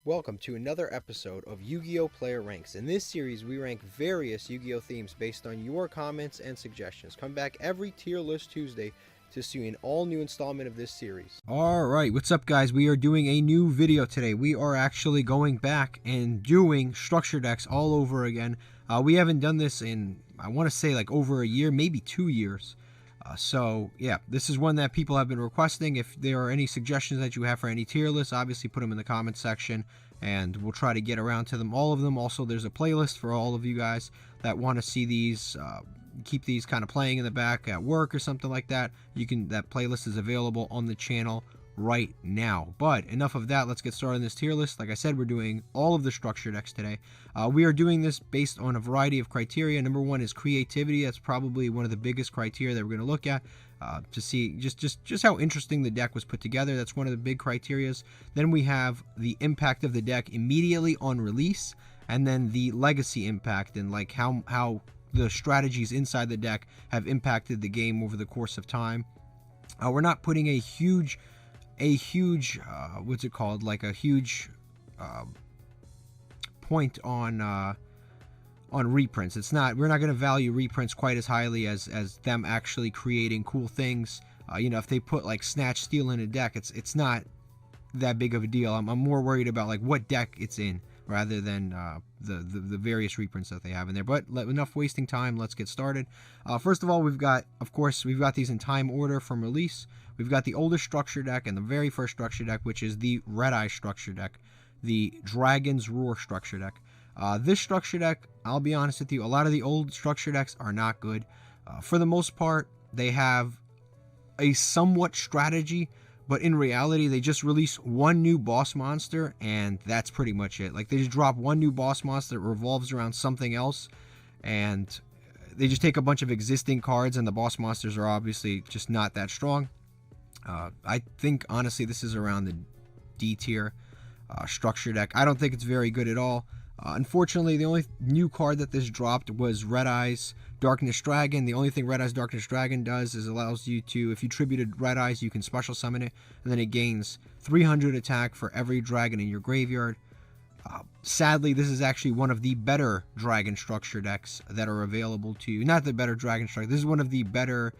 Welcome to another episode of Yu-Gi-Oh! Player Ranks. In this series, we rank various Yu-Gi-Oh! Themes based on your comments and suggestions. Come back every tier list Tuesday to see an all-new installment of this series. Alright, what's up guys? We are doing a new video today. We are actually going back and doing structure decks all over again. We haven't done this in, I want to say like over a year, maybe 2 years. So yeah, this is one that people have been requesting. If there are any suggestions that you have for any tier lists, obviously put them in the comments section and we'll try to get around to them, all of them. Also, there's a playlist for all of you guys that want to see these, keep these kind of playing in the back at work or something like that. That playlist is available on the channel right now. But enough of that, let's get started on this tier list. Like I said, we're doing all of the structure decks today. We are doing this based on a variety of criteria. Number one is creativity. That's probably one of the biggest criteria that we're going to look at to see just how interesting the deck was put together. That's one of the big criterias. Then we have the impact of the deck immediately on release, and then the legacy impact and like how the strategies inside the deck have impacted the game over the course of time. We're not putting a huge what's it called, like a huge point on reprints. We're not going to value reprints quite as highly as them actually creating cool things. You know, if they put like Snatch Steal in a deck, it's not that big of a deal. I'm more worried about like what deck it's in rather than the various reprints that they have in there. But enough wasting time, let's get started. First of all, we've got these in time order from release. We've got the oldest structure deck and the very first structure deck, which is the Red Eye structure deck, the Dragon's Roar structure deck. This structure deck, I'll be honest with you, a lot of the old structure decks are not good. For the most part, they have a somewhat strategy, but in reality, they just release one new boss monster, and that's pretty much it. Like, they just drop one new boss monster that revolves around something else, and they just take a bunch of existing cards, and the boss monsters are obviously just not that strong. I think, honestly, this is around the D tier structure deck. I don't think it's very good at all. Unfortunately, the only new card that this dropped was Red Eye's Darkness Dragon. The only thing Red Eye's Darkness Dragon does is allows you to, if you tributed Red Eyes, you can special summon it, and then it gains 300 attack for every dragon in your graveyard. Sadly, this is actually one of the better dragon structure decks that are available to you. Not the better dragon structure. This is one of the better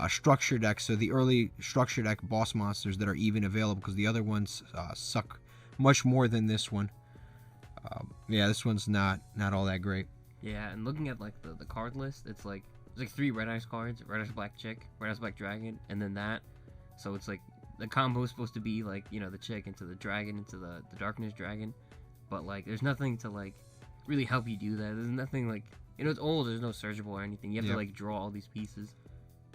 structure decks, so the early structure deck boss monsters that are even available, because the other ones suck much more than this one. Yeah, this one's not all that great. Yeah, and looking at like the card list, it's like there's like 3 Red Eyes cards: Red Eyes Black Chick, Red Eyes Black Dragon, and then that. So it's like the combo is supposed to be like, you know, the chick into the dragon into the Darkness Dragon, but like there's nothing to like really help you do that. There's nothing like, you know, it's old. There's no searchable or anything. You have to like draw all these pieces.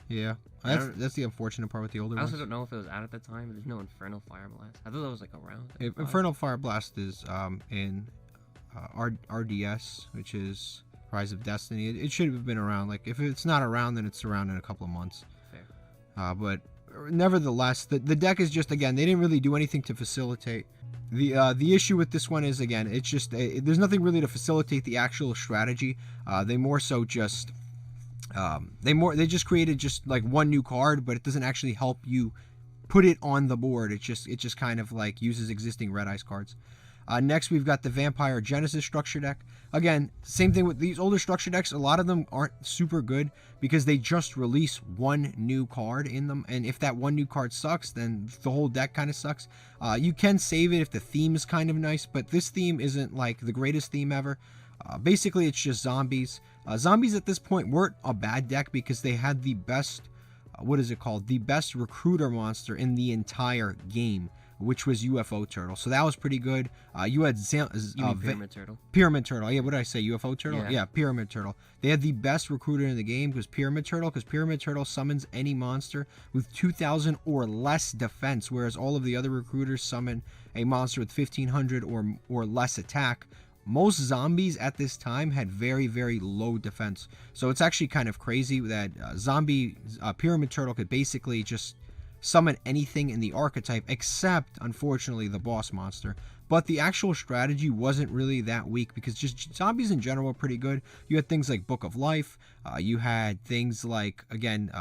Yeah, that's the unfortunate part with the older ones. I also don't know if it was out at the time, but there's no Infernal Fire Blast. I thought that was like around. Infernal Fire Blast is in RDS, which is Rise of Destiny. It should have been around. Like, if it's not around, then it's around in a couple of months. Fair. But nevertheless, the deck is just, again, they didn't really do anything to facilitate. The issue with this one is, again, it's just there's nothing really to facilitate the actual strategy. They more so just they just created just like one new card, but it doesn't actually help you put it on the board. It just kind of like uses existing Red Eyes cards. Next, we've got the Vampire Genesis structure deck. Again, same thing with these older structure decks. A lot of them aren't super good because they just release one new card in them. And if that one new card sucks, then the whole deck kind of sucks. You can save it if the theme is kind of nice, but this theme isn't like the greatest theme ever. Basically, it's just zombies. Zombies at this point weren't a bad deck because they had the best, the best recruiter monster in the entire game, which was UFO Turtle. So that was pretty good. You had Pyramid Turtle. Pyramid Turtle. Yeah, what did I say? UFO Turtle? Yeah, Pyramid Turtle. They had the best recruiter in the game because Pyramid Turtle summons any monster with 2,000 or less defense, whereas all of the other recruiters summon a monster with 1,500 or less attack. Most zombies at this time had very, very low defense. So it's actually kind of crazy that Pyramid Turtle could basically just summon anything in the archetype except, unfortunately, the boss monster. But the actual strategy wasn't really that weak because just zombies in general were pretty good. You had things like Book of Life. You had things like, again,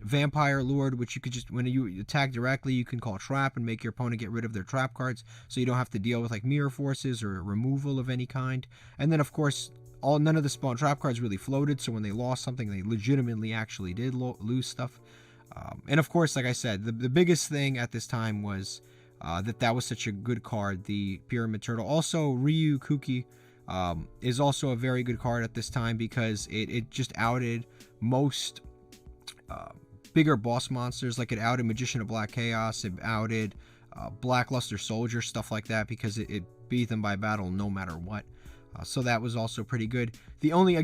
Vampire Lord, which you could just, when you attack directly, you can call trap and make your opponent get rid of their trap cards, so you don't have to deal with like mirror forces or removal of any kind. And then of course, none of the spawn trap cards really floated, so when they lost something, they legitimately actually did lose stuff. And of course, like I said, the biggest thing at this time was that was such a good card, the Pyramid Turtle. Also, Ryu Kuki is also a very good card at this time because it just outed most bigger boss monsters. Like it outed Magician of Black Chaos, it outed Blackluster Soldier, stuff like that, because it beat them by battle no matter what. So that was also pretty good. The only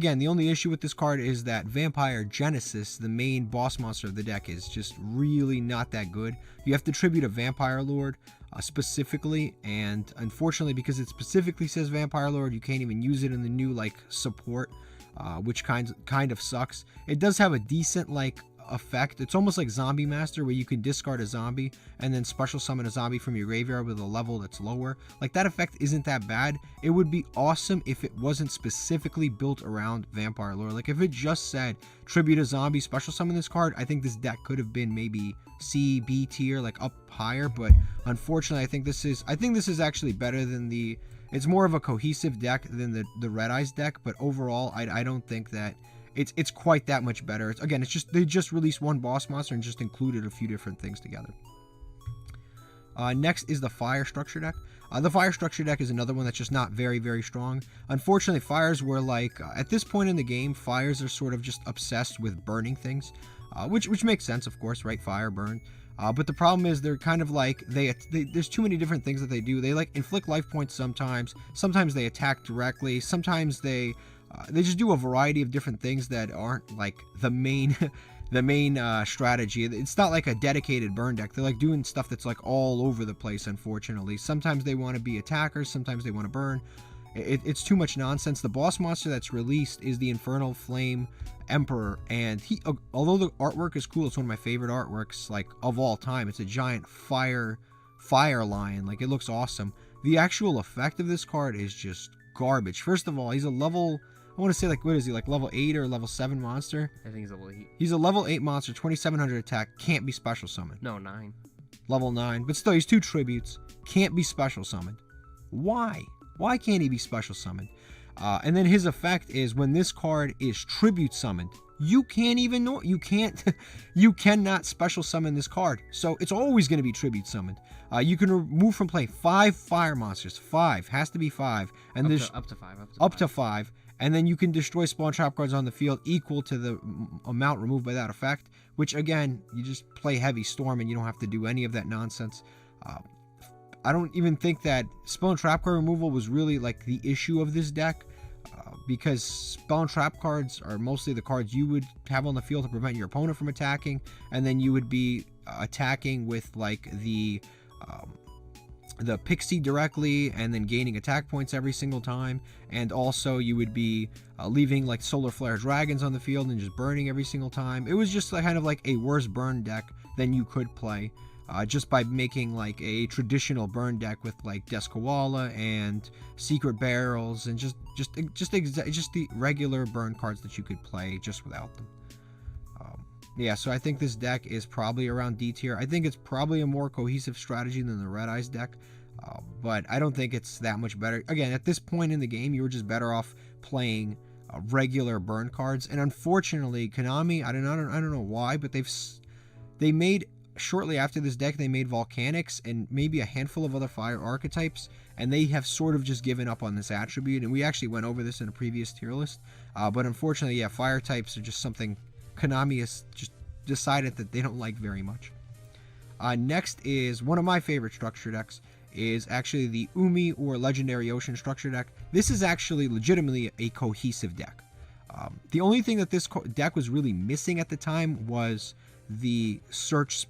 issue with this card is that Vampire Genesis, the main boss monster of the deck, is just really not that good. You have to tribute a Vampire Lord specifically, and unfortunately, because it specifically says Vampire Lord, you can't even use it in the new like support, which kind of sucks. It does have a decent like effect. It's almost like Zombie Master, where you can discard a zombie and then special summon a zombie from your graveyard with a level that's lower. Like, that effect isn't that bad. It would be awesome if it wasn't specifically built around Vampire Lore. Like, if it just said tribute a zombie, special summon this card, I think this deck could have been maybe C, B tier, like up higher. But unfortunately, I think this is actually better than it's more of a cohesive deck than the Red Eyes deck. But overall, I don't think that it's quite that much better. Again, they just released one boss monster and just included a few different things together. Next is the Fire Structure deck. The Fire Structure deck is another one that's just not very, very strong. Unfortunately, Fires were like, at this point in the game, Fires are sort of just obsessed with burning things, which makes sense, of course, right? Fire, burn. But the problem is they're kind of like, there's too many different things that they do. They like inflict life points sometimes they attack directly, sometimes they just do a variety of different things that aren't like the main strategy. It's not like a dedicated burn deck. They're like doing stuff that's like all over the place, unfortunately. Sometimes they want to be attackers, sometimes they want to burn. It's too much nonsense. The boss monster that's released is the Infernal Flame Emperor, and although the artwork is cool, it's one of my favorite artworks like of all time. It's a giant fire lion. Like, it looks awesome. The actual effect of this card is just garbage. First of all, he's a level, I want to say, like, what is he, like level 8 or level 7 monster? I think he's level 8. He's a level 8 monster, 2700 attack, can't be special summoned. No, 9. Level 9, but still, he's 2 tributes, can't be special summoned. Why? Why can't he be special summoned? And then his effect is when this card is tribute summoned, you cannot special summon this card. So it's always going to be tribute summoned. You can remove from play 5 fire monsters. 5 has to be 5, and up to 5. Up to 5. And then you can destroy spawn trap cards on the field equal to the amount removed by that effect, which again, you just play Heavy Storm and you don't have to do any of that nonsense. I don't even think that spell and trap card removal was really like the issue of this deck, because spell and trap cards are mostly the cards you would have on the field to prevent your opponent from attacking, and then you would be attacking with like the pixie directly and then gaining attack points every single time, and also you would be leaving like Solar Flare Dragons on the field and just burning every single time. It was just kind of like a worse burn deck than you could play, just by making like a traditional burn deck with like Desk-Koala and Secret Barrels and just the regular burn cards that you could play just without them. Yeah, so I think this deck is probably around D tier. I think it's probably a more cohesive strategy than the Red Eyes deck, but I don't think it's that much better. Again, at this point in the game, you were just better off playing regular burn cards. And unfortunately, Konami, I don't know why, but they made, shortly after this deck, they made Volcanics and maybe a handful of other fire archetypes, and they have sort of just given up on this attribute. And we actually went over this in a previous tier list, but unfortunately, yeah, fire types are just something Konami has just decided that they don't like very much. Next is one of my favorite structure decks, is actually the Umi or Legendary Ocean structure deck. This is actually legitimately a cohesive deck. The only thing that this deck was really missing at the time was the search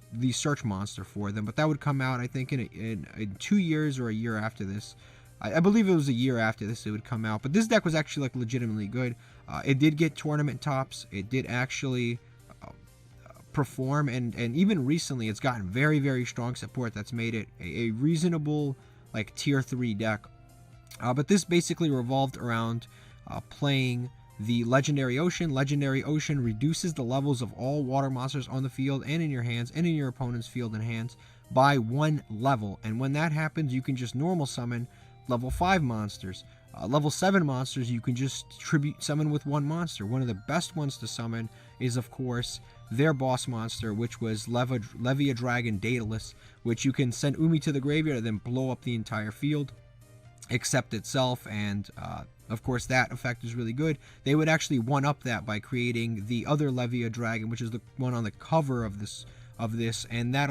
monster for them, but that would come out, I think, in 2 years or a year after this. I believe it was a year after this it would come out, but this deck was actually like legitimately good. It did get tournament tops. It did actually perform, and even recently it's gotten very, very strong support that's made it a reasonable like tier 3 deck. But this basically revolved around playing the Legendary Ocean. Legendary Ocean reduces the levels of all water monsters on the field and in your hands and in your opponent's field and hands by 1 level. And when that happens, you can just normal summon level 5 monsters. Level 7 monsters, you can just tribute summon with 1 monster. One of the best ones to summon is, of course, their boss monster, which was Levia Dragon Daedalus, which you can send Umi to the graveyard and then blow up the entire field, except itself, and of course that effect is really good. They would actually one-up that by creating the other Levia Dragon, which is the one on the cover of this, and that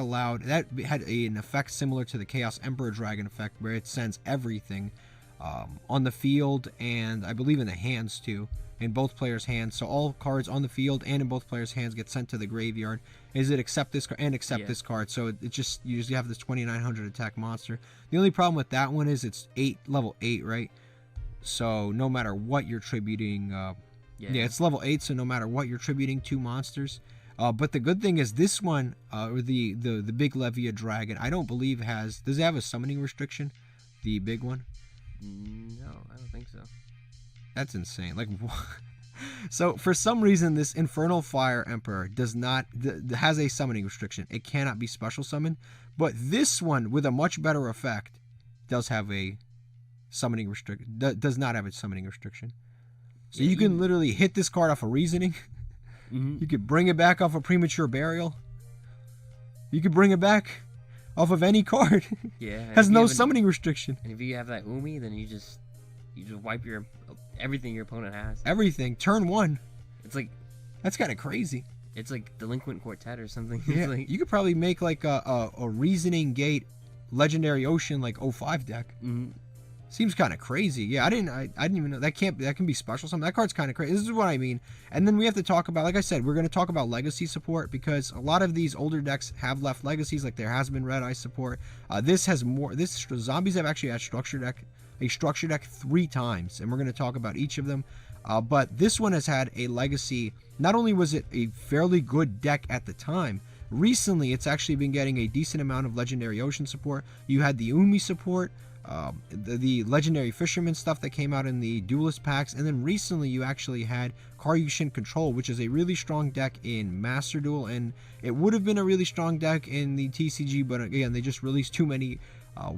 had an effect similar to the Chaos Emperor Dragon effect, where it sends everything on the field, and I believe in the hands too, in both players' hands. So all cards on the field and in both players' hands get sent to the graveyard. Is it accept this card and accept this card? So it just, you usually have this 2900 attack monster. The only problem with that one is it's level 8, right? So no matter what you're tributing, it's level 8. So no matter what you're tributing 2 monsters. But the good thing is this one, or the big Levia Dragon, I don't believe does it have a summoning restriction? The big one? No, I don't think so. That's insane. Like, so for some reason, this Infernal Fire Emperor has a summoning restriction. It cannot be special summoned. But this one, with a much better effect, does have a summoning restriction. Does not have a summoning restriction. So you can literally hit this card off of Reasoning. You could bring it back off of Premature Burial. You could bring it back off of any card. Has no summoning restriction. And if you have that Umi, then you just wipe everything your opponent has. Everything. Turn 1. It's like, that's kind of crazy. It's like Delinquent Quartet or something. Yeah, like, you could probably make like a Reasoning Gate Legendary Ocean like 05 deck. Seems kind of crazy. Yeah, I didn't even know that can be special. Something that card's kind of crazy. This is what I mean. And then we have to talk about, like I said, we're going to talk about legacy support, because a lot of these older decks have left legacies. Like there has been Red Eye support. This has more. Zombies have actually had a structure deck 3 times, and we're going to talk about each of them. But this one has had a legacy. Not only was it a fairly good deck at the time, recently it's actually been getting a decent amount of Legendary Ocean support. You had the Umi support, the Legendary Fisherman stuff that came out in the Duelist packs, and then recently you actually had Karyushin Control, which is a really strong deck in Master Duel, and it would have been a really strong deck in the TCG, but again, they just released too many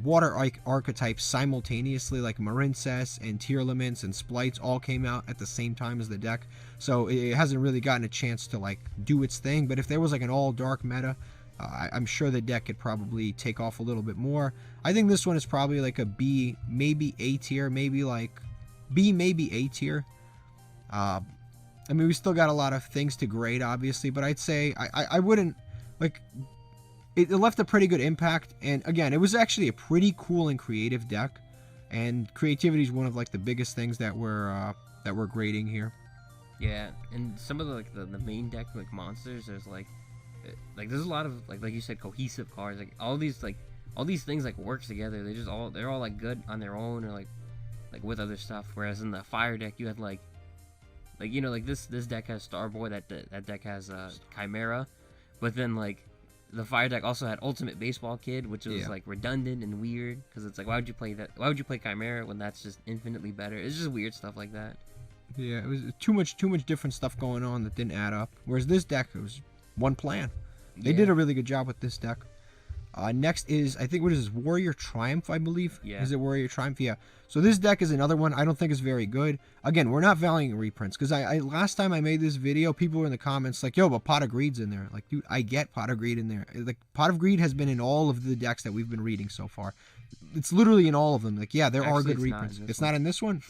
water archetypes simultaneously, like Marincess and Tearlaments and Splites all came out at the same time as the deck, so it hasn't really gotten a chance to like do its thing. But if there was like an all dark meta, I'm sure the deck could probably take off a little bit more. I think this one is probably like a B, maybe A tier, maybe like B, maybe A tier. I mean, we still got a lot of things to grade, obviously, but I'd say I wouldn't like. It left a pretty good impact, and again, it was actually a pretty cool and creative deck, and creativity is one of like the biggest things that we're grading here. Yeah, and some of the main deck like monsters, there's there's a lot of like you said, cohesive cards. Like all these things like work together. They're all like good on their own, or like with other stuff. Whereas in the fire deck, you had like this deck has Starboy, that deck has Chimera, but then like the fire deck also had Ultimate Baseball Kid, which was like redundant and weird, because it's like, why would you play that? Why would you play Chimera when that's just infinitely better? It's just weird stuff like that. Yeah, it was too much different stuff going on that didn't add up. Whereas this deck, it was one plan. They did a really good job with this deck. Next is, I think, what is this? Warrior Triumph, I believe? Yeah. Is it Warrior Triumph? Yeah. So this deck is another one I don't think is very good. Again, we're not valuing reprints, because I last time I made this video, people were in the comments like, yo, but Pot of Greed's in there. Like, dude, I get Pot of Greed in there. Like, Pot of Greed has been in all of the decks that we've been reading so far. It's literally in all of them. Like, yeah, there are good reprints. It's not in this one?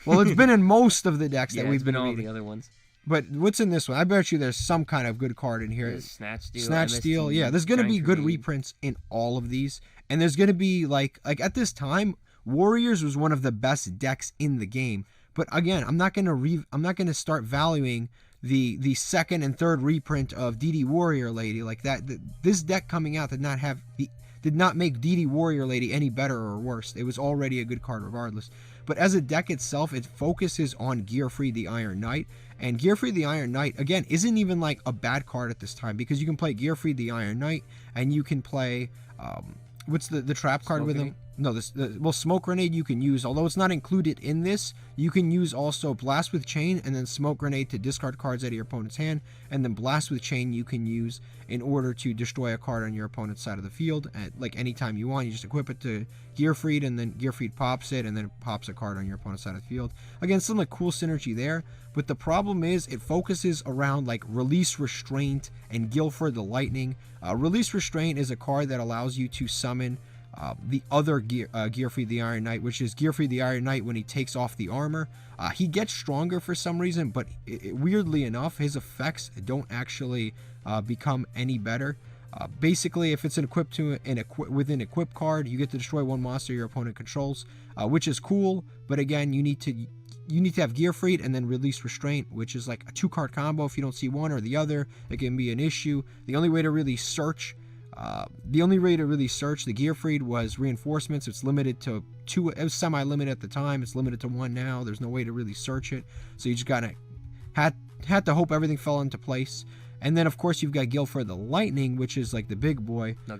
Well, it's been in most of the decks that we've been reading. All the other ones. But what's in this one? I bet you there's some kind of good card in here. Snatch Steal. Snatch Steal. Yeah, there's going to be good reprints in all of these. And there's going to be, like at this time, Warriors was one of the best decks in the game. But again, I'm not going to start valuing the second and third reprint of DD Warrior Lady like that. This deck coming out did not make DD Warrior Lady any better or worse. It was already a good card regardless. But as a deck itself, it focuses on Gearfried the Iron Knight. And Gearfried the Iron Knight, again, isn't even like a bad card at this time, because you can play Gearfried the Iron Knight, and you can play, what's the trap card with him? No, well, Smoke Grenade you can use, although it's not included in this. You can use also Blast with Chain and then Smoke Grenade to discard cards out of your opponent's hand, and then Blast with Chain you can use in order to destroy a card on your opponent's side of the field at like any time you want. You just equip it to Gearfried, and then Gearfried pops it, and then it pops a card on your opponent's side of the field. Again, some like cool synergy there, but the problem is it focuses around like Release Restraint and Guilford the Lightning. Release Restraint is a card that allows you to summon the other Gearfried the Iron Knight, which is Gearfried the Iron Knight when he takes off the armor. He gets stronger for some reason, but weirdly enough, his effects don't actually become any better. Basically, if it's equipped to within equip card, you get to destroy one monster your opponent controls, which is cool. But again, you need to have Gearfried and then Release Restraint, which is like a 2-card combo. If you don't see one or the other, it can be an issue. The only way to really search the Gearfried was Reinforcements. It's limited to 2. It was semi-limited at the time. It's limited to 1 now. There's no way to really search it. So you just had to hope everything fell into place. And then, of course, you've got Guilford the Lightning, which is like the big boy. No,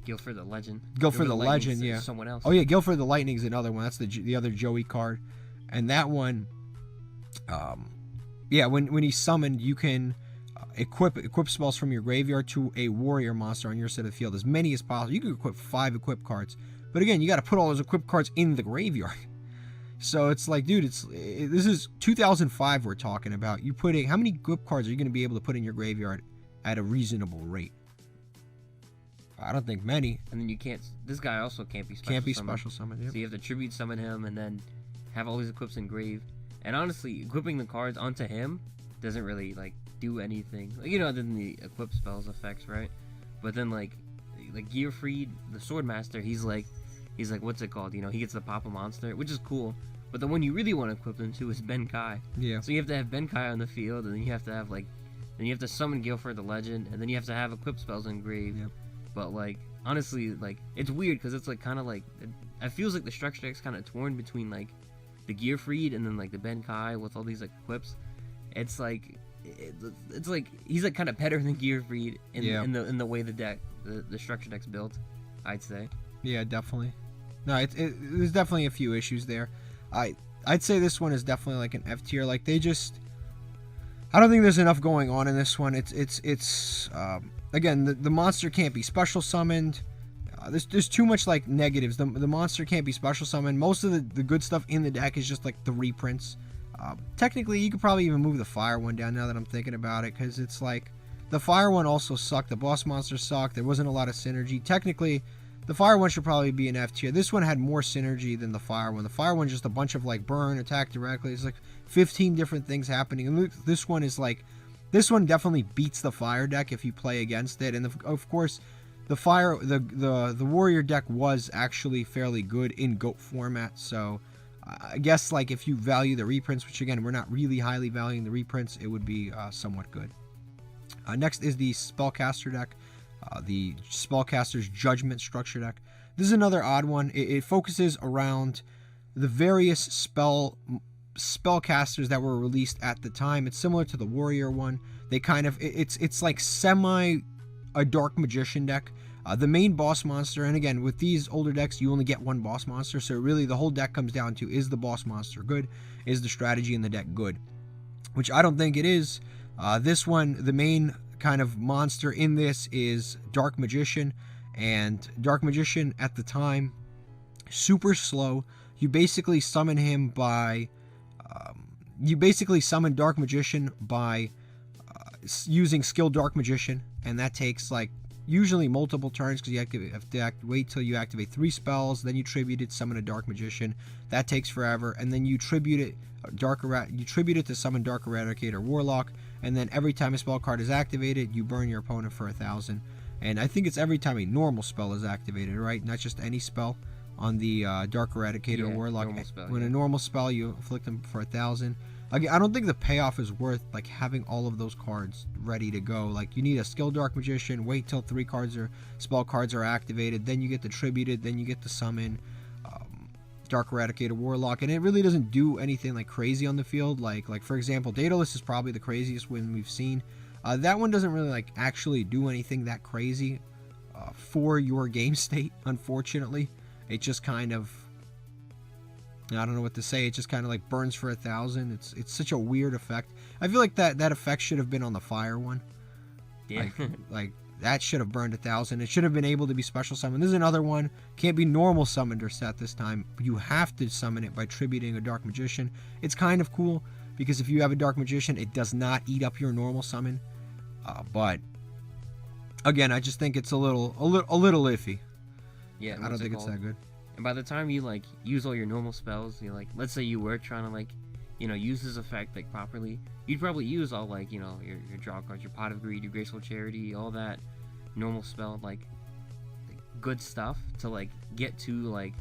Guilford the Legend. Guilford the Legend, yeah. Someone else. Oh, yeah, Guilford the Lightning is another one. That's the other Joey card. And that one, yeah, when he's summoned, you can equip spells from your graveyard to a warrior monster on your side of the field, as many as possible. You can equip 5 equip cards, but again, you got to put all those equip cards in the graveyard. So it's like, dude, this is 2005 we're talking about. How many equip cards are you going to be able to put in your graveyard at a reasonable rate? I don't think many. And then you can't. This guy also can't be special. Special summoned. Yep. So you have to tribute summon him and then have all these equips engraved. And honestly, equipping the cards onto him doesn't really like do anything. Like, other than the equip spells effects, right? But then like Gearfried, the Swordmaster, he's like what's it called? He gets the Papa Monster, which is cool. But the one you really want to equip them to is Benkai. Yeah. So you have to have Benkai on the field, and then you have to have then you have to summon Guilford the Legend, and then you have to have equip spells engraved. Yep. But like honestly, like it's weird because it's like kind of like it feels like the structure deck's kind of torn between like the Gearfried and then like the Benkai with all these like equips. It's like he's like kind of better than Gearfried in the way the structure deck's built, I'd say. Yeah, definitely. No, there's definitely a few issues there. I'd say this one is definitely like an F tier. Like I don't think there's enough going on in this one. It's again, the monster can't be special summoned. There's too much like negatives. The monster can't be special summoned. Most of the good stuff in the deck is just like the reprints. Technically, you could probably even move the fire one down now that I'm thinking about it, because it's like the fire one also sucked. The boss monster sucked. There wasn't a lot of synergy. Technically, the fire one should probably be an F tier. This one had more synergy than the fire one. The fire one's just a bunch of like burn, attack directly. It's like 15 different things happening. And this one definitely beats the fire deck if you play against it. And of course, the warrior deck was actually fairly good in GOAT format. So I guess like if you value the reprints, which again we're not really highly valuing the reprints, it would be somewhat good. Next is the Spellcaster deck. The Spellcaster's Judgment structure deck. This is another odd one. It focuses around the various spellcasters that were released at the time. It's similar to the Warrior one. They kind of it's like a Dark Magician deck. The main boss monster, and again with these older decks, you only get one boss monster. So really, the whole deck comes down to: is the boss monster good? Is the strategy in the deck good? Which I don't think it is. This one, the main kind of monster in this is Dark Magician, and Dark Magician at the time, super slow. You basically summon him by Dark Magician by using skill Dark Magician, and that takes like usually multiple turns, because you have to wait till you activate 3 spells, then you tribute it, summon a Dark Magician. That takes forever, and then you tribute it to summon Dark Eradicator Warlock, and then every time a spell card is activated, you burn your opponent for 1,000. And I think it's every time a normal spell is activated, right? Not just any spell on the Dark Eradicator Warlock. When a normal spell, you afflict them for 1,000. Again, I don't think the payoff is worth like having all of those cards ready to go. Like, you need a skilled Dark Magician, wait till 3 spell cards are activated, then you get the tributed, then you get the summon Dark Eradicator Warlock, and it really doesn't do anything like crazy on the field. Like for example, Daedalus is probably the craziest one we've seen. That one doesn't really like actually do anything that crazy for your game state, unfortunately. it just kind of, I don't know what to say. It just kind of like burns for 1,000. It's such a weird effect. I feel like that effect should have been on the fire one. Yeah. Like that should have burned 1,000. It should have been able to be special summoned. This is another one. Can't be normal summoned or set this time. You have to summon it by tributing a Dark Magician. It's kind of cool because if you have a Dark Magician, it does not eat up your normal summon. But again, I just think it's a little iffy. Yeah. I don't think it's that good. And by the time you like use all your normal spells, you like, let's say you were trying to like, you know, use this effect like properly, you'd probably use all like, you know, your draw cards, your Pot of Greed, your Graceful Charity, all that normal spell like good stuff to like get to like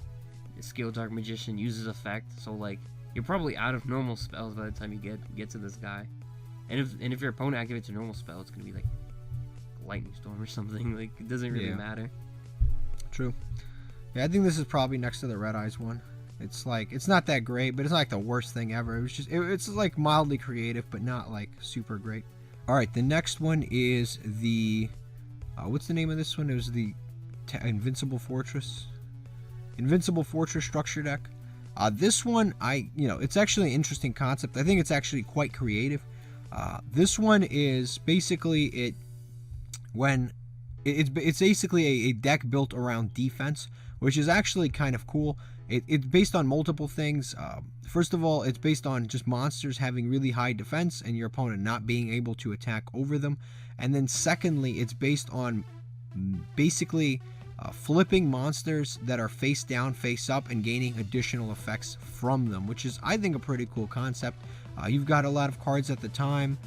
skill Dark Magician, uses effect. So like you're probably out of normal spells by the time you get to this guy. And if your opponent activates a normal spell, it's gonna be like Lightning Storm or something. Like it doesn't really matter. True. Yeah, I think this is probably next to the Red Eyes one. It's like, it's not that great, but it's not like the worst thing ever. It was just, it's like mildly creative, but not like super great. All right, the next one is the, what's the name of this one? It was the Invincible Fortress. Invincible Fortress structure deck. This one, it's actually an interesting concept. I think it's actually quite creative. This one is basically it's basically a deck built around defense, which is actually kind of cool. It's based on multiple things. First of all, it's based on just monsters having really high defense and your opponent not being able to attack over them. And then secondly, it's based on basically flipping monsters that are face down, face up, and gaining additional effects from them, which is, I think, a pretty cool concept. You've got a lot of cards at the time,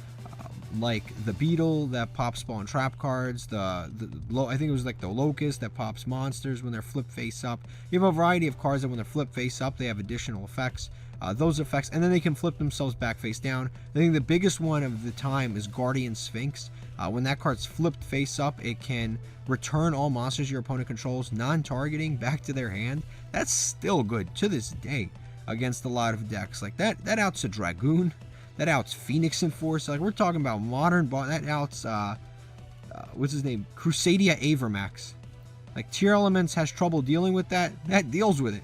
like the Beetle that pops spawn trap cards, I think it was like the Locust that pops monsters when they're flipped face up. You have a variety of cards that when they're flipped face up, they have additional effects. Those effects, and then they can flip themselves back face down. I think the biggest one of the time is Guardian Sphinx. When that card's flipped face up, it can return all monsters your opponent controls, non-targeting, back to their hand. That's still good to this day against a lot of decks. Like that outs a Dragoon. That outs Phoenix Enforcer. Like, we're talking about modern that outs what's his name? Crusadia Avermax. Like, Tier Elements has trouble dealing with that. That deals with it.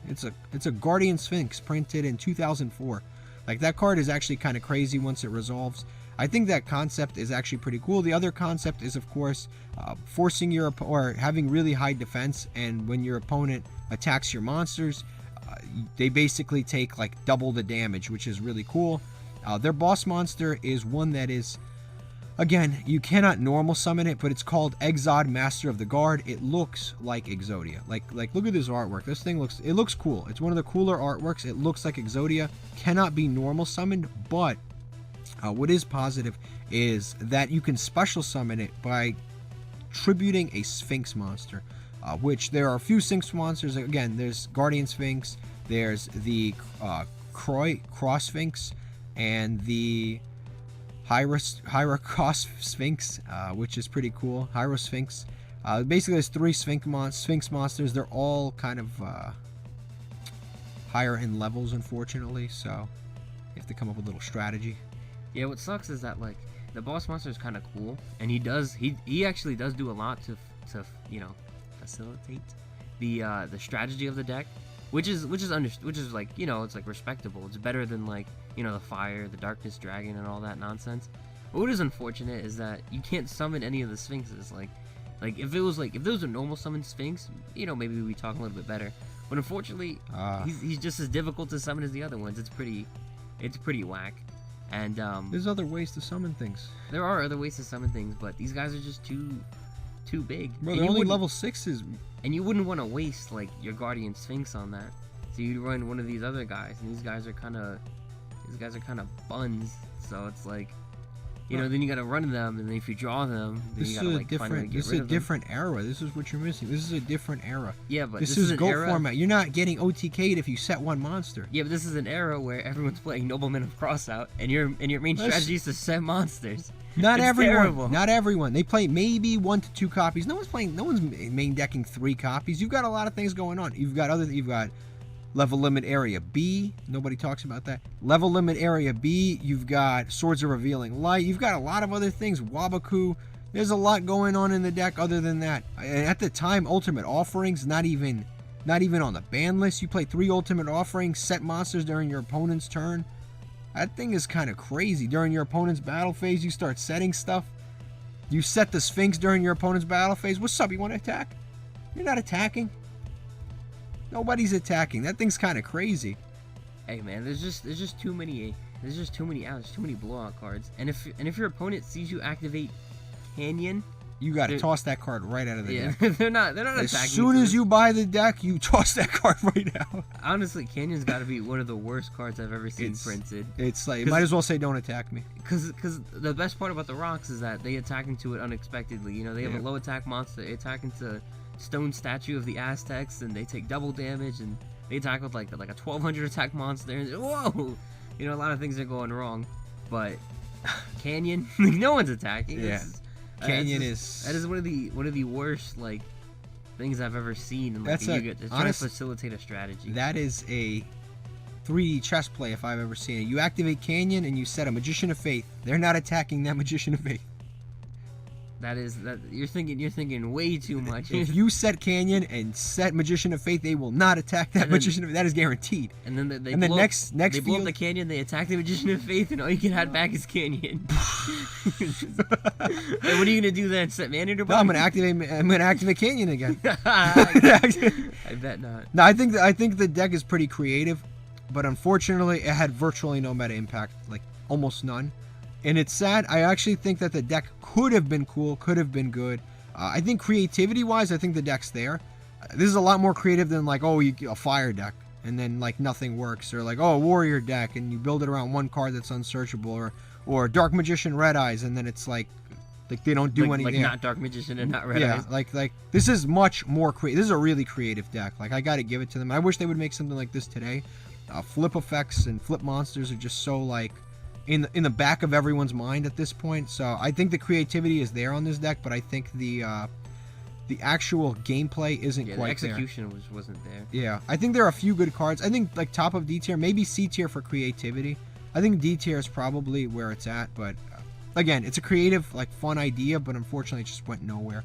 It's a Guardian Sphinx printed in 2004. Like, that card is actually kind of crazy once it resolves. I think that concept is actually pretty cool. The other concept is, of course, forcing or having really high defense, and when your opponent attacks your monsters, they basically take like double the damage, which is really cool. Their boss monster is one that is, again, you cannot normal summon it, but it's called Exod, Master of the Guard. It looks like Exodia. Like look at this artwork. This thing looks cool. It's one of the cooler artworks. It looks like Exodia. Cannot be normal summoned, but what is positive is that you can special summon it by tributing a Sphinx monster, which there are a few Sphinx monsters. Again, there's Guardian Sphinx, there's the Cross Sphinx, and the Hyracross Sphinx, which is pretty cool. Hyro Sphinx. Basically, there's three Sphinx monsters. They're all kind of higher in levels, unfortunately, so you have to come up with a little strategy. Yeah, what sucks is that like the boss monster is kind of cool, and he actually does do a lot to facilitate the strategy of the deck, which is like, you know, it's like respectable. It's better than like, you know, the fire, the darkness dragon, and all that nonsense. But what is unfortunate is that you can't summon any of the sphinxes. Like if there was a normal summon sphinx, you know, maybe we'd talk a little bit better. But unfortunately, he's just as difficult to summon as the other ones. It's pretty whack. And there's other ways to summon things. There are other ways to summon things, but these guys are just too big. Bro, they're only level 6s. And you wouldn't want to waste like your Guardian Sphinx on that. So you'd run one of these other guys, and these guys are kind of buns. So it's like, you know, then you gotta run them, and then if you draw them, then you gotta like finally get rid of them. This is a different era. This is what you're missing. This is a different era. Yeah, but this is Go format. You're not getting OTK'd if you set one monster. Yeah, but this is an era where everyone's playing Noblemen of Crossout, and your main strategy is to set monsters. Not everyone. Terrible. Not everyone. They play maybe 1 to 2 copies. No one's main decking 3 copies. You've got a lot of things going on. You've got Level Limit Area B. Nobody talks about that. Level Limit Area B. You've got Swords of Revealing Light. You've got a lot of other things. Wabaku. There's a lot going on in the deck other than that. And at the time, Ultimate Offerings, not even not even on the ban list. You play 3 Ultimate Offerings, set monsters during your opponent's turn. That thing is kind of crazy. During your opponent's battle phase, you start setting stuff. You set the Sphinx during your opponent's battle phase. What's up? You want to attack? You're not attacking. Nobody's attacking. That thing's kind of crazy. Hey man, there's just too many outs, too many blowout cards. And if your opponent sees you activate Canyon, You got to toss that card right out of the deck. they're not attacking. As soon as you buy the deck, you toss that card right out. Honestly, Canyon's got to be one of the worst cards I've ever seen printed. It's like, you might as well say don't attack me. Because the best part about the rocks is that they attack into it unexpectedly. You know, they have a low attack monster, they attack into Stone Statue of the Aztecs, and they take double damage, and they attack with like a 1200 attack monster, and whoa! You know, a lot of things are going wrong. But Canyon, no one's attacking. Yeah. Canyon that is one of the worst like things I've ever seen in like a Yu-Gi-Oh! It's trying to facilitate a strategy. That is a 3D chess play if I've ever seen it. You activate Canyon and you set a Magician of Faith. They're not attacking that Magician of Faith. You're thinking way too much. If you set Canyon and set Magician of Faith, they will not attack that Magician of Faith. That is guaranteed. And then they blow up the Canyon, they attack the Magician of Faith, and all you can add back is Canyon. And what are you gonna do then? Set Mana? No, I'm gonna activate Canyon again. I bet not. No, I think the deck is pretty creative, but unfortunately, it had virtually no meta impact, like almost none. And it's sad. I actually think that the deck could have been cool, could have been good. I think creativity-wise, I think the deck's there. This is a lot more creative than like, oh, a fire deck, and then like nothing works, or like, oh, a warrior deck, and you build it around one card that's unsearchable, or Dark Magician Red Eyes, and then it's like they don't do anything. Like not Dark Magician and not Red Eyes. Yeah, like this is much more creative. This is a really creative deck. Like I got to give it to them. I wish they would make something like this today. Flip effects and flip monsters are just so like in the back of everyone's mind at this point. So I think the creativity is there on this deck, but I think the actual gameplay isn't quite there. The execution wasn't there. Yeah, I think there are a few good cards. I think like top of D tier, maybe C tier for creativity. I think D tier is probably where it's at, but again, it's a creative, like fun idea, but unfortunately it just went nowhere.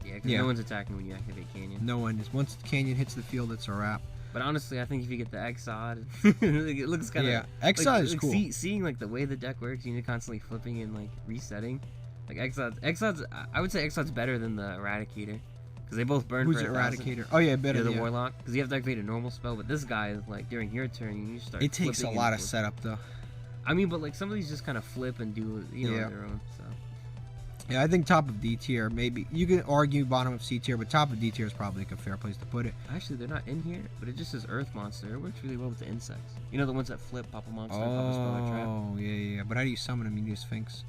Because no one's attacking when you activate Canyon. No one is. Once Canyon hits the field, it's a wrap. But honestly, I think if you get the Exod, it looks kind of Exod is cool. Seeing like the way the deck works, you know, constantly flipping and like resetting. Like Exod's, I would say Exod's better than the Eradicator, because they both burn. Who's for Eradicator? Oh yeah, better than the Warlock, because you have to activate a normal spell. But this guy is like during your turn, you start. It takes a lot of setup though. I mean, but like some of these just kind of flip and do on their own. So. Yeah, I think top of D tier, maybe. You can argue bottom of C tier, but top of D tier is probably like a fair place to put it. Actually, they're not in here, but it just says Earth Monster. It works really well with the insects. You know, the ones that flip, pop a monster, pop a spell or trap. Oh, yeah. But how do you summon them? You use Sphinx?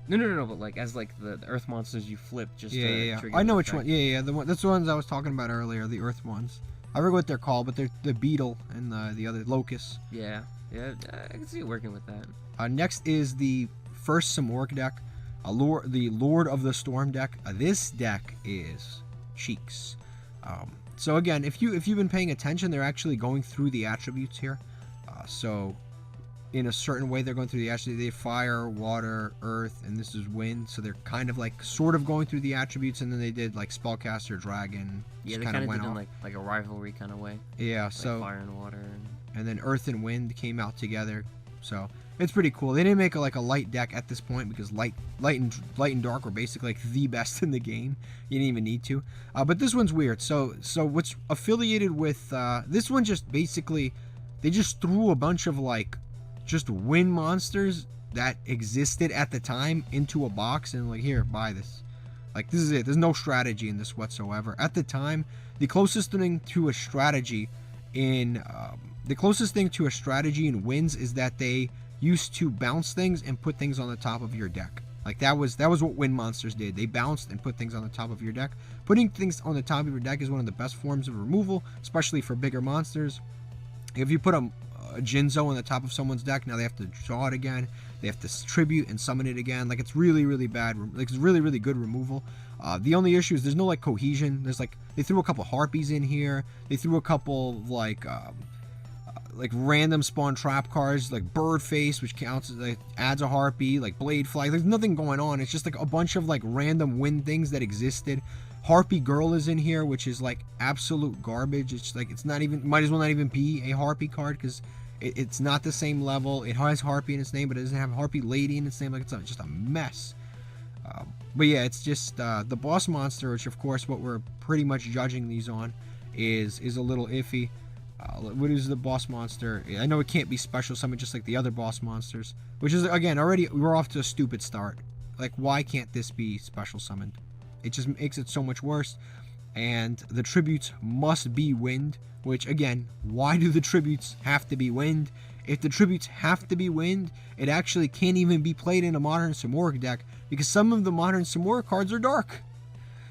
No, but like, as like the Earth Monsters you flip just to trigger I know which effect. one. Yeah. That's the ones I was talking about earlier, the Earth ones. I forget what they're called, but they're the Beetle and the other Locust. Yeah, I can see it working with that. Next is the first Samorg deck. The Lord of the Storm deck. This deck is cheeks. So again, if you've been paying attention, they're actually going through the attributes here. So in a certain way, they're going through the attributes. They have fire, water, earth, and this is wind. So they're kind of like sort of going through the attributes, and then they did like Spellcaster, Dragon. Yeah, they kind of did in like a rivalry kind of way. Yeah, like so fire and water. And then earth and wind came out together. So it's pretty cool. They didn't make a light deck at this point because light and dark were basically like the best in the game. You didn't even need to. But this one's weird. So what's affiliated with this one? Just basically, they just threw a bunch of like just wind monsters that existed at the time into a box and like, here, buy this. Like, this is it. There's no strategy in this whatsoever. At the time, the closest thing to a strategy in wins is that they used to bounce things and put things on the top of your deck. Like that was what wind monsters did. They bounced and put things on the top of your deck. Putting things on the top of your deck is one of the best forms of removal, especially for bigger monsters. If you put a Jinzo on the top of someone's deck, now they have to draw it again. They have to tribute and summon it again. Like, it's really, really bad. Like, it's really, really good removal. The only issue is there's no like cohesion. There's like, they threw a couple harpies in here. They threw a couple like random spawn trap cards, like Bird Face, which counts as like, adds a harpy, like Blade Flag. There's nothing going on. It's just like a bunch of like random wind things that existed. Harpy Girl is in here, which is like absolute garbage. It's like, it's not even, might as well not even be a Harpy card, because it's not the same level. It has Harpy in its name, but it doesn't have Harpy Lady in its name. Like, it's just a mess. But yeah, it's just the boss monster, which of course what we're pretty much judging these on is a little iffy. What is the boss monster? I know it can't be special summon just like the other boss monsters, which is, again, already we're off to a stupid start. Like, why can't this be special summoned? It just makes it so much worse. And the tributes must be wind, which, again, why do the tributes have to be wind? If the tributes have to be wind, it actually can't even be played in a Modern Samora deck, because some of the Modern Samora cards are dark.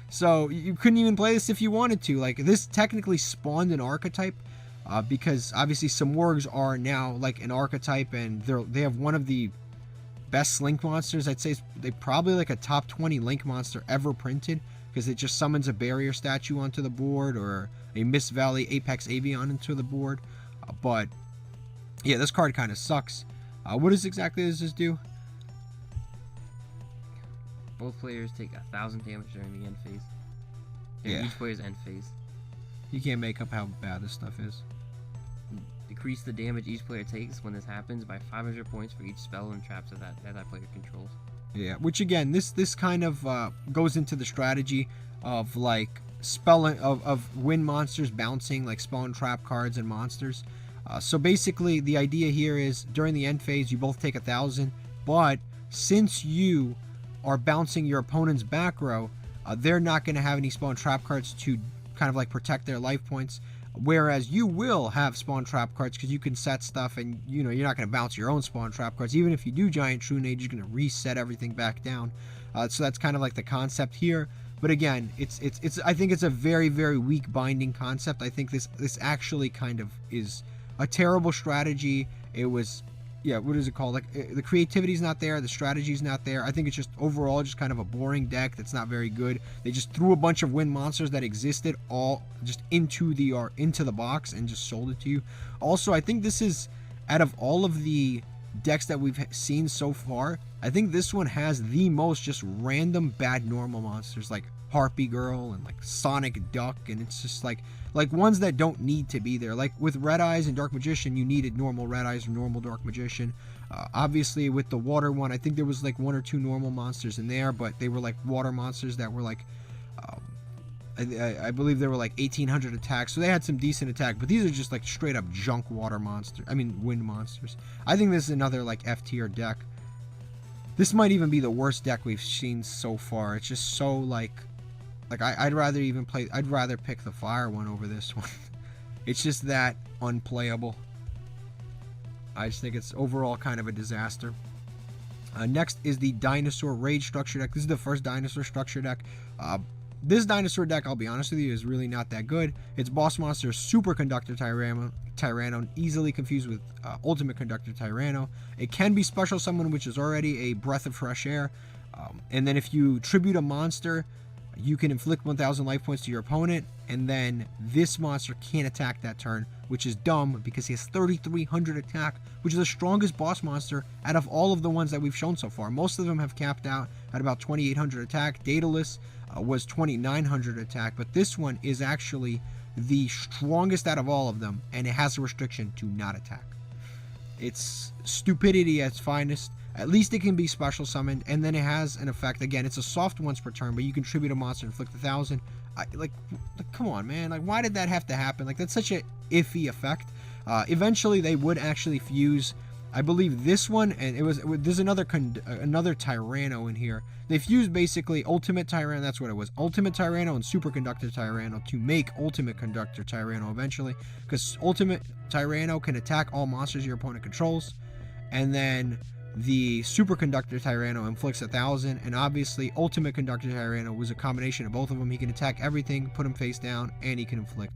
So you couldn't even play this if you wanted to. Like, this technically spawned an archetype, because obviously Samorgs are now like an archetype, and they have one of the best Link monsters. I'd say they probably like a top 20 Link monster ever printed, because it just summons a barrier statue onto the board, or a Mist Valley Apex Avian into the board. But yeah, this card kind of sucks. What exactly does this do? Both players take 1,000 damage during the end phase. During Yeah. each player's end phase. You can't make up how bad this stuff is. Decrease the damage each player takes when this happens by 500 points for each spell and traps that player controls. Yeah, which again, this kind of goes into the strategy of like of wind monsters bouncing like spell and trap cards and monsters. So basically, the idea here is during the end phase, you both take 1,000, but since you are bouncing your opponent's back row, they're not going to have any spell and trap cards to kind of like protect their life points. Whereas you will have spawn trap cards, because you can set stuff, and you know you're not going to bounce your own spawn trap cards. Even if you do Giant True Age, you're going to reset everything back down. So that's kind of like the concept here. But again, it's I think it's a very, very weak binding concept. I think this actually kind of is a terrible strategy. It was, yeah, what is it called? Like, the creativity's not there, the strategy's not there. I think it's just overall just kind of a boring deck that's not very good. They just threw a bunch of wind monsters that existed all just into the box and just sold it to you. Also, I think this is, out of all of the decks that we've seen so far, I think this one has the most just random bad normal monsters, like Harpy Girl and like Sonic Duck, and it's just like ones that don't need to be there. Like with Red Eyes and Dark Magician, you needed normal Red Eyes or normal Dark Magician. Obviously with the water one, I think there was like 1 or 2 normal monsters in there, but they were like water monsters that were like I believe they were like 1800 attack, so they had some decent attack, but these are just like straight up junk water monsters. I mean wind monsters. I think this is another like F tier deck. This might even be the worst deck we've seen so far. It's just so like I'd rather pick the fire one over this one. It's just that unplayable. I just think it's overall kind of a disaster. Next is the Dinosaur Rage structure deck. This is the first Dinosaur structure deck. This Dinosaur deck, I'll be honest with you, is really not that good. Its boss monster is Superconductor Tyranno, easily confused with Ultimate Conductor Tyranno. It can be special summon, which is already a breath of fresh air. And then if you tribute a monster, you can inflict 1,000 life points to your opponent, and then this monster can't attack that turn, which is dumb because he has 3,300 attack, which is the strongest boss monster out of all of the ones that we've shown so far. Most of them have capped out at about 2,800 attack. Daedalus was 2,900 attack, but this one is actually the strongest out of all of them, and it has a restriction to not attack. It's stupidity at its finest. At least it can be special summoned, and then it has an effect. Again, it's a soft once per turn, but you can tribute a monster and inflict 1,000. Like, come on, man. Like, why did that have to happen? Like, that's such an iffy effect. Eventually, they would actually fuse, I believe, this one, and there's another Tyranno in here. They fused basically Ultimate Tyranno, that's what it was, Ultimate Tyranno and Superconductor Tyranno to make Ultimate Conductor Tyranno eventually, because Ultimate Tyranno can attack all monsters your opponent controls, and then the Superconductor Tyranno inflicts 1,000, and obviously Ultimate Conductor Tyranno was a combination of both of them. He can attack everything, put him face down, and he can inflict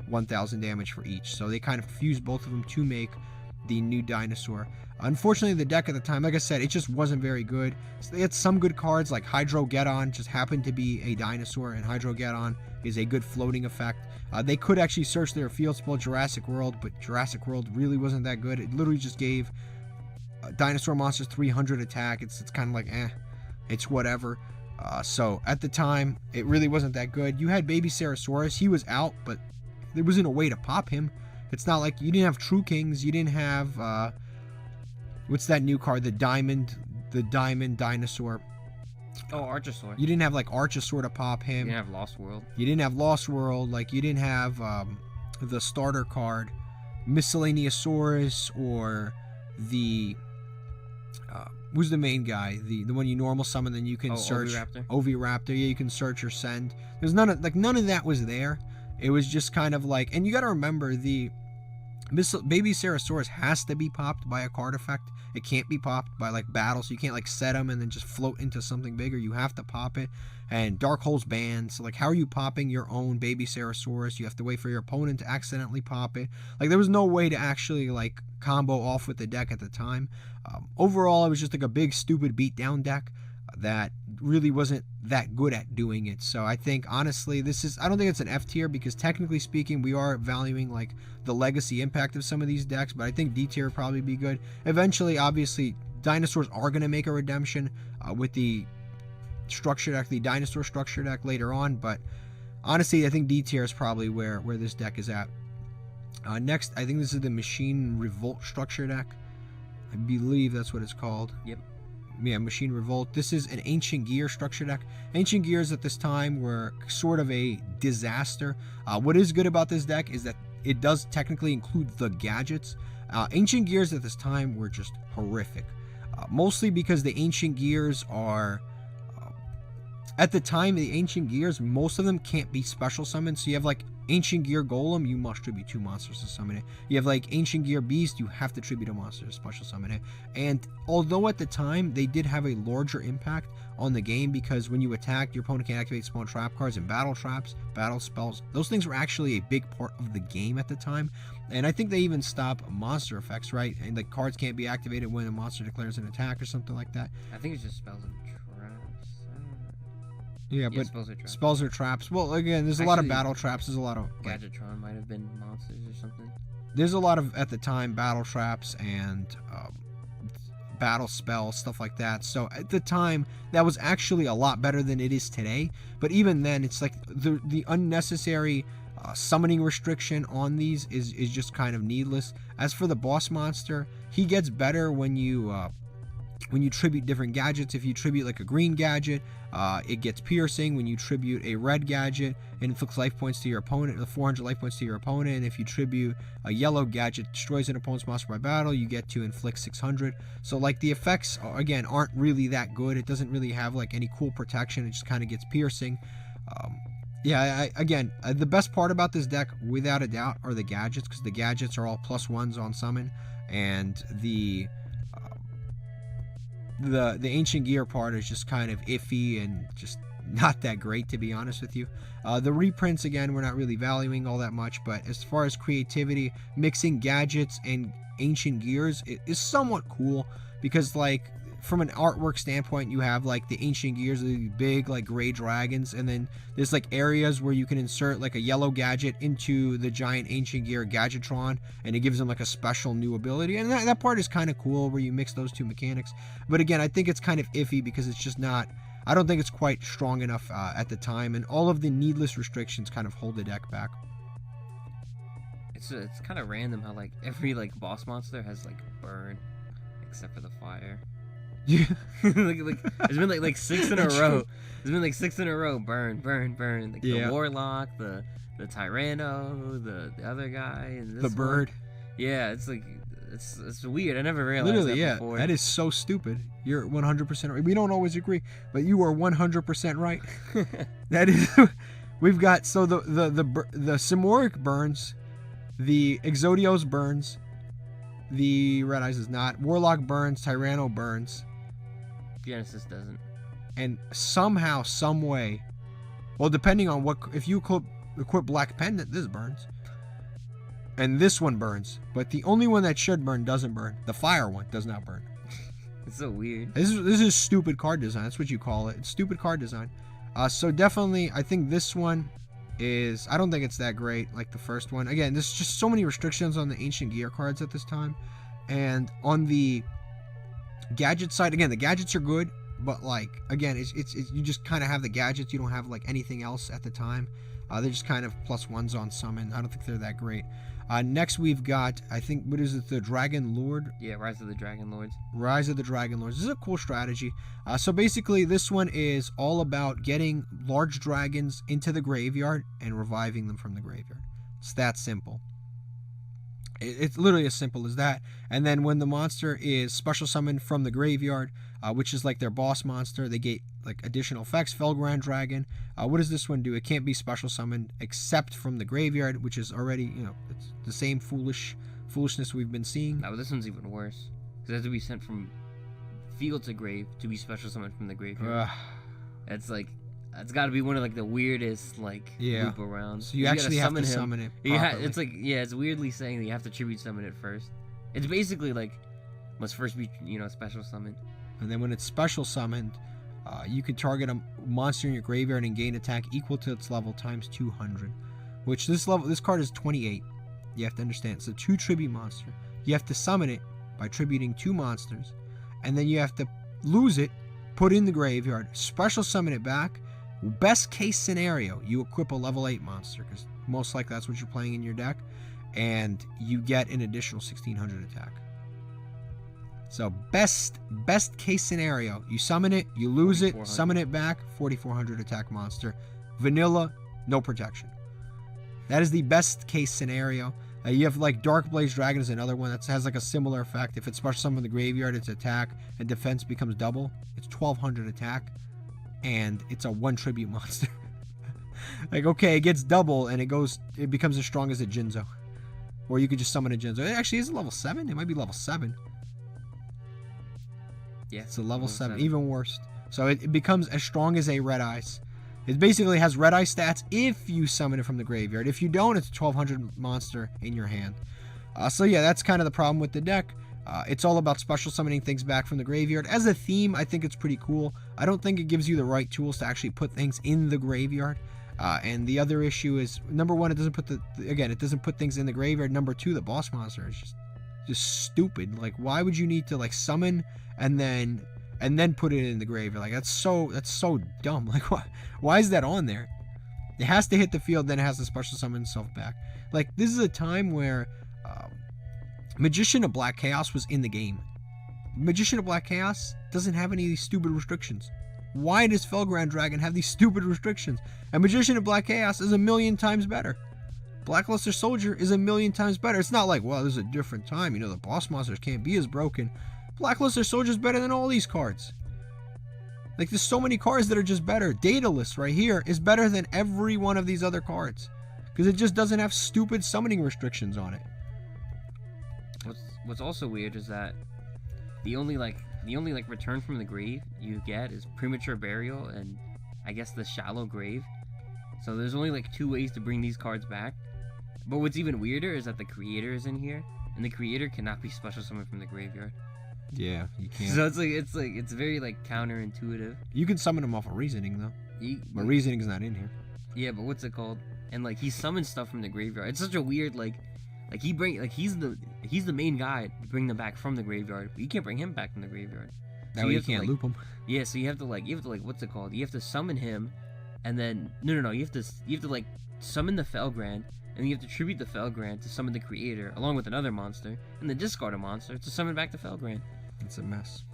1,000 damage for each. So they kind of fused both of them to make the new Dinosaur. Unfortunately, the deck at the time, like I said, it just wasn't very good. So they had some good cards, like Hydrogeddon just happened to be a Dinosaur, and Hydrogeddon is a good floating effect. They could actually search their field spell Jurassic World, but Jurassic World really wasn't that good. It literally just gave Dinosaur monsters 300 attack. It's kind of like, it's whatever. So at the time, it really wasn't that good. You had Baby Sarasaurus. He was out, but there wasn't a way to pop him. It's not like you didn't have True Kings. You didn't have, what's that new card? The Diamond Dinosaur. Oh, Archosaur. You didn't have like Archosaur to pop him. You didn't have Lost World. You didn't have Lost World. Like you didn't have the starter card, Miscellaneousaurus, or the who's the main guy? The one you normal summon, then you can search. Oviraptor. Yeah, you can search or send. There's none of that was there. It was just kind of like, and you got to remember the Baby Sarasaurus has to be popped by a card effect. It can't be popped by like battle, so you can't like set them and then just float into something bigger. You have to pop it. And Dark Hole's banned, so like how are you popping your own Baby Sarasaurus? You have to wait for your opponent to accidentally pop it. Like there was no way to actually like combo off with the deck at the time. Overall, it was just like a big stupid beatdown deck that really wasn't that good at doing it. So I think honestly I don't think it's an F tier, because technically speaking we are valuing like the legacy impact of some of these decks, but I think D tier would probably be good. Eventually, obviously, dinosaurs are going to make a redemption with the structure deck, the dinosaur structure deck later on, but honestly I think D tier is probably where this deck is at. Next, I think this is the Machine Revolt structure deck. I believe that's what it's called. Yep. Yeah, Machine Revolt. This is an Ancient Gear structure deck. Ancient Gears at this time were sort of a disaster. What is good about this deck is that it does technically include the gadgets. Ancient Gears at this time were just horrific. Mostly because the Ancient Gears are... at the time, the Ancient Gears, most of them can't be special summoned. So you have like Ancient Gear Golem, you must tribute 2 monsters to summon it. You have like Ancient Gear Beast, you have to tribute a monster to special summon it. And although at the time they did have a larger impact on the game, because when you attack, your opponent can activate small trap cards and battle traps, battle spells. Those things were actually a big part of the game at the time. And I think they even stop monster effects, right? And like cards can't be activated when a monster declares an attack or something like that. I think it's just spells and traps. Yeah, but spells are traps. Well, again, there's a lot of battle traps. There's a lot of... Gadgetron might have been monsters or something. There's a lot of, at the time, battle traps and battle spells, stuff like that. So at the time, that was actually a lot better than it is today. But even then, it's like the unnecessary summoning restriction on these is just kind of needless. As for the boss monster, he gets better when you tribute different gadgets. If you tribute like a green gadget, it gets piercing. When you tribute a red gadget, it inflicts life points to your opponent, 400 life points to your opponent. And if you tribute a yellow gadget, destroys an opponent's monster by battle, you get to inflict 600. So like the effects, again, aren't really that good. It doesn't really have like any cool protection. It just kind of gets piercing. Again, the best part about this deck, without a doubt, are the gadgets, because the gadgets are all +1s on summon, and the Ancient Gear part is just kind of iffy and just not that great, to be honest with you. The reprints, again, we're not really valuing all that much, but as far as creativity, mixing gadgets and Ancient Gears is somewhat cool, because like from an artwork standpoint, you have like the Ancient Gears, the big like gray dragons, and then there's like areas where you can insert like a yellow gadget into the giant Ancient Gear Gadgetron, and it gives them like a special new ability, and that part is kind of cool where you mix those two mechanics. But again, I think it's kind of iffy because it's just not, I don't think it's quite strong enough at the time, and all of the needless restrictions kind of hold the deck back. It's kind of random how like every like boss monster has like burn, except for the fire. Yeah. like there's been like 6 in a row. There's been like 6 in a row. Burn. Like the Warlock, the Tyranno, the other guy, and this the bird. One. Yeah, it's like it's weird. I never realized literally, that before. That is so stupid. You're 100% right. We don't always agree, but you are 100% right. That is. We've got the Simoric burns, the Exodios burns, the Red Eyes is not. Warlock burns, Tyranno burns. Genesis doesn't. And somehow, some way, well, depending on what, if you equip Black Pendant, this burns. And this one burns. But the only one that should burn doesn't burn. The fire one does not burn. It's so weird. This is stupid card design. That's what you call it. It's stupid card design. So definitely, I think this one is, I don't think it's that great like the first one. Again, there's just so many restrictions on the Ancient Gear cards at this time. And on the gadget side, again, the gadgets are good. but like again, it's you just kind of have the gadgets. You don't have like anything else at the time. They're just kind of +1s on summon. I don't think they're that great. Next we've got, I think, what is it, the Dragon Lord? Yeah, Rise of the Dragon Lords. Rise of the Dragon Lords. This is a cool strategy. So basically, this one is all about getting large dragons into the graveyard and reviving them from the graveyard. It's that simple. It's literally as simple as that. And then when the monster is special summoned from the graveyard, which is like their boss monster, they get like additional effects. Felgrand Dragon. What does this one do? It can't be special summoned except from the graveyard, which is already, you know, it's the same foolishness we've been seeing. No, this one's even worse. Because it has to be sent from field to grave to be special summoned from the graveyard. It's like, it's got to be one of like the weirdest like loop arounds. So you actually have to summon it. It's like, it's weirdly saying that you have to tribute summon it first. It's basically like must first be, you know, special summoned. And then when it's special summoned, you can target a monster in your graveyard and gain attack equal to its level times 200. Which this card is 28. You have to understand. It's a 2 tribute monster. You have to summon it by tributing 2 monsters, and then you have to lose it, put it in the graveyard, special summon it back. Best case scenario, you equip a level 8 monster, because most likely that's what you're playing in your deck, and you get an additional 1600 attack. So best case scenario, you summon it, you lose it, summon it back, 4400 attack monster. Vanilla, no protection. That is the best case scenario. You have like Dark Blaze Dragon is another one that has like a similar effect. If it's special summoned in the graveyard, its attack and defense becomes double. It's 1200 attack, and it's a 1 tribute monster. Like, okay, it gets double and it becomes as strong as a Jinzo. Or you could just summon a Jinzo. It actually is level 7. It might be level 7. Yeah, it's a level 7, even worse. So it becomes as strong as a Red Eyes. It basically has Red Eye stats if you summon it from the graveyard. If you don't, it's a 1200 monster in your hand. So yeah, that's kind of the problem with the deck. It's all about special summoning things back from the graveyard. As a theme, I think it's pretty cool. I don't think it gives you the right tools to actually put things in the graveyard. And the other issue is, number one, it doesn't put it doesn't put things in the graveyard. Number two, the boss monster is just stupid. Like, why would you need to like summon and then put it in the graveyard? Like, that's so dumb. Like, why is that on there? It has to hit the field, then it has to special summon itself back. Like, this is a time where Magician of Black Chaos was in the game. Magician of Black Chaos doesn't have any of these stupid restrictions. Why does Felgrand Dragon have these stupid restrictions? And Magician of Black Chaos is 1,000,000 times better. Blackluster Soldier is 1,000,000 times better. It's not like, well, this is a different time. You know, the boss monsters can't be as broken. Blackluster Soldier is better than all these cards. Like, there's so many cards that are just better. Daedalus right here is better than every one of these other cards, because it just doesn't have stupid summoning restrictions on it. What's also weird is that the only return from the grave you get is premature burial and I guess the shallow grave. So there's only like 2 ways to bring these cards back. But what's even weirder is that the creator is in here, and the creator cannot be special summoned from the graveyard. Yeah, you can't. So it's very like counterintuitive. You can summon him off of Reasoning though. But Reasoning's not in here. Yeah, but what's it called? And like he summons stuff from the graveyard. It's such a weird like he's the main guy to bring them back from the graveyard. But you can't bring him back from the graveyard. That way you can't loop him. Yeah, so you have to what's it called? You have to summon him, and then no, you have to like summon the Felgrand, and you have to tribute the Felgrand to summon the creator along with another monster, and then discard a monster to summon back the Felgrand. It's a mess.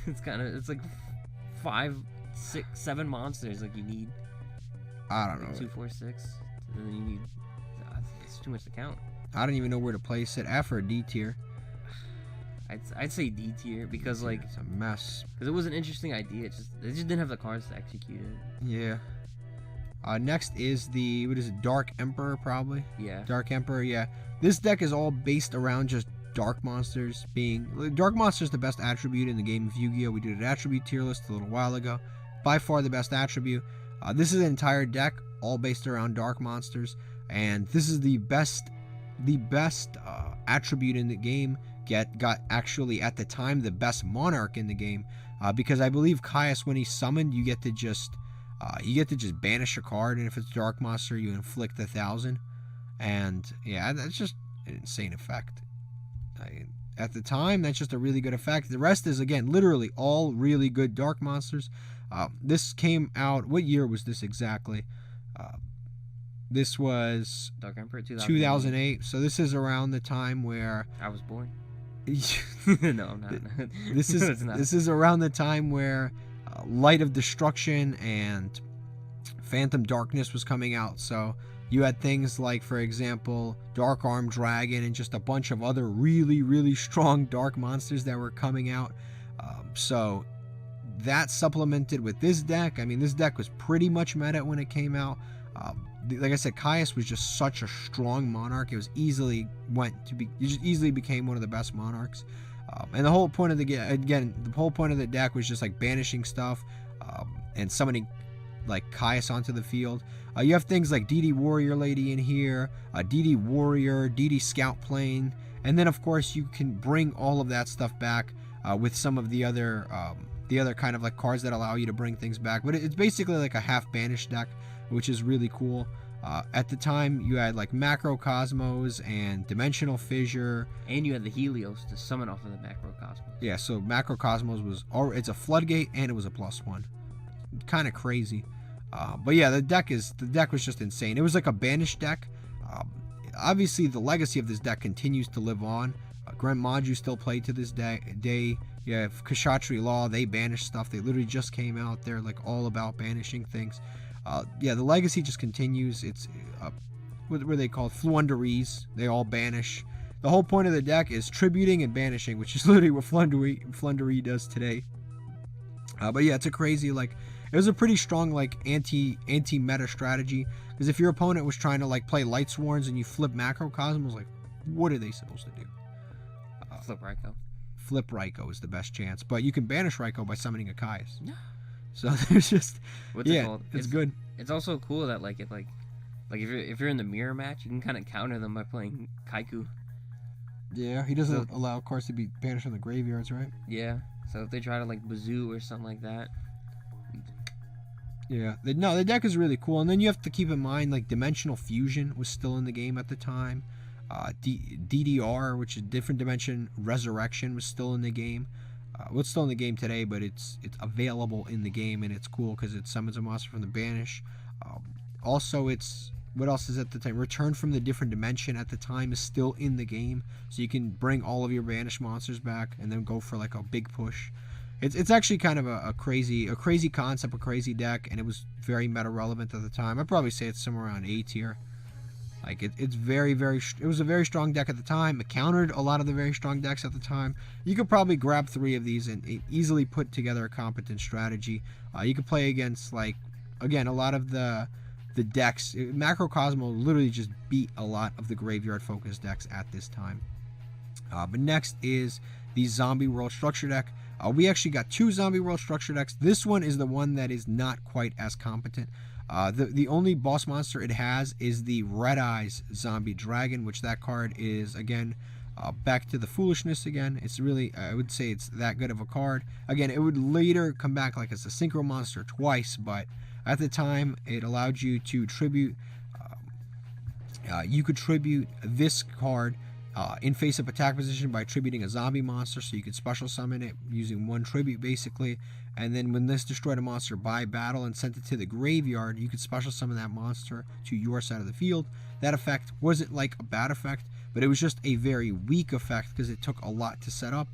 it's like 5, 6, 7 monsters like you need. I don't know. 2, 4, 6. And then you need. It's too much to count. I don't even know where to place it. F or D tier. I'd say D tier because like it's a mess. Because it was an interesting idea. It just didn't have the cards to execute it. Yeah. Next is the Dark Emperor probably. Yeah. Dark Emperor. Yeah. This deck is all based around just dark monsters being. Dark monster is the best attribute in the game of Yu-Gi-Oh. We did an attribute tier list a little while ago. By far the best attribute. This is an entire deck all based around dark monsters, and this is the best attribute in the game. Got actually at the time the best monarch in the game, because I believe Caius, when he's summoned, you get to just banish a card, and if it's dark monster you inflict 1,000, and yeah, that's just an insane effect. at the time, that's just a really good effect. The rest is, again, literally all really good dark monsters. This came out, what year was this exactly? This was Dark Emperor 2008. So this is around the time where I was born. No, I'm not. This is It's not. this is around the time where Light of Destruction and Phantom Darkness was coming out. So you had things like, for example, Dark Arm Dragon and just a bunch of other really, really strong dark monsters that were coming out. So that supplemented with this deck. I mean, this deck was pretty much meta when it came out. Like I said, Caius was just such a strong monarch. It was it just easily became one of the best monarchs. And the whole point of the whole point of the deck was just like banishing stuff and summoning like Caius onto the field. You have things like DD Warrior Lady in here, DD Warrior, DD Scout Plane, and then of course you can bring all of that stuff back with some of the other kind of like cards that allow you to bring things back. But it's basically like a half banished deck, which is really cool. At the time, you had like Macrocosmos and Dimensional Fissure. And you had the Helios to summon off of the Macrocosmos. Yeah, so Macrocosmos was, it's a floodgate and it was a +1. Kind of crazy. But yeah, the deck was just insane. It was like a banished deck. Obviously, the legacy of this deck continues to live on. Grant Maju still played to this day. You have Kshatriya Law, they banish stuff. They literally just came out. They're like all about banishing things. Yeah, the legacy just continues. It's what were they called? Flunderies. They all banish. The whole point of the deck is tributing and banishing, which is literally what Flundery does today. But yeah, it's a crazy, like, it was a pretty strong like anti-meta strategy, because if your opponent was trying to like play Lightsworns and you flip Macrocosmos, like, what are they supposed to do? Flip Raikou. Flip Raikou is the best chance, but you can banish Raikou by summoning a Caius. So there's just, What's it called? it's good. It's also cool that like if you're in the mirror match, you can kind of counter them by playing Kaiku. Yeah, he doesn't allow cards to be banished from the graveyards, right? Yeah. So if they try to like Bazoo or something like that. Yeah. The deck is really cool, and then you have to keep in mind like Dimensional Fusion was still in the game at the time. DDR, which is Different Dimension Resurrection, was still in the game. Well, it's still in the game today, but it's available in the game, and it's cool because it summons a monster from the banish. Also, what else is at the time? Return from the Different Dimension at the time is still in the game, so you can bring all of your banished monsters back and then go for like a big push. It's actually kind of a crazy concept, a crazy deck, and it was very meta relevant at the time. I'd probably say it's somewhere around A tier. Like it's it was a very strong deck at the time. It countered a lot of the very strong decks at the time. You could probably grab 3 of these and easily put together a competent strategy. You could play against, like, again, a lot of the decks. Macrocosmo literally just beat a lot of the graveyard focused decks at this time. But next is the Zombie World Structure deck. We actually got 2 Zombie World Structure decks. This one is the one that is not quite as competent. The only boss monster it has is the Red Eyes Zombie Dragon, which that card is, again, back to the foolishness again. It's really, I would say it's that good of a card. Again, it would later come back like as a synchro monster twice, but at the time it allowed you to tribute, you could tribute this card in face-up attack position by tributing a zombie monster, so you could special summon it using 1 tribute basically, and then when this destroyed a monster by battle and sent it to the graveyard, you could special summon that monster to your side of the field. That effect wasn't like a bad effect, but it was just a very weak effect because it took a lot to set up.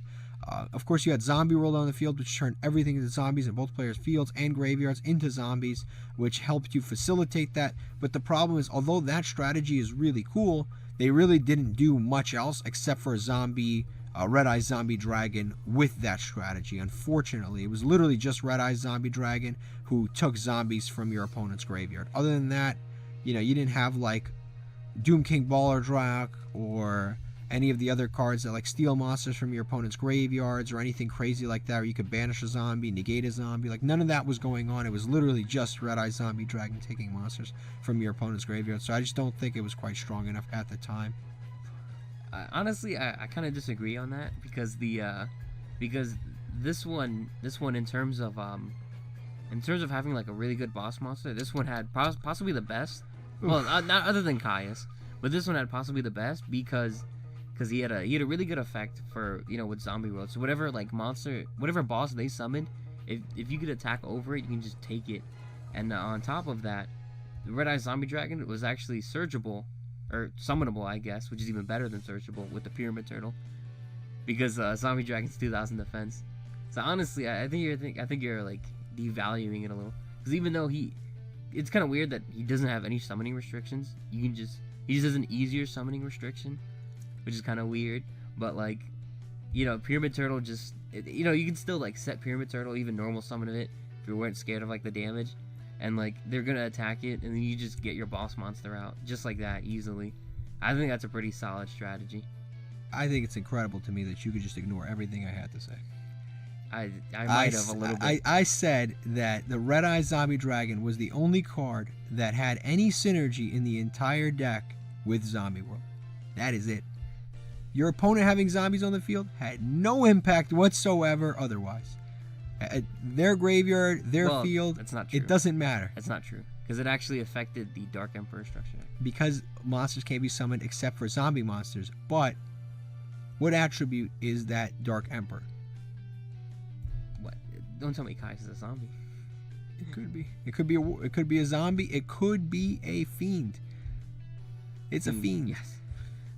Of course, you had Zombie World on the field, which turned everything into zombies in both players' fields and graveyards into zombies, which helped you facilitate that. But the problem is, although that strategy is really cool, they really didn't do much else except for a Red Eye Zombie Dragon with that strategy. Unfortunately, it was literally just Red Eye Zombie Dragon who took zombies from your opponent's graveyard. Other than that, you didn't have like Doom King Baller Drak or any of the other cards that like steal monsters from your opponent's graveyards or anything crazy like that, where you could banish a zombie, negate a zombie. Like, none of that was going on. It was literally just Red Eye Zombie Dragon taking monsters from your opponent's graveyard. So I just don't think it was quite strong enough at the time. Honestly, I kind of disagree on that, because because this one in terms of having like a really good boss monster, this one had possibly the best. Well, not other than Caius, but this one had possibly the best, because because he had a really good effect for, you know, with zombie world. So whatever like monster, whatever boss they summoned, if you could attack over it, you can just take it. And on top of that, the Red Eye Zombie Dragon was actually searchable, or summonable, I guess, which is even better than searchable with the Pyramid Turtle, because Zombie Dragon's 2,000 defense. So honestly, I think you're like devaluing it a little, because even though it's kind of weird that he doesn't have any summoning restrictions. He just has an easier summoning restriction, which is kind of weird. But like, you know, Pyramid Turtle you know, you can still like set Pyramid Turtle, even normal summon it, if you weren't scared of like the damage, and like they're gonna attack it, and then you just get your boss monster out just like that easily. I think that's a pretty solid strategy. I think it's incredible to me that you could just ignore everything I had to say. I might have a little bit. I said that the Red Eye Zombie Dragon was the only card that had any synergy in the entire deck with Zombie World. That is it. Your opponent having zombies on the field had no impact whatsoever otherwise. Their graveyard, their field, that's not true. It doesn't matter. That's not true, because it actually affected the Dark Emperor structure deck. Because monsters can't be summoned except for zombie monsters. But what attribute is that Dark Emperor? Don't tell me Kai's a zombie. It could be. It could be a zombie. It could be a fiend. It's a fiend. Yes.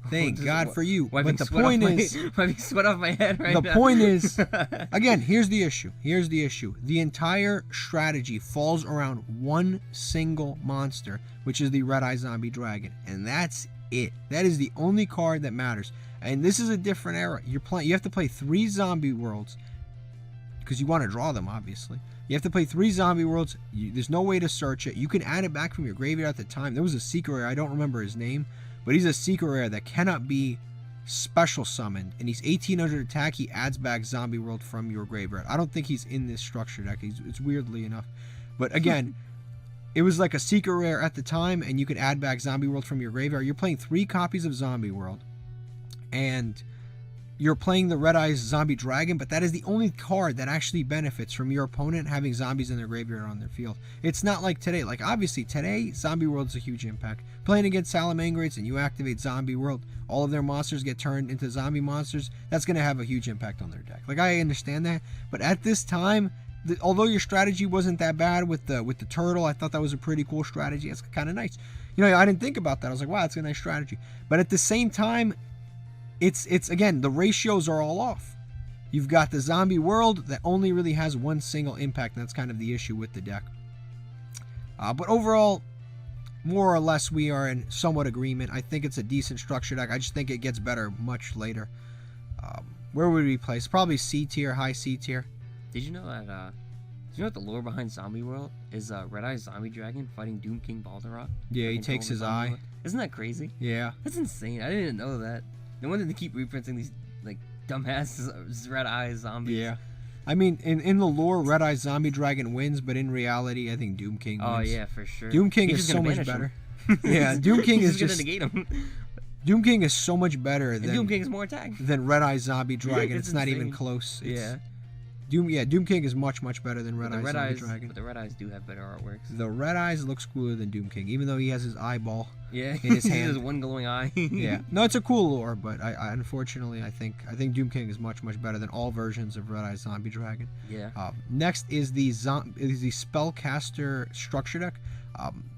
Thank God for you. But the point is, wiping sweat off my head right now. The point is, again, here's the issue. The entire strategy falls around one single monster, which is the Red Eye Zombie Dragon, and that's it. That is the only card that matters. And this is a different era. You have to play 3 zombie worlds, because you want to draw them, obviously. You have to play 3 zombie worlds. There's no way to search it. You can add it back from your graveyard at the time. There was a secret rare, I don't remember his name, but he's a secret rare that cannot be special summoned, and he's 1800 attack. He adds back zombie world from your graveyard. I don't think he's in this structure deck. It's weirdly enough, but again, it was like a secret rare at the time, and you could add back zombie world from your graveyard. You're playing 3 copies of zombie world, and you're playing the Red Eyes Zombie Dragon, but that is the only card that actually benefits from your opponent having zombies in their graveyard on their field. It's not like today. Like, obviously, today, Zombie World is a huge impact. Playing against Salamangreats and you activate Zombie World, all of their monsters get turned into zombie monsters. That's going to have a huge impact on their deck. Like, I understand that. But at this time, although your strategy wasn't that bad with the turtle, I thought that was a pretty cool strategy. It's kind of nice. You know, I didn't think about that. I was like, wow, that's a nice strategy. But at the same time, it's again, the ratios are all off. You've got the zombie world that only really has one single impact, and that's kind of the issue with the deck. But overall, more or less, we are in somewhat agreement. I think it's a decent structure deck. I just think it gets better much later. Where would we place? Probably C tier, high C tier. Did you know that? Do you know what the lore behind Zombie World is? Red Eye Zombie Dragon fighting Doom King Balderrock. Yeah, he takes his eye. World. Isn't that crazy? Yeah. That's insane. I didn't even know that. No wonder they keep reprinting these like dumbass Red Eye zombies. Yeah. I mean, in the lore, Red Eye Zombie Dragon wins, but in reality, I think Doom King wins. Oh yeah, for sure. Doom King is so much better. Yeah, Doom King is just gonna negate him. Doom King is so much better than Doom King is more attack than Red Eye Zombie Dragon. It's it's not insane. even close. Yeah. Doom King is much better than Red Eye Zombie Dragon. But the Red Eyes do have better artworks. The Red Eyes looks cooler than Doom King, even though he has his eyeball in his hand. He has one glowing eye. Yeah, no, it's a cool lore, but I unfortunately I think Doom King is much better than all versions of Red Eye Zombie Dragon. Yeah. Next is the Spellcaster structure deck.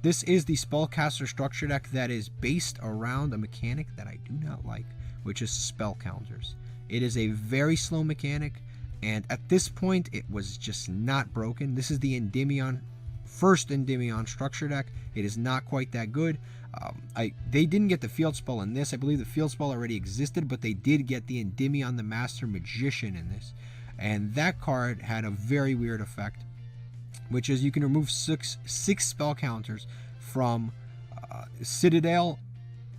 This is the Spellcaster structure deck that is based around a mechanic that I do not like, which is spell counters. It is a very slow mechanic, and at this point it was just not broken. This is the Endymion, first Endymion structure deck. It is not quite that good. They didn't get the field spell in this. I believe the field spell already existed, but they did get the Endymion the Master Magician in this, and that card had a very weird effect, which is you can remove six spell counters from Citadel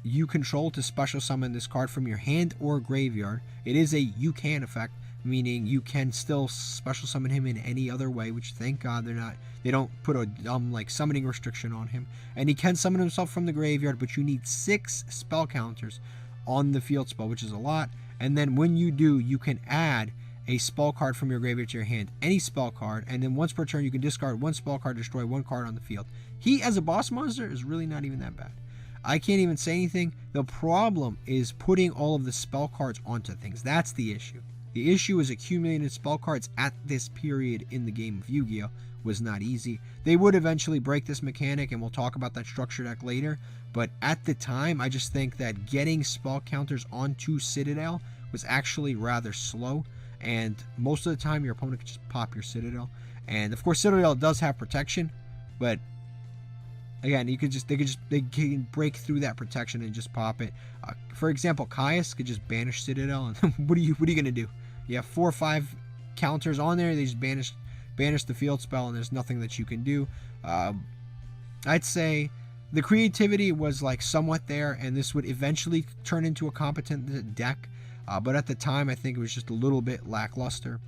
you control to special summon this card from your hand or graveyard. It is a you can effect, meaning you can still special summon him in any other way, which thank God they don't put a dumb like summoning restriction on him. And he can summon himself from the graveyard, but you need 6 spell counters on the field spell, which is a lot. And then when you do, you can add a spell card from your graveyard to your hand, any spell card, and then once per turn you can discard 1 spell card, destroy 1 card on the field. He as a boss monster is really not even that bad. I can't even say anything. The problem is putting all of the spell cards onto things. That's the issue. The issue is accumulating spell cards at this period in the game of Yu-Gi-Oh! Was not easy. They would eventually break this mechanic, and we'll talk about that structure deck later. But at the time, I just think that getting spell counters onto Citadel was actually rather slow. And most of the time, your opponent could just pop your Citadel. And of course, Citadel does have protection, but again, they can break through that protection and just pop it. For example, Caius could just banish Citadel, and what are you gonna do? You have 4 or 5 counters on there. They just banish the field spell, and there's nothing that you can do. I'd say the creativity was like somewhat there, and this would eventually turn into a competent deck. But at the time, I think it was just a little bit lackluster.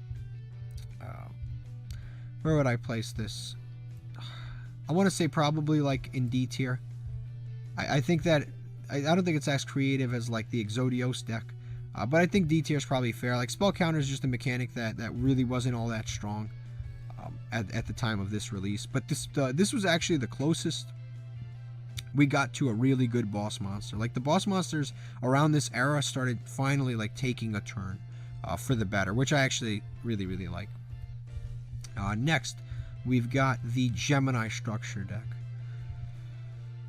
Where would I place this? I want to say probably like in D tier. I think that I don't think it's as creative as like the Exodios deck, but I think D tier is probably fair. Like Spellcounter is just a mechanic that really wasn't all that strong at the time of this release. But this was actually the closest we got to a really good boss monster. Like the boss monsters around this era started finally like taking a turn for the better, which I actually really like. Next, we've got the Gemini structure deck.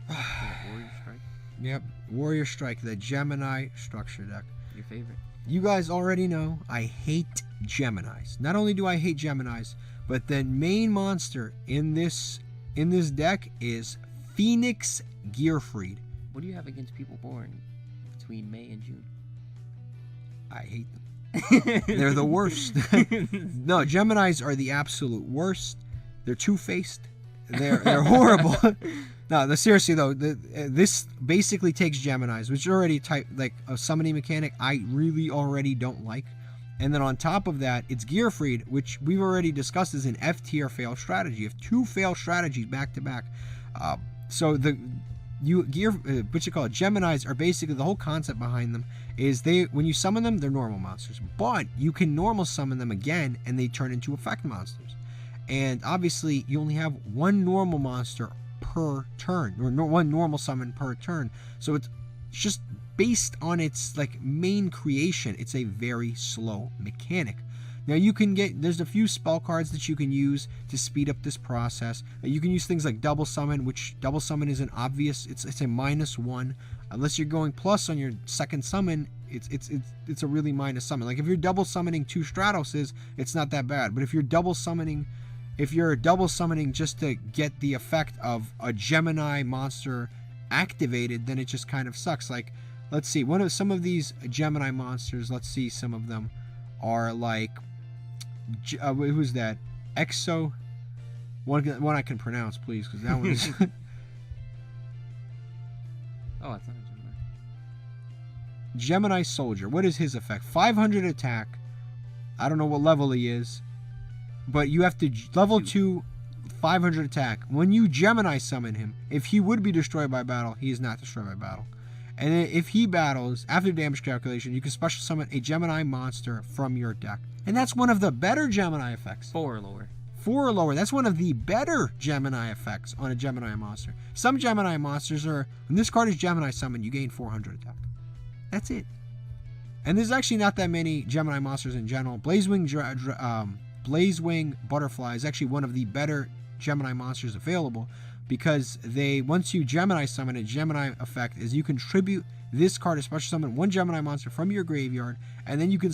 Warrior Strike. Yep, Warrior Strike, the Gemini structure deck. Your favorite. You guys already know I hate Geminis. Not only do I hate Geminis, but the main monster in this deck is Phoenix Gearfried. What do you have against people born between May and June? I hate them. They're the worst. No, Geminis are the absolute worst. They're two-faced. They're horrible. No, seriously though, this basically takes Geminis, which are already like a summoning mechanic I really already don't like. And then on top of that, it's Gearfried, which we've already discussed as an F tier fail strategy. You have 2 fail strategies back to back. So Geminis are basically, the whole concept behind them is when you summon them, they're normal monsters, but you can normal summon them again and they turn into effect monsters. And obviously you only have 1 normal monster per turn, or 1 normal summon per turn. So it's just based on its like main creation, it's a very slow mechanic. Now you can there's a few spell cards that you can use to speed up this process. You can use things like double summon, which double summon is an obvious, it's a -1. Unless you're going plus on your second summon, it's a really minus summon. Like if you're double summoning 2 Stratoses, it's not that bad. But if you're double summoning just to get the effect of a Gemini monster activated, then it just kind of sucks. Like, let's see, some of these Gemini monsters, let's see, some of them are like, who's that? Exo. One I can pronounce, please, because that one is. Oh, it's not a Gemini. Gemini Soldier. What is his effect? 500 attack. I don't know what level he is, but you have to level 2, 500 attack. When you Gemini summon him, if he would be destroyed by battle, he is not destroyed by battle. And if he battles, after damage calculation, you can special summon a Gemini monster from your deck. And that's one of the better Gemini effects. 4 or lower. 4 or lower. That's one of the better Gemini effects on a Gemini monster. Some Gemini monsters are, when this card is Gemini summoned, you gain 400 attack. That's it. And there's actually not that many Gemini monsters in general. Blazewing Butterfly is actually one of the better Gemini monsters available, because once you Gemini summon, a Gemini effect is you contribute this card to special summon 1 Gemini monster from your graveyard, and then you can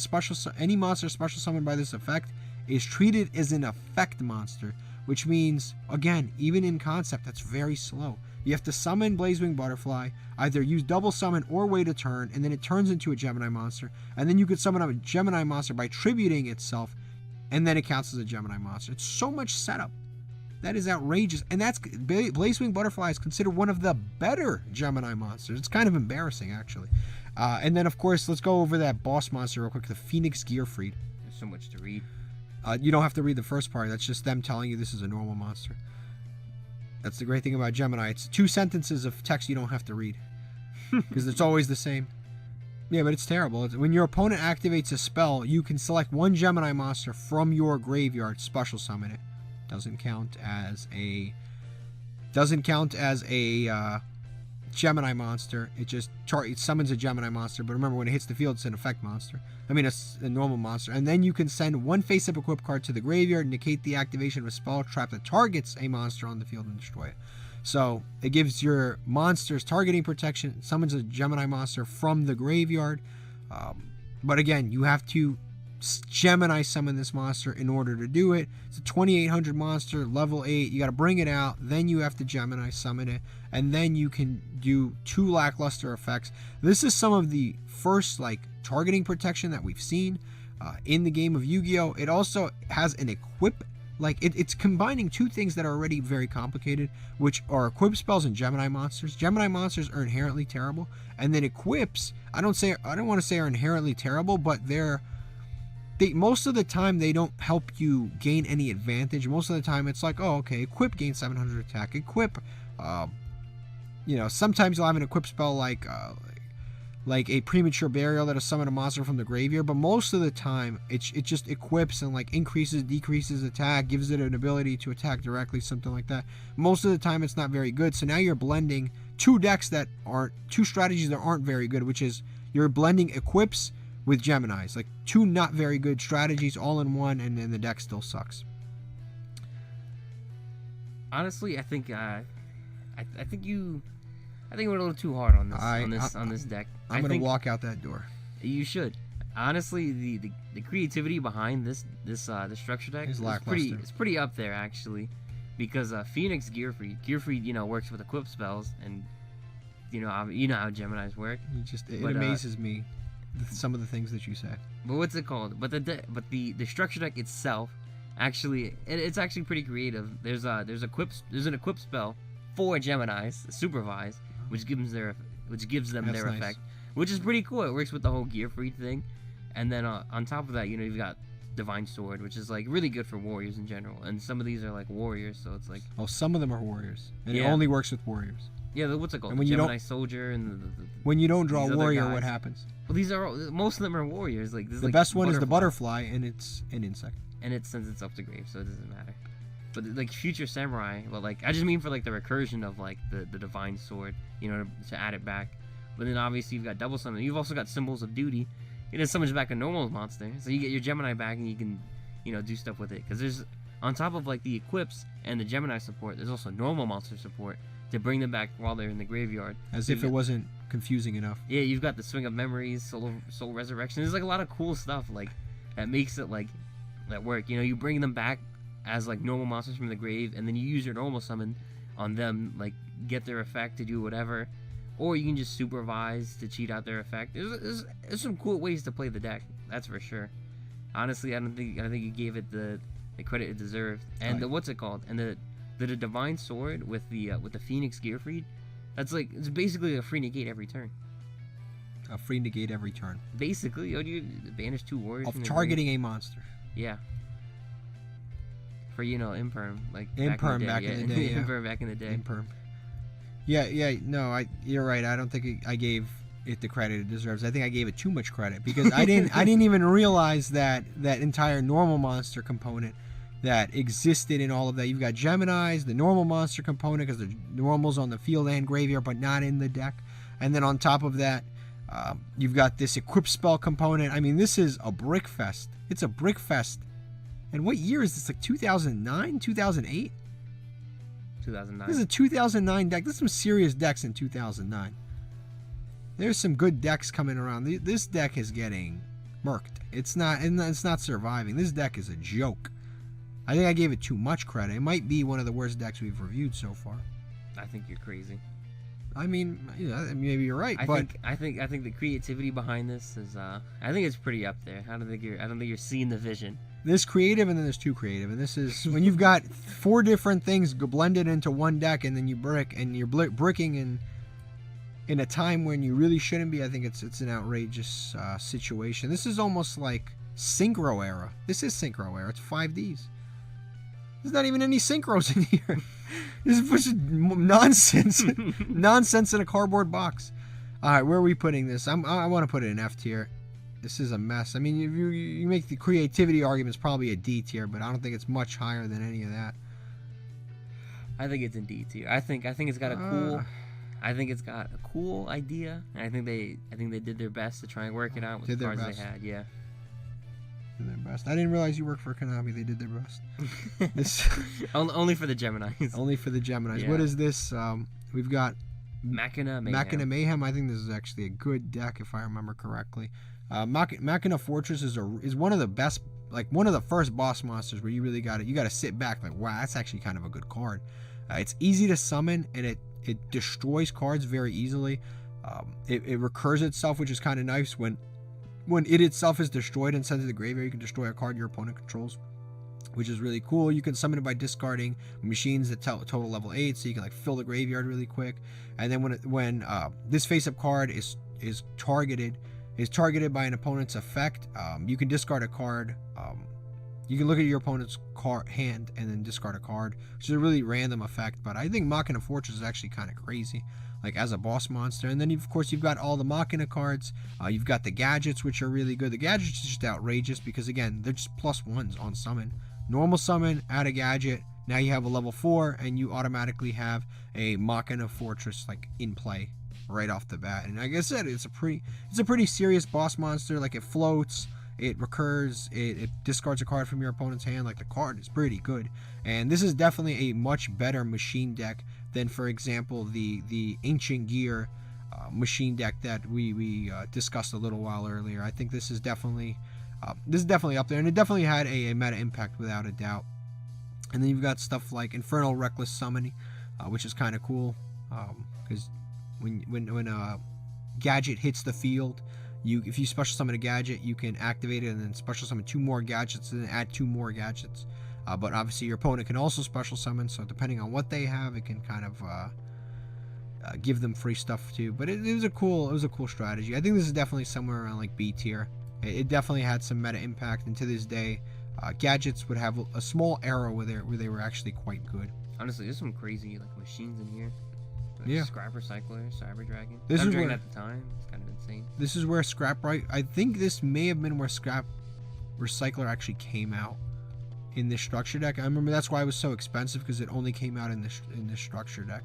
any monster special summoned by this effect is treated as an effect monster, which means, again, even in concept, that's very slow. You have to summon Blazewing Butterfly, either use double summon or wait a turn, and then it turns into a Gemini monster, and then you could summon up a Gemini monster by tributing itself, and then it counts as a Gemini monster. It's so much setup. That is outrageous. And Blazewing Butterfly is considered one of the better Gemini monsters. It's kind of embarrassing, actually. And then, of course, let's go over that boss monster real quick, the Phoenix Gearfried. There's so much to read. You don't have to read the first part. That's just them telling you this is a normal monster. That's the great thing about Gemini. It's 2 sentences of text you don't have to read, because it's always the same. Yeah, but it's terrible. When your opponent activates a spell, you can select 1 Gemini monster from your graveyard, special summon it. Doesn't count as a Gemini monster. It just it summons a Gemini monster, but remember when it hits the field, it's an effect monster. I mean, a normal monster. And then you can send one face-up equip card to the graveyard, negate the activation of a spell trap that targets a monster on the field and destroy it. So it gives your monsters targeting protection, summons a Gemini monster from the graveyard. But again, you have to Gemini summon this monster in order to do it. It's a 2800 monster, level 8. You got to bring it out, then you have to Gemini summon it, and then you can do 2 lackluster effects. This is some of the first like targeting protection that we've seen in the game of Yu-Gi-Oh! It also has an equip. Like it's combining 2 things that are already very complicated, which are equip spells and Gemini monsters. Gemini monsters are inherently terrible, and then equips, I don't want to say are inherently terrible, but most of the time they don't help you gain any advantage. Most of the time it's like, oh, okay, equip gains 700 attack. Equip, sometimes you'll have an equip spell like a premature burial that'll summon a monster from the graveyard, but most of the time it just equips and like increases, decreases attack, gives it an ability to attack directly, something like that. Most of the time it's not very good. So now you're blending 2 strategies that aren't very good, which is you're blending equips with Geminis, like 2 not very good strategies all in one, and then the deck still sucks. Honestly, I think you went a little too hard on this deck. I'm gonna walk out that door. You should. Honestly, the creativity behind this structure deck is pretty up there actually, because Phoenix Gearfried works with equip spells, and you know how Geminis work. It amazes me some of the things that you say. But what's it called? But the structure deck itself, actually, it's actually pretty creative. There's an equip spell for Geminis, Supervise, which gives them their effect, which is pretty cool. It works with the whole Gearfried thing, and then on top of that, you've got Divine Sword, which is like really good for warriors in general. And some of these are like warriors, so it's like some of them are warriors, and it only works with warriors. Yeah, what's it called? And when Gemini Soldier and when you don't draw a warrior, what happens? Well, most of them are warriors. Like the best one is the butterfly, and it's an insect. And it sends itself to grave, so it doesn't matter. But like Future Samurai, well, like I just mean for like the recursion of like the Divine Sword, to add it back. But then obviously you've got double summon. You've also got Symbols of Duty. It summons back a normal monster, so you get your Gemini back, and you can do stuff with it. Because there's on top of like the equips and the Gemini support, there's also normal monster support to bring them back while they're in the graveyard. As if it wasn't confusing enough. Yeah, you've got the Swing of Memories, Soul Resurrection. There's like a lot of cool stuff like that makes it like that work. You bring them back as like normal monsters from the grave, and then you use your normal summon on them, like get their effect to do whatever, or you can just supervise to cheat out their effect. There's some cool ways to play the deck, that's for sure. Honestly, I don't think you gave it the credit it deserved. And what's it called? And the Divine Sword with the Phoenix Gearfried, it's basically a free negate every turn. A free negate every turn. Basically, you banish 2 warriors of targeting a monster. Yeah. For Imperm, like Imperm back in the day. Imperm back in the day. Imperm. Yeah. No, you're right. I don't think I gave it the credit it deserves. I think I gave it too much credit because I didn't even realize that entire normal monster component that existed in all of that. You've got Geminis, the normal monster component, because the normal's on the field and graveyard, but not in the deck. And then on top of that, you've got this equip spell component. I mean, this is a brick fest. It's a brick fest. And what year is this? Like 2009, 2008? 2009. This is a 2009 deck. There's some serious decks in 2009. There's some good decks coming around. This deck is getting murked. It's not surviving. This deck is a joke. I think I gave it too much credit. It might be one of the worst decks we've reviewed so far. I think you're crazy. I mean, maybe you're right. I think the creativity behind this is I think it's pretty up there. I don't think you're seeing the vision. There's creative and then there's too creative, and this is when you've got 4 different things blended into one deck, and then you brick, and you're bricking in a time when you really shouldn't be. I think it's an outrageous situation. This is almost like Synchro era. This is Synchro era. It's 5Ds. There's not even any synchros in here. This is just nonsense. Nonsense in a cardboard box. All right, where are we putting this? I want to put it in F tier. This is a mess. I mean, you make the creativity arguments probably a D tier, but I don't think it's much higher than any of that. I think it's in D tier. I think it's got a cool. I think it's got a cool idea, and I think they did their best to try and work it out with the cards they had. Yeah. Did their best. I didn't realize you worked for Konami. They did their best. Only for the Geminis. Only for the Geminis. Yeah. What is this? We've got Machina Mayhem. Machina Mayhem. I think this is actually a good deck if I remember correctly. Machina Fortress is one of the best, like one of the first boss monsters where you really got to sit back like, wow, that's actually kind of a good card. It's easy to summon, and it destroys cards very easily. It recurs itself, which is kind of nice. When it itself is destroyed and sent to the graveyard, you can destroy a card your opponent controls, which is really cool. You can summon it by discarding machines that total level 8, so you can like fill the graveyard really quick. And then when this face-up card is targeted by an opponent's effect, you can discard a card. You can look at your opponent's hand and then discard a card, which is a really random effect. But I think Machina Fortress is actually kind of crazy, like as a boss monster. And then of course you've got all the Machina cards. You've got the gadgets, which are really good. The gadgets are just outrageous because again, they're just +1s on summon. Normal summon, add a gadget. Now you have a level 4, and you automatically have a Machina Fortress like in play right off the bat. And like I said, it's a pretty serious boss monster. Like it floats. It recurs, it discards a card from your opponent's hand. Like the card is pretty good. And this is definitely a much better machine deck than, for example, the Ancient Gear machine deck that we discussed a little while earlier. I think this is definitely up there, and it definitely had a meta impact without a doubt. And then you've got stuff like Infernal Reckless Summoning, which is kind of cool, because when a gadget hits the field, if you special summon a gadget, you can activate it and then special summon 2 more gadgets and then add 2 more gadgets. But obviously your opponent can also special summon, so depending on what they have, it can kind of give them free stuff too. But it was a cool strategy. I think this is definitely somewhere around like B tier. It definitely had some meta impact, and to this day, gadgets would have a small arrow where they were actually quite good. Honestly, there's some crazy like machines in here. Like yeah. Scrap Recycler, Cyber Dragon. This is Dragon at the time. It's kind of insane. This is where I think this may have been where Scrap Recycler actually came out in this structure deck. I remember that's why it was so expensive, because it only came out in this structure deck.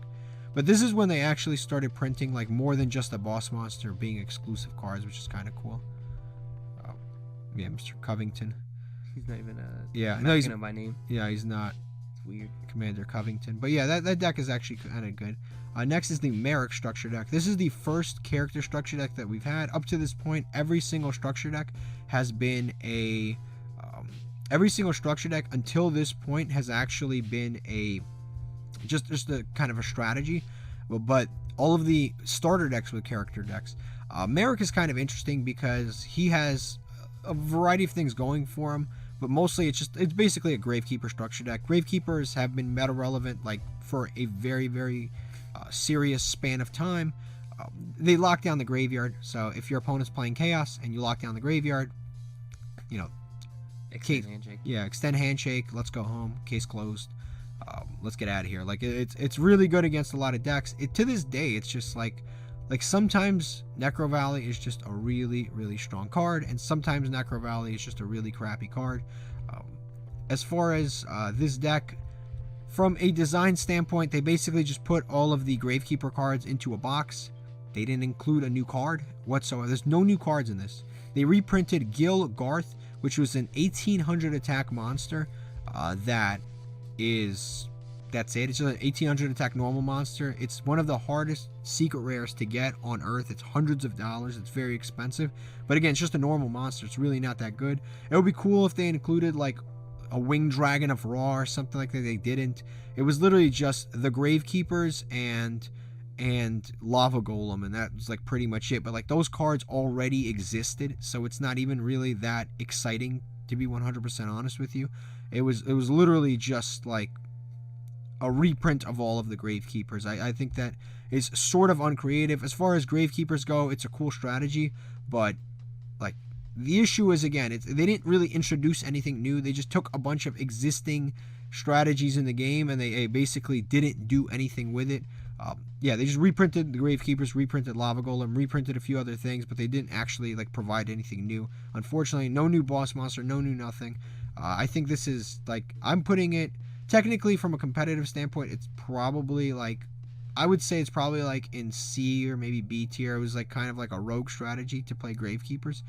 But this is when they actually started printing like more than just a boss monster being exclusive cards, which is kind of cool. Yeah, Mr. Covington. He's not even no, he's by name. Yeah, he's not. It's weird. Commander Covington. But yeah, that deck is actually kind of good. Next is the Merrick structure deck. This is the first character structure deck that we've had. Up to this point, every single structure deck has been every single structure deck until this point has actually been just a kind of a strategy. But all of the starter decks with character decks, Merrick is kind of interesting because he has a variety of things going for him, but mostly it's basically a Gravekeeper structure deck. Gravekeepers have been meta relevant like for a very, very serious span of time. They lock down the graveyard, so if your opponent's playing Chaos and you lock down the graveyard, extend handshake. Yeah, extend handshake, let's go home, case closed, let's get out of here. Like it's really good against a lot of decks. To this day, it's just like sometimes Necro Valley is just a really, really strong card, and sometimes Necro Valley is just a really crappy card. As far as this deck, from a design standpoint, they basically just put all of the Gravekeeper cards into a box. They didn't include a new card whatsoever. There's no new cards in this. They reprinted Gil Garth, which was an 1800 attack monster. That's it. It's just an 1800 attack normal monster. It's one of the hardest secret rares to get on Earth. It's hundreds of dollars. It's very expensive. But again, it's just a normal monster. It's really not that good. It would be cool if they included like a Winged Dragon of Ra or something like that. They didn't. It was literally just the Gravekeepers and Lava Golem, and that was like pretty much it. But like those cards already existed, so it's not even really that exciting, to be 100% honest with you. It was literally just like a reprint of all of the Gravekeepers. I think that is sort of uncreative. As far as Gravekeepers go, it's a cool strategy, but like the issue is, again, they didn't really introduce anything new. They just took a bunch of existing strategies in the game and they basically didn't do anything with it. They just reprinted the Gravekeepers, reprinted Lava Golem, reprinted a few other things, but they didn't actually like provide anything new. Unfortunately, no new boss monster, no new nothing. I think this is like, I'm putting it technically from a competitive standpoint, it's probably like I would say it's probably like in C or maybe B tier. It was like kind of like a rogue strategy to play Gravekeepers.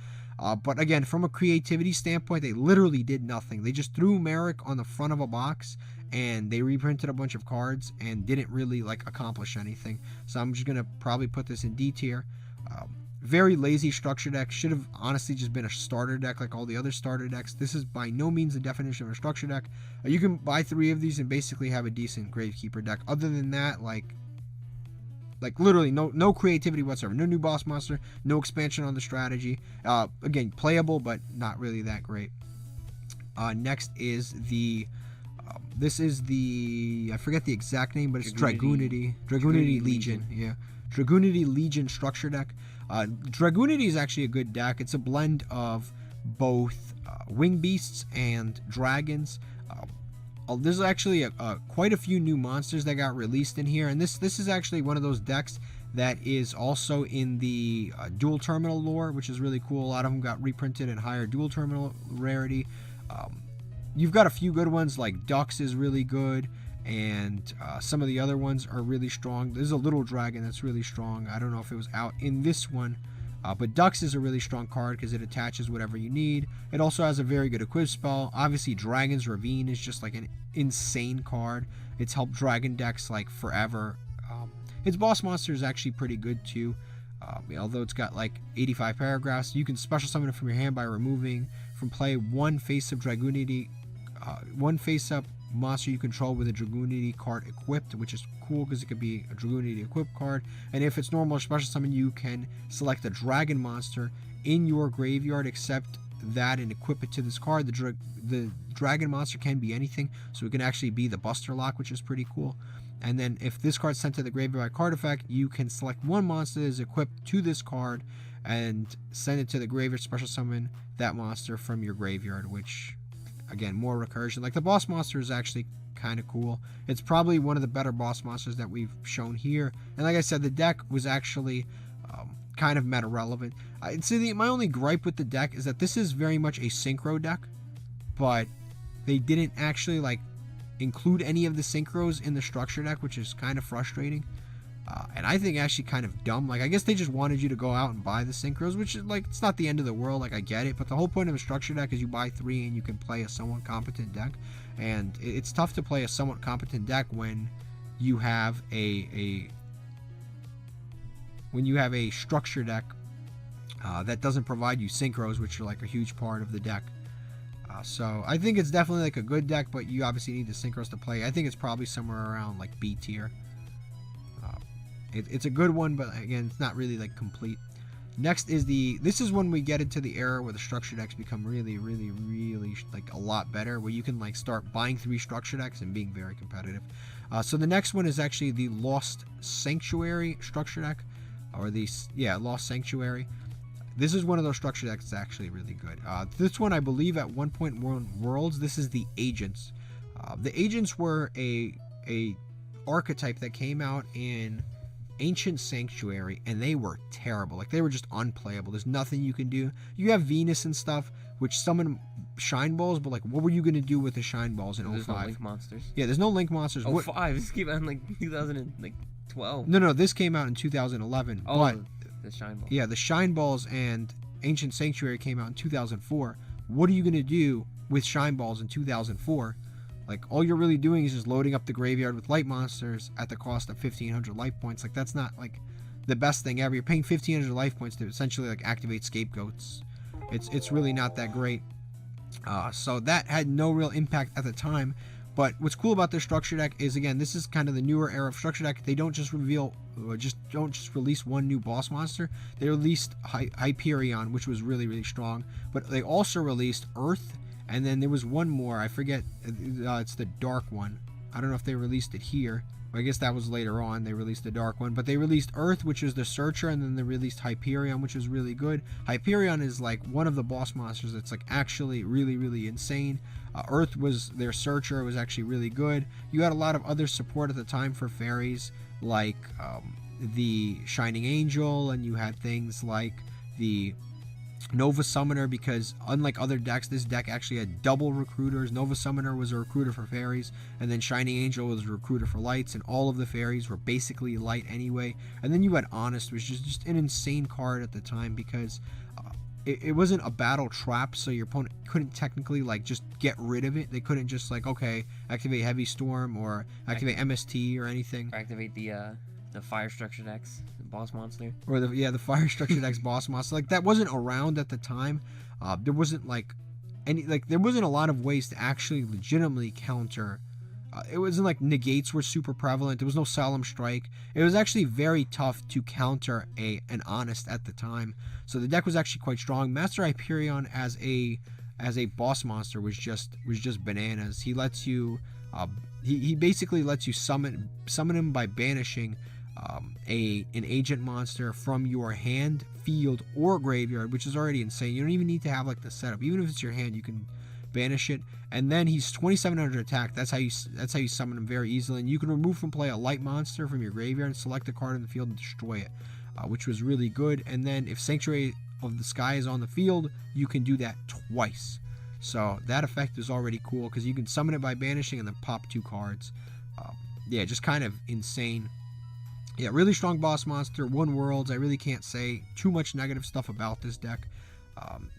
But again, from a creativity standpoint, they literally did nothing. They just threw Merrick on the front of a box and they reprinted a bunch of cards and didn't really like accomplish anything. So I'm just gonna probably put this in D tier. Very lazy structure deck. Should have honestly just been a starter deck like all the other starter decks. This is by no means the definition of a structure deck. You can buy 3 of these and basically have a decent Gravekeeper deck. Other than that, like literally no creativity whatsoever. No new boss monster, no expansion on the strategy. Again, playable, but not really that great. Next is the this is the, I forget the exact name, but it's Dragunity Legion. Yeah, Dragunity Legion structure deck. Dragunity is actually a good deck. It's a blend of both wing beasts and dragons. There's actually quite a few new monsters that got released in here, and this is actually one of those decks that is also in the dual terminal lore, which is really cool. A lot of them got reprinted in higher dual terminal rarity. You've got a few good ones, like Dux is really good, and some of the other ones are really strong. There's a little dragon that's really strong. I don't know if it was out in this one, but Dux is a really strong card because it attaches whatever you need. It also has a very good equip spell. Obviously, Dragon's Ravine is just like an insane card. It's helped dragon decks like forever. Its boss monster is actually pretty good too. Although it's got like 85 paragraphs. You can special summon it from your hand by removing from play one face-up Dragunity, one face-up monster you control with a Dragunity card equipped, which is cool because it could be a Dragunity equipped card. And if it's normal or special summon, you can select a dragon monster in your graveyard, accept that, and equip it to this card. The dragon monster can be anything, so it can actually be the Buster Lock, which is pretty cool. And then if this card's sent to the graveyard by card effect, you can select one monster that is equipped to this card and send it to the graveyard, special summon that monster from your graveyard, which, again, more recursion. Like, the boss monster is actually kind of cool. It's probably one of the better boss monsters that we've shown here. And like I said, the deck was actually kind of meta relevant. I'd say my only gripe with the deck is that this is very much a synchro deck, but they didn't actually like include any of the synchros in the structure deck, which is kind of frustrating. And I think actually kind of dumb. Like, I guess they just wanted you to go out and buy the synchros, which is like, it's not the end of the world. Like, I get it, but the whole point of a structure deck is you buy 3 and you can play a somewhat competent deck. And it's tough to play a somewhat competent deck when you have a structure deck that doesn't provide you synchros, which are like a huge part of the deck. So I think it's definitely like a good deck, but you obviously need the synchros to play. I think it's probably somewhere around like B tier. It's a good one, but again, it's not really like complete. Next is this is when we get into the era where the structure decks become really like a lot better, where you can like start buying 3 structure decks and being very competitive. So the next one is actually the Lost Sanctuary structure deck, or Lost Sanctuary. This is one of those structure decks that's actually really good. This one, I believe, at one point won Worlds. This is the Agents. The Agents were a archetype that came out in Ancient Sanctuary, and they were terrible. Like, they were just unplayable. There's nothing you can do. You have Venus and stuff, which summon Shine Balls, but like, what were you going to do with the Shine Balls in 05? There's no Link monsters. Yeah, there's no Link monsters. 05? This came out in like 2012. No, this came out in 2011. Oh, but the Shine Balls. Yeah, the Shine Balls and Ancient Sanctuary came out in 2004. What are you going to do with Shine Balls in 2004? Like, all you're really doing is just loading up the graveyard with light monsters at the cost of 1,500 life points. Like, that's not, like, the best thing ever. You're paying 1,500 life points to essentially, like, activate scapegoats. It's really not that great. So that had no real impact at the time. But what's cool about this structure deck is, again, this is kind of the newer era of structure deck. They don't just release one new boss monster. They released Hyperion, which was really strong. But they also released Earth. And then there was one more, I forget, it's the Dark one. I don't know if they released it here. I guess that was later on, they released the Dark one. But they released Earth, which is the Searcher, and then they released Hyperion, which is really good. Hyperion is like one of the boss monsters that's like actually really insane. Earth was their Searcher, was actually really good. You had a lot of other support at the time for fairies, like the Shining Angel, and you had things like the Nova Summoner, because unlike other decks, this deck actually had double recruiters. Nova Summoner was a recruiter for fairies, and then Shining Angel was a recruiter for lights, and all of the fairies were basically light anyway. And then you had Honest, which is just an insane card at the time, because it wasn't a battle trap, so your opponent couldn't technically like just get rid of it. They couldn't just like, okay, activate Heavy Storm or activate MST or anything. Or activate the Fire Structured X, the boss monster. Or the Fire Structured X boss monster. Like, that wasn't around at the time. There wasn't there wasn't a lot of ways to actually legitimately counter. It wasn't like negates were super prevalent. There was no Solemn Strike. It was actually very tough to counter an Honest at the time. So the deck was actually quite strong. Master Hyperion as a boss monster was just bananas. He lets you he basically lets you summon him by banishing an agent monster from your hand, field, or graveyard, which is already insane. You don't even need to have like the setup. Even if it's your hand, you can banish it, and then he's 2700 attack. That's how you summon him very easily. And you can remove from play a light monster from your graveyard and select a card in the field and destroy it, which was really good. And then if Sanctuary of the Sky is on the field, you can do that twice. So that effect is already cool, because you can summon it by banishing and then pop 2 cards. Yeah, just kind of insane. Yeah, really strong boss monster. 1 Worlds. I really can't say too much negative stuff about this deck.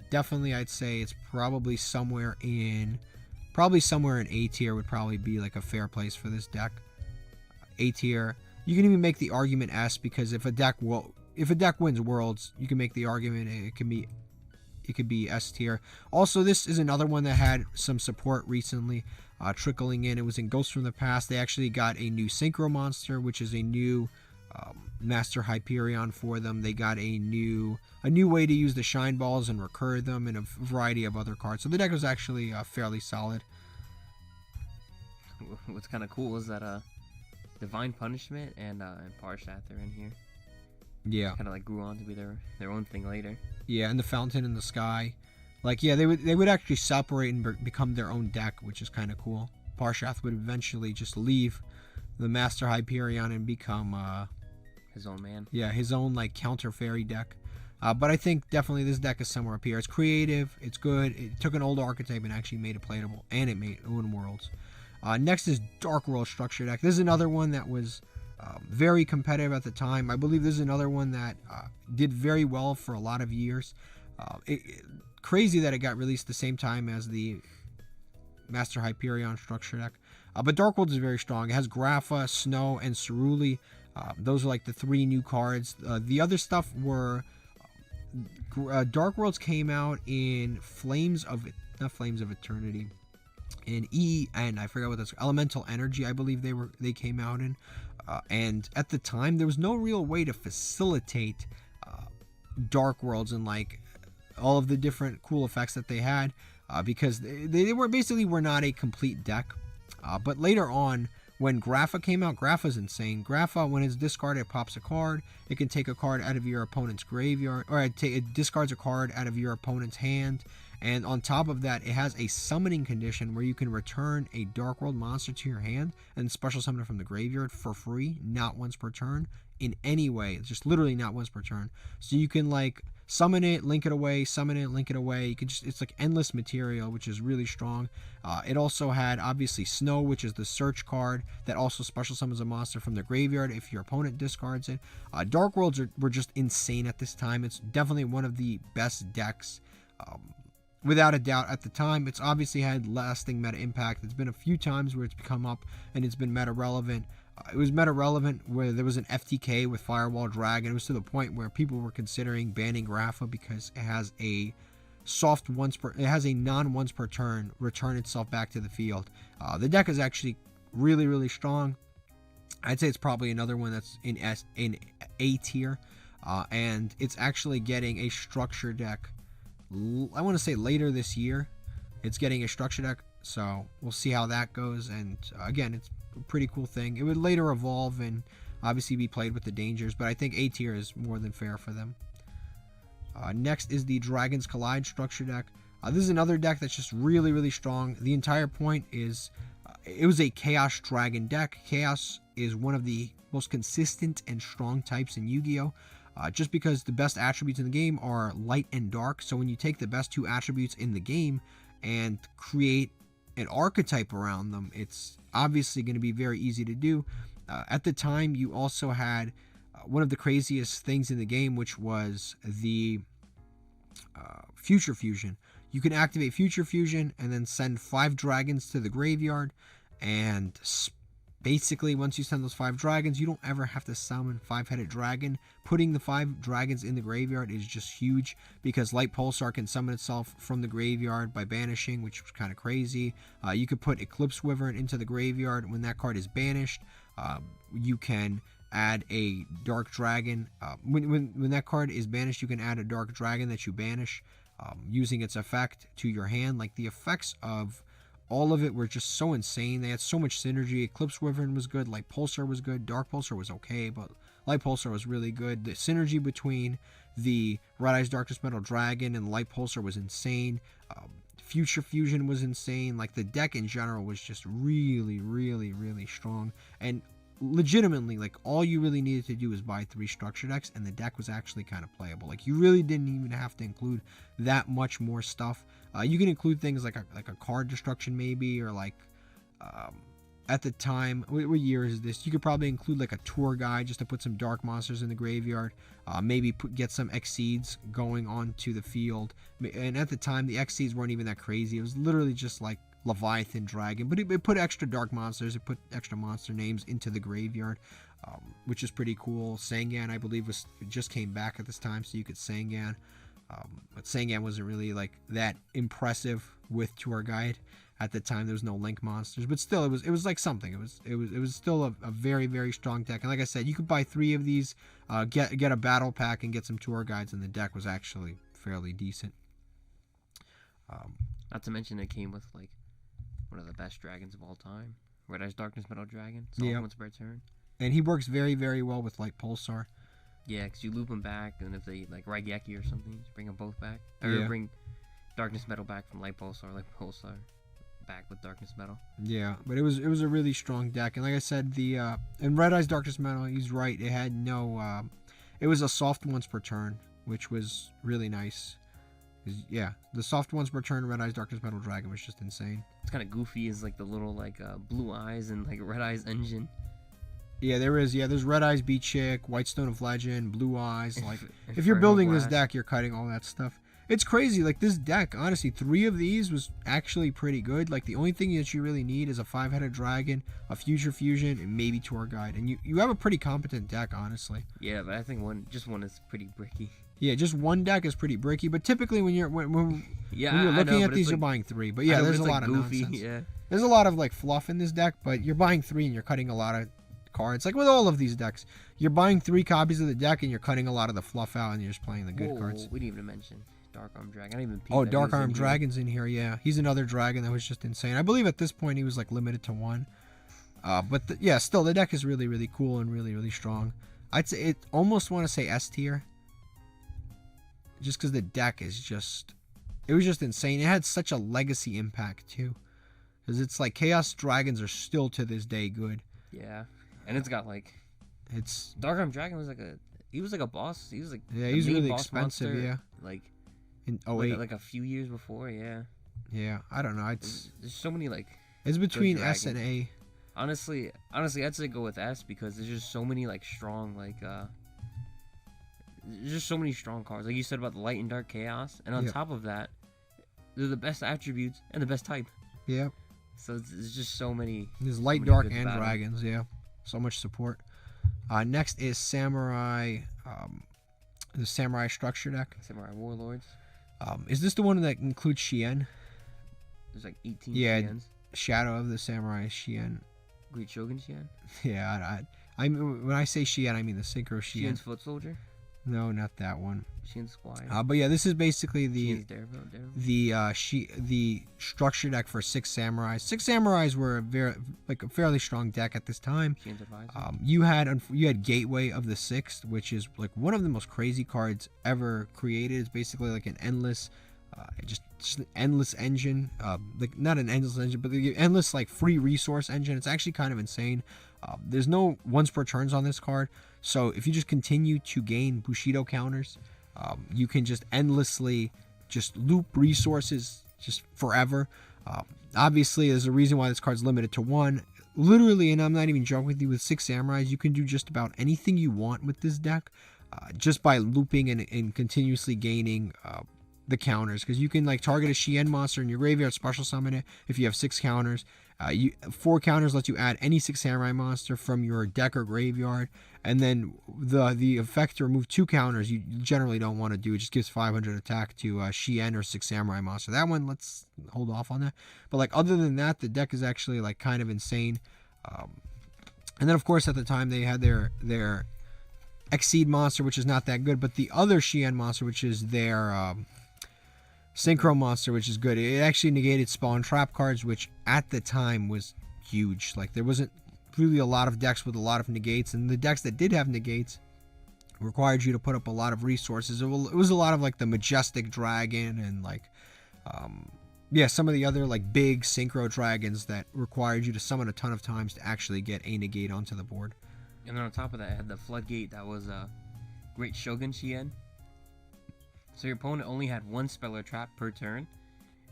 Definitely, I'd say it's probably somewhere in A tier would probably be like a fair place for this deck. A tier. You can even make the argument S, because if a deck wins Worlds, you can make the argument it could be S tier. Also, this is another one that had some support recently trickling in. It was in Ghosts from the Past. They actually got a new Synchro monster, which is a new Master Hyperion for them. They got a new way to use the Shine Balls and recur them, and a variety of other cards. So the deck was actually fairly solid. What's kind of cool is that Divine Punishment and Parshath are in here. Yeah, kind of like grew on to be their own thing later. Yeah, and the Fountain in the Sky. Like, yeah, they would actually separate and become their own deck, which is kind of cool. Parshath would eventually just leave the Master Hyperion and become his own man. Yeah, his own like counter fairy deck. But I think definitely this deck is somewhere up here. It's creative, it's good. It took an old archetype and actually made it playable, and it made Owen Worlds. Next is Dark World Structure Deck. This is another one that was very competitive at the time. I believe this is another one that did very well for a lot of years. Crazy that it got released the same time as the Master Hyperion Structure Deck. But Dark World is very strong. It has Grapha, Snow, and Ceruli. Those are like the 3 new cards. The other stuff were Dark Worlds came out in not Flames of Eternity, in and I forgot what that's, Elemental Energy, I believe they came out in. And at the time, there was no real way to facilitate Dark Worlds and like all of the different cool effects that they had, because they were not a complete deck. But later on, when Grapha came out, Grapha's insane. Grapha, when it's discarded, it pops a card. It can take a card out of your opponent's graveyard, or it discards a card out of your opponent's hand. And on top of that, it has a summoning condition where you can return a Dark World monster to your hand and special summon it from the graveyard for free, not once per turn, in any way. It's just literally not once per turn. So you can like summon it, link it away, summon it, link it away. You can it's like endless material, which is really strong. It also had obviously Snow, which is the search card that also special summons a monster from the graveyard if your opponent discards it. Dark Worlds were just insane at this time. It's definitely one of the best decks, without a doubt. At the time, it's obviously had lasting meta impact. It's been a few times where it's come up and it's been meta relevant. It was meta relevant where there was an FTK with Firewall Dragon. It was to the point where people were considering banning Grapha because it has a non once per turn return itself back to the field. The deck is actually really, really strong. I'd say it's probably another one that's in A tier, and it's actually getting a structure deck. I want to say later this year. It's getting a structure deck, so we'll see how that goes. And again, it's a pretty cool thing. It would later evolve and obviously be played with the dangers, but I think A tier is more than fair for them. Next is the Dragons Collide structure deck. This is another deck that's just really, really strong. The entire point is it was a Chaos Dragon deck. Chaos is one of the most consistent and strong types in Yu-Gi-Oh! just because the best attributes in the game are light and dark. So when you take the best 2 attributes in the game and create an archetype around them, it's obviously going to be very easy to do. At the time, you also had one of the craziest things in the game, which was the Future Fusion. You can activate Future Fusion and then send 5 dragons to the graveyard, and basically once you send those 5 dragons, you don't ever have to summon 5-headed dragon. Putting the 5 dragons in the graveyard is just huge, because Light Pulsar can summon itself from the graveyard by banishing, which was kind of crazy. You could put Eclipse Wyvern into the graveyard. When that card is banished, you can add a dark dragon. When that card is banished, you can add a dark dragon that you banish using its effect to your hand. Like, the effects of all of it were just so insane. They had so much synergy. Eclipse Wyvern was good, Light Pulsar was good, Dark Pulsar was okay, but Light Pulsar was really good. The synergy between the Red Eyes Darkness Metal Dragon and Light Pulsar was insane. Future Fusion was insane. Like, the deck in general was just really, really, really strong. And legitimately, like, all you really needed to do was buy 3 structure decks, and the deck was actually kind of playable. Like, you really didn't even have to include that much more stuff. You can include things like a card destruction maybe, or like at the time, what year is this? You could probably include like a tour guide just to put some dark monsters in the graveyard. Maybe get some Exceeds going onto the field. And at the time, the Exceeds weren't even that crazy. It was literally just like Leviathan Dragon, but it put extra dark monsters, it put extra monster names into the graveyard, which is pretty cool. Sangan, I believe, just came back at this time, so you could Sangan. But Sangan wasn't really like that impressive with tour guide at the time. There was no link monsters, but still, it was like something. It was still a very, very strong deck. And like I said, you could buy 3 of these, get a battle pack, and get some tour guides, and the deck was actually fairly decent. Not to mention, it came with like one of the best dragons of all time, Red Eyes Darkness Metal Dragon. So once per turn, and he works very, very well with Light Pulsar. Yeah, because you loop them back, and if they like Raigeki or something, just bring them both back. Or bring Darkness Metal back from Light Pulsar back with Darkness Metal. Yeah, but it was a really strong deck, and like I said, the and Red Eyes Darkness Metal, he's right. It had no, it was a soft once per turn, which was really nice. Yeah, the soft once per turn Red Eyes Darkness Metal Dragon was just insane. It's kind of goofy, is like the little like blue eyes and like Red Eyes engine. Yeah, there is. Yeah, there's Red Eyes Beat Chick, White Stone of Legend, Blue Eyes. Like, if you're building this deck, you're cutting all that stuff. It's crazy. Like, this deck, honestly, 3 of these was actually pretty good. Like, the only thing that you really need is a 5-headed dragon, a Future Fusion, and maybe Tour Guide. And you have a pretty competent deck, honestly. Yeah, but I think one is pretty bricky. Yeah, just one deck is pretty bricky. But typically, when you're looking at these, you're buying 3. But yeah, there's a lot of nonsense. Yeah. There's a lot of like fluff in this deck, but you're buying 3 and you're cutting a lot of cards. Like with all of these decks, you're buying 3 copies of the deck and you're cutting a lot of the fluff out, and you're just playing the good cards. We didn't even mention Dark Arm Dragon. I didn't even peep Dark Arm Dragon's in here. Yeah, he's another dragon that was just insane. I believe at this point he was like limited to 1. But still, the deck is really, really cool and really, really strong. I'd say it almost want to say S tier, just because the deck is just, it was just insane. It had such a legacy impact too, because it's like Chaos Dragons are still to this day good. Yeah. And it's got like, Dark Arm Dragon was like he was like a boss. He was like, yeah, he's really expensive. Monster, yeah, like in 08, like a few years before. Yeah, I don't know. There's so many like, it's between S and A. Honestly, I'd say go with S, because there's just so many like strong there's just so many strong cards. Like you said about the Light and Dark Chaos, and on top of that, they're the best attributes and the best type. Yeah. So it's just so many. There's Light, Dark, and Dragons. Yeah. So much support. Next is Samurai, the Samurai structure deck. Samurai Warlords. Is this the one that includes Shien? There's like 18 Shiens. Shadow of the Samurai Shien. Great Shogun Shien? Yeah, when I say Shien, I mean the Synchro Shien. Shien's Foot Soldier? No, not that one. Shien's Squire. But yeah, this is basically the Daredevil. the structure deck for 6 Samurais. 6 Samurais were a fairly strong deck at this time. Shien's Advisor. You had Gateway of the Sixth, which is like one of the most crazy cards ever created. It's basically like an endless, just an endless engine. Like not an endless engine, but the endless like free resource engine. It's actually kind of insane. There's no once per turns on this card, So if you just continue to gain Bushido counters, you can just endlessly just loop resources just forever. Obviously, there's a reason why this card's limited to 1. Literally, and I'm not even joking with you, with 6 Samurais, you can do just about anything you want with this deck just by looping and continuously gaining the counters. Because you can like target a Shien monster in your graveyard, special summon it if you have 6 counters. 4 counters lets you add any 6 Samurai monster from your deck or graveyard. And then the effect to remove 2 counters you generally don't want to do. It just gives 500 attack to Shien or 6 Samurai monster. That one, let's hold off on that. But like other than that, the deck is actually like kind of insane. And then of course at the time they had their Exceed monster, which is not that good. But the other Shien monster, which is their Synchro monster, which is good. It actually negated spawn trap cards, which at the time was huge. Like there wasn't really a lot of decks with a lot of negates, and the decks that did have negates required you to put up a lot of resources. It was a lot of like the Majestic Dragon and like yeah, some of the other like big synchro dragons that required you to summon a ton of times to actually get a negate onto the board. And then on top of that, I had the Floodgate that was a Great Shogun Shien. So your opponent only had 1 spell or trap per turn,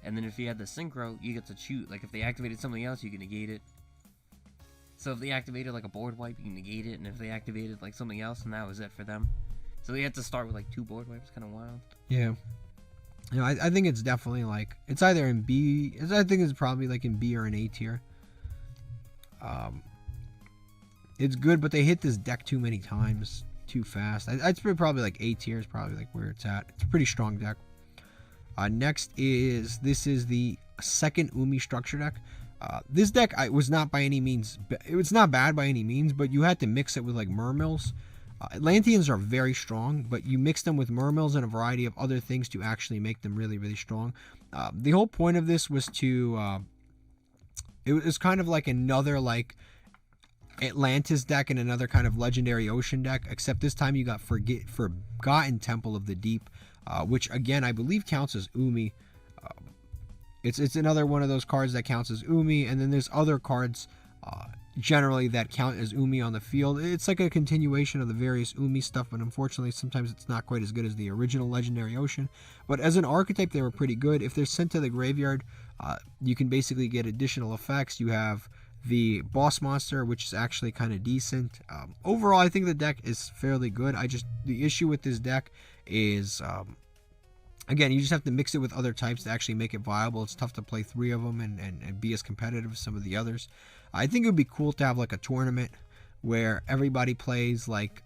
and then if he had the synchro, you get to choose. Like if they activated something else, you can negate it. So if they activated like a board wipe, you can negate it, and if they activated like something else, and that was it for them. So they had to start with like 2 board wipes, kind of wild. Yeah. You know, I think it's definitely like, it's either in B, I think it's probably like in B or an A tier. It's good, but they hit this deck too many times, too fast. I'd say probably like A tier is probably like where it's at. It's a pretty strong deck. Next is, this is the second Umi structure deck. This deck was not by any means, it was not bad by any means, but you had to mix it with like Mermills. Atlanteans are very strong, but you mix them with Mermills and a variety of other things to actually make them really, really strong. The whole point of this was to, it was kind of like another like Atlantis deck and another kind of legendary ocean deck, except this time you got Forgotten Temple of the Deep, which again I believe counts as Umi. It's another one of those cards that counts as Umi, and then there's other cards generally that count as Umi on the field. It's like a continuation of the various Umi stuff, but unfortunately sometimes it's not quite as good as the original legendary ocean. But as an archetype they were pretty good. If they're sent to the graveyard, you can basically get additional effects. You have the boss monster, which is actually kind of decent. Overall, I think the deck is fairly good. The issue with this deck is, again, you just have to mix it with other types to actually make it viable. It's tough to play 3 of them and be as competitive as some of the others. I think it would be cool to have like a tournament where everybody plays like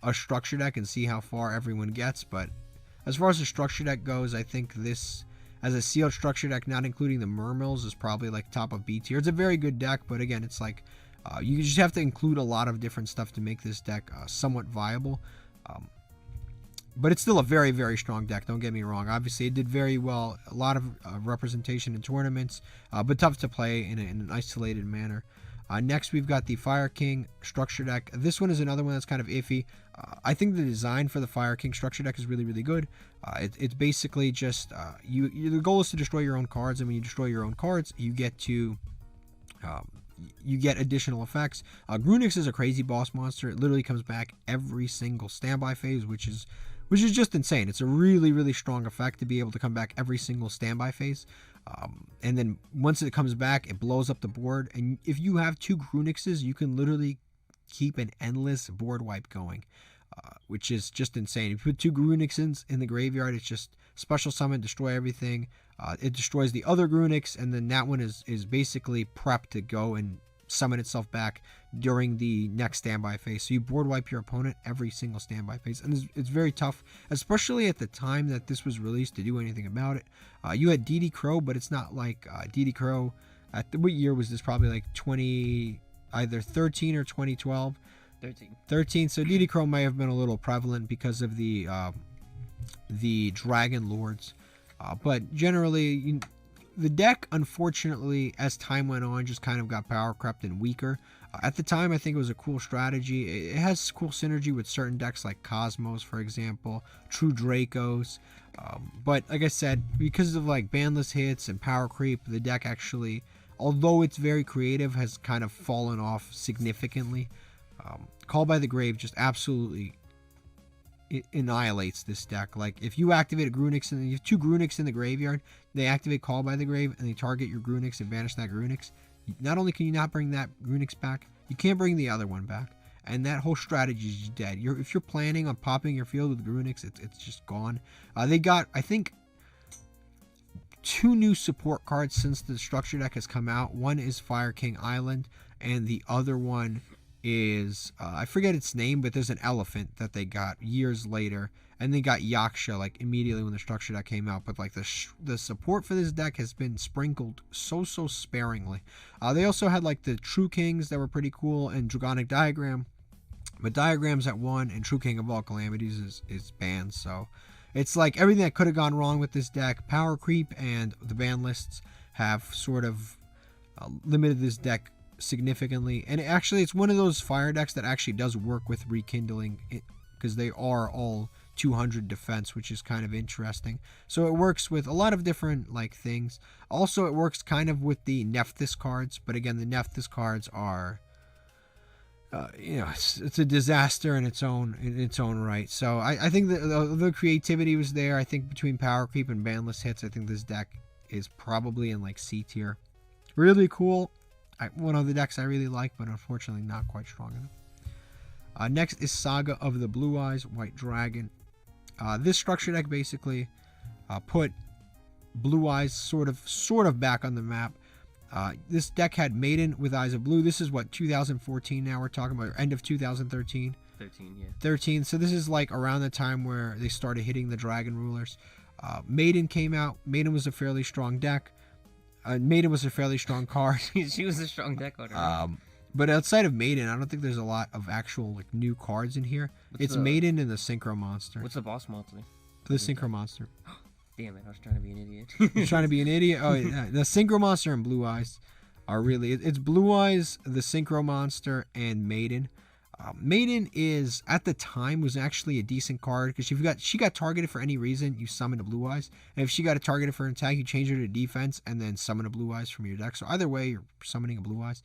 a structure deck and see how far everyone gets. But as far as the structure deck goes, I think this, as a sealed structure deck, not including the Mermills, is probably like top of B tier. It's a very good deck, but again, it's like you just have to include a lot of different stuff to make this deck somewhat viable. But it's still a very, very strong deck, don't get me wrong. Obviously, it did very well, a lot of representation in tournaments, but tough to play in an isolated manner. Next, we've got the Fire King structure deck. This one is another one that's kind of iffy. I think the design for the Fire King structure deck is really, really good. It's basically just, the goal is to destroy your own cards, and when you destroy your own cards, you get to... you get additional effects. Grunix is a crazy boss monster. It literally comes back every single standby phase, which is just insane. It's a really, really strong effect to be able to come back every single standby phase. And then once it comes back, it blows up the board. And if you have 2 Grunixes, you can literally keep an endless board wipe going, which is just insane. If you put 2 Grunixes in the graveyard, it's just special summon, destroy everything. It destroys the other Grunix, and then that one is basically prepped to go and summon itself back during the next standby phase. So you board wipe your opponent every single standby phase, and it's very tough, especially at the time that this was released, to do anything about it. You had DD Crow, but it's not like DD Crow what year was this? Probably like either 13 or 2012. 13. So DD Crow may have been a little prevalent because of the Dragon Lords, but generally the deck, unfortunately, as time went on, just kind of got power crept and weaker. At the time, I think it was a cool strategy. It has cool synergy with certain decks like Cosmos, for example, True Dracos. But like I said, because of like bandless hits and power creep, the deck actually, although it's very creative, has kind of fallen off significantly. Call by the Grave just absolutely annihilates this deck. Like, if you activate a Grunix and you have 2 Grunix in the graveyard, they activate Call by the Grave and they target your Grunix and banish that Grunix. Not only can you not bring that Grunix back, you can't bring the other one back. And that whole strategy is dead. If you're planning on popping your field with Grunix, it's just gone. They got, I think, 2 new support cards since the structure deck has come out. One is Fire King Island, and the other one is, I forget its name, but there's an elephant that they got years later. And they got Yaksha, like, immediately when the structure deck came out. But, like, the support for this deck has been sprinkled so sparingly. They also had, like, the True Kings that were pretty cool, and Dragonic Diagram. But Diagram's at 1, and True King of All Calamities is banned. So it's like everything that could have gone wrong with this deck. Power creep and the ban lists have sort of limited this deck significantly. And actually, it's one of those fire decks that actually does work with Rekindling, because they are all 200 defense, which is kind of interesting. So it works with a lot of different like things. Also, it works kind of with the Nephthys cards. But again, the Nephthys cards are... it's a disaster in its own right. So I think the creativity was there. I think between power creep and banless hits, I think this deck is probably in like C tier. Really cool. One of the decks I really like, but unfortunately not quite strong enough. Next is Saga of the Blue Eyes, White Dragon. This structure deck basically put Blue Eyes sort of back on the map. This deck had Maiden with Eyes of Blue. This is what, 2014 now we're talking about, or end of 2013? 13, yeah. 13. So this is like around the time where they started hitting the Dragon Rulers. Maiden came out. Maiden was a fairly strong deck. Maiden was a fairly strong card. She was a strong deck already. But outside of Maiden, I don't think there's a lot of actual like new cards in here. It's Maiden and the Synchro Monster. What's the boss monster? The Synchro Monster. Damn it, I was trying to be an idiot. You're trying to be an idiot? Oh, yeah. The Synchro Monster and Blue Eyes are really... It's Blue Eyes, the Synchro Monster, and Maiden. Maiden is, at the time, was actually a decent card, because if she got targeted for any reason, you summon a Blue Eyes. And if she got targeted for an attack, you change her to defense, and then summon a Blue Eyes from your deck. So either way, you're summoning a Blue Eyes.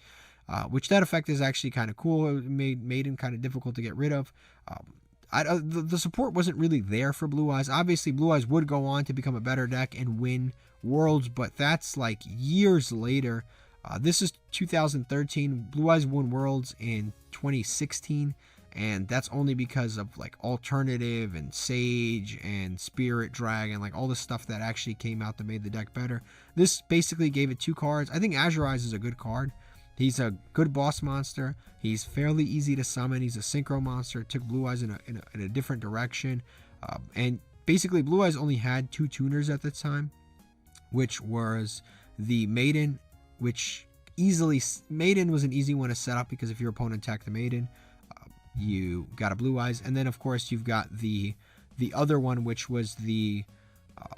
Which that effect is actually kind of cool. It made Maiden kind of difficult to get rid of. The support wasn't really there for Blue Eyes. Obviously, Blue Eyes would go on to become a better deck and win Worlds, but that's like years later. This is 2013. Blue Eyes won Worlds in 2016, and that's only because of like Alternative and Sage and Spirit Dragon, like all the stuff that actually came out that made the deck better. This basically gave it 2 cards. I think Azure Eyes is a good card. He's a good boss monster. He's fairly easy to summon. He's a synchro monster. Took Blue Eyes in a different direction. And basically, Blue Eyes only had 2 tuners at the time, which was the Maiden, which Maiden was an easy one to set up, because if your opponent attacked the Maiden, you got a Blue Eyes. And then, of course, you've got the other one, which was the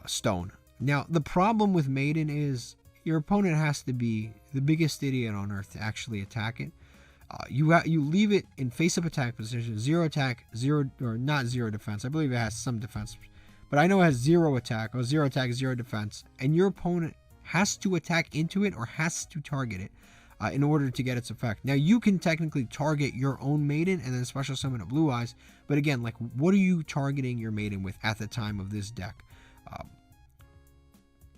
Stone. Now, the problem with Maiden is your opponent has to be the biggest idiot on earth to actually attack it. You leave it in face-up attack position, 0 attack, 0 or not 0 defense. I believe it has some defense, but I know it has 0 attack, or 0 attack, 0 defense, and your opponent has to attack into it or has to target it in order to get its effect. Now, you can technically target your own Maiden and then special summon a Blue Eyes, but again, like, what are you targeting your Maiden with at the time of this deck?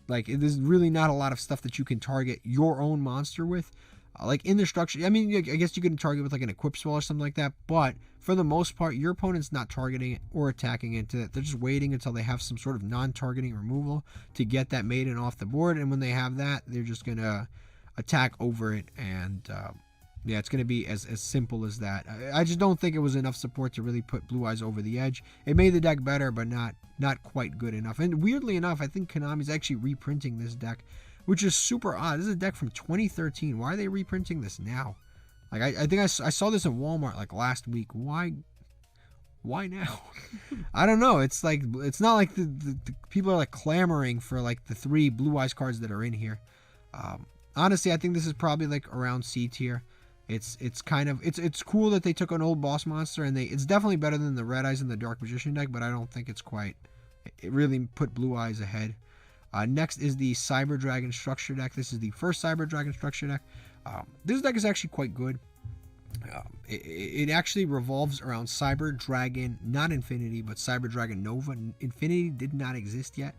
Like, there's really not a lot of stuff that you can target your own monster with. Like, in the structure, I mean, I guess you can target with, like, an Equip Spell or something like that. But, for the most part, your opponent's not targeting it or attacking into it. They're just waiting until they have some sort of non-targeting removal to get that Maiden off the board. And when they have that, they're just going to attack over it. And, yeah, it's going to be as simple as that. I just don't think it was enough support to really put Blue Eyes over the edge. It made the deck better, but not quite good enough. And weirdly enough, I think Konami's actually reprinting this deck, which is super odd. This is a deck from 2013. Why are they reprinting this now? Like, I think I saw this in Walmart like last week. Why now? I don't know. It's like, it's not like the people are like clamoring for like the 3 Blue Eyes cards that are in here. Honestly, I think this is probably like around C tier. It's kind of, it's cool that they took an old boss monster, and it's definitely better than the Red Eyes and the Dark Magician deck, but I don't think it really put Blue Eyes ahead. Next is the Cyber Dragon structure deck. This is the first Cyber Dragon structure deck. This deck is actually quite good. It actually revolves around Cyber Dragon, not Infinity, but Cyber Dragon Nova. Infinity did not exist yet.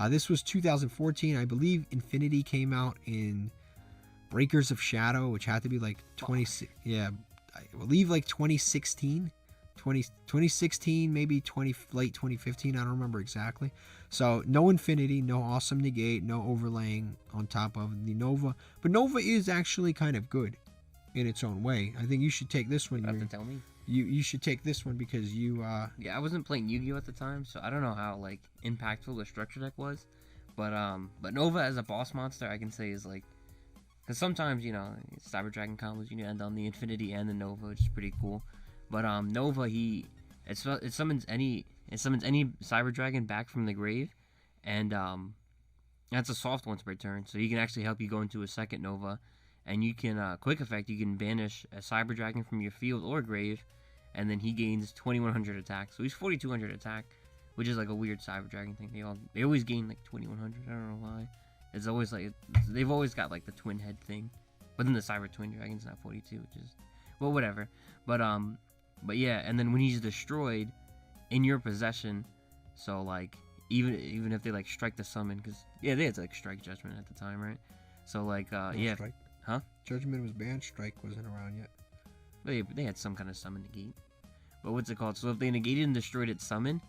This was 2014. I believe Infinity came out in Breakers of Shadow, which had to be like 20. Yeah, I believe like 2016. 2016, maybe late 2015. I don't remember exactly. So no Infinity, no Awesome Negate, no overlaying on top of the Nova. But Nova is actually kind of good in its own way. I think you should take this one. You have to tell me. You should take this one because you Yeah, I wasn't playing Yu-Gi-Oh at the time, so I don't know how like impactful the structure deck was. But Nova as a boss monster, I can say is like, because sometimes Cyber Dragon combos you end on the Infinity and the Nova, which is pretty cool. But Nova, it summons any Cyber Dragon back from the grave, and that's a soft one per turn, so he can actually help you go into a second Nova. And you can, quick effect, you can banish a Cyber Dragon from your field or grave, and then he gains 2100 attack. So he's 4200 attack, which is like a weird Cyber Dragon thing. They always gain like 2100. I don't know why. It's always like they've always got like the twin head thing, but then the Cyber Twin Dragon's not 42, which is well whatever. But yeah, and then when he's destroyed in your possession, so like even if they like strike the summon, because yeah they had to like strike Judgment at the time, right? So like yeah. Strike. Huh? Judgment was banned. Strike wasn't around yet. They had some kind of summon negate. But what's it called? So if they negated and destroyed its summon,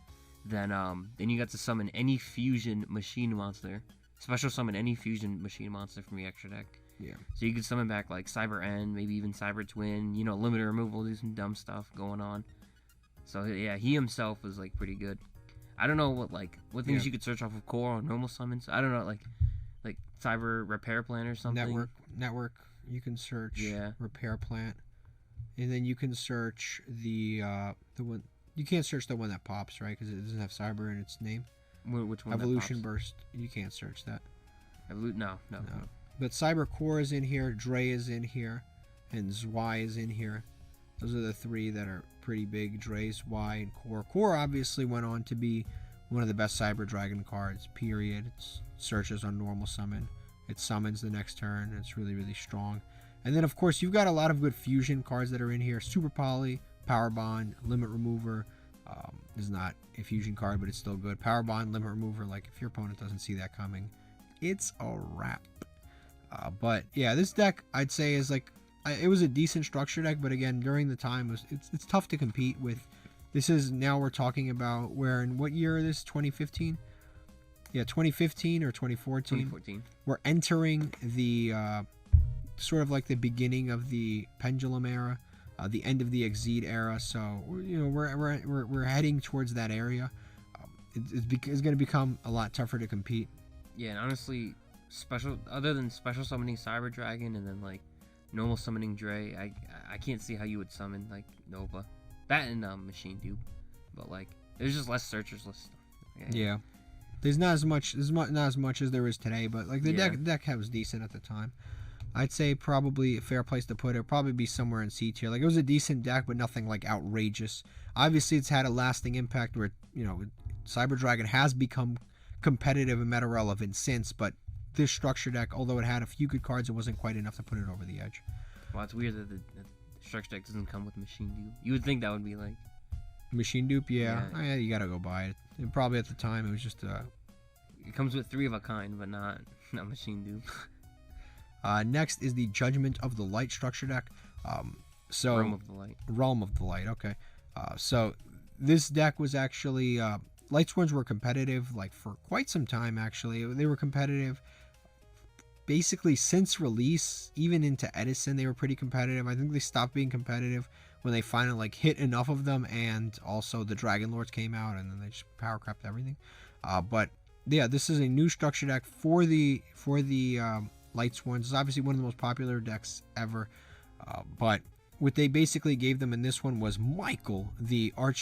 then you got to summon any fusion machine monster. Special summon any fusion machine monster from your extra deck. Yeah. So you could summon back like Cyber End, maybe even Cyber Twin, limited removal, do some dumb stuff going on. So yeah, he himself was like pretty good. I don't know what things you could search off of core or normal summons. I don't know, like Cyber Repair Plan or something. Network. You can search Repair Plant, and then you can search the one. You can't search the one that pops, right? Because it doesn't have Cyber in its name. Which one? Evolution Burst. You can't search that. No. But Cyber Core is in here. Dre is in here, and Zwei is in here. Those are the three that are pretty big. Dre, Zwei, and Core. Core obviously went on to be one of the best Cyber Dragon cards. Period. It's searches on normal summon. It summons the next turn. It's really, really strong. And then, of course, you've got a lot of good fusion cards that are in here. Super Poly, Power Bond, Limit Remover. Is not a fusion card, but it's still good. Power Bond, Limit Remover. Like, if your opponent doesn't see that coming, it's a wrap. But, yeah, this deck, I'd say, is like... it was a decent structure deck, but again, during the time, it's tough to compete with. This is... Now we're talking about where... In what year is this? 2015? Yeah, 2015 or 2014. 2014. We're entering the sort of like the beginning of the Pendulum era, the end of the Exceed era. So we're heading towards that area. It's going to become a lot tougher to compete. Yeah, and honestly, other than special summoning Cyber Dragon and then like normal summoning Dre, I can't see how you would summon like Nova, that and Machine Dupe, but like there's just less searchers, less stuff. Yeah. There's not as much as there is today, but like the deck was decent at the time. I'd say probably a fair place to put it would probably be somewhere in C tier. Like it was a decent deck, but nothing like outrageous. Obviously, it's had a lasting impact where Cyber Dragon has become competitive and meta relevant since. But this structure deck, although it had a few good cards, it wasn't quite enough to put it over the edge. Well, it's weird that the structure deck doesn't come with Machine Dupe. You would think that would be like Machine Dupe, yeah. You gotta go buy it. And probably at the time it was just it comes with 3 of a kind, but not Machine Dupe. Next is the Judgment of the Light structure deck. Realm of the Light. Realm of the Light. Okay. So this deck was actually Lightsworns were competitive like for quite some time. Actually, they were competitive basically since release, even into Edison. They were pretty competitive. I think they stopped being competitive when they finally like hit enough of them, and also the Dragon Lords came out, and then they just power crept everything. But yeah, this is a new structure deck for the Lightsworns. It's obviously one of the most popular decks ever. But what they basically gave them in this one was Michael, the Arc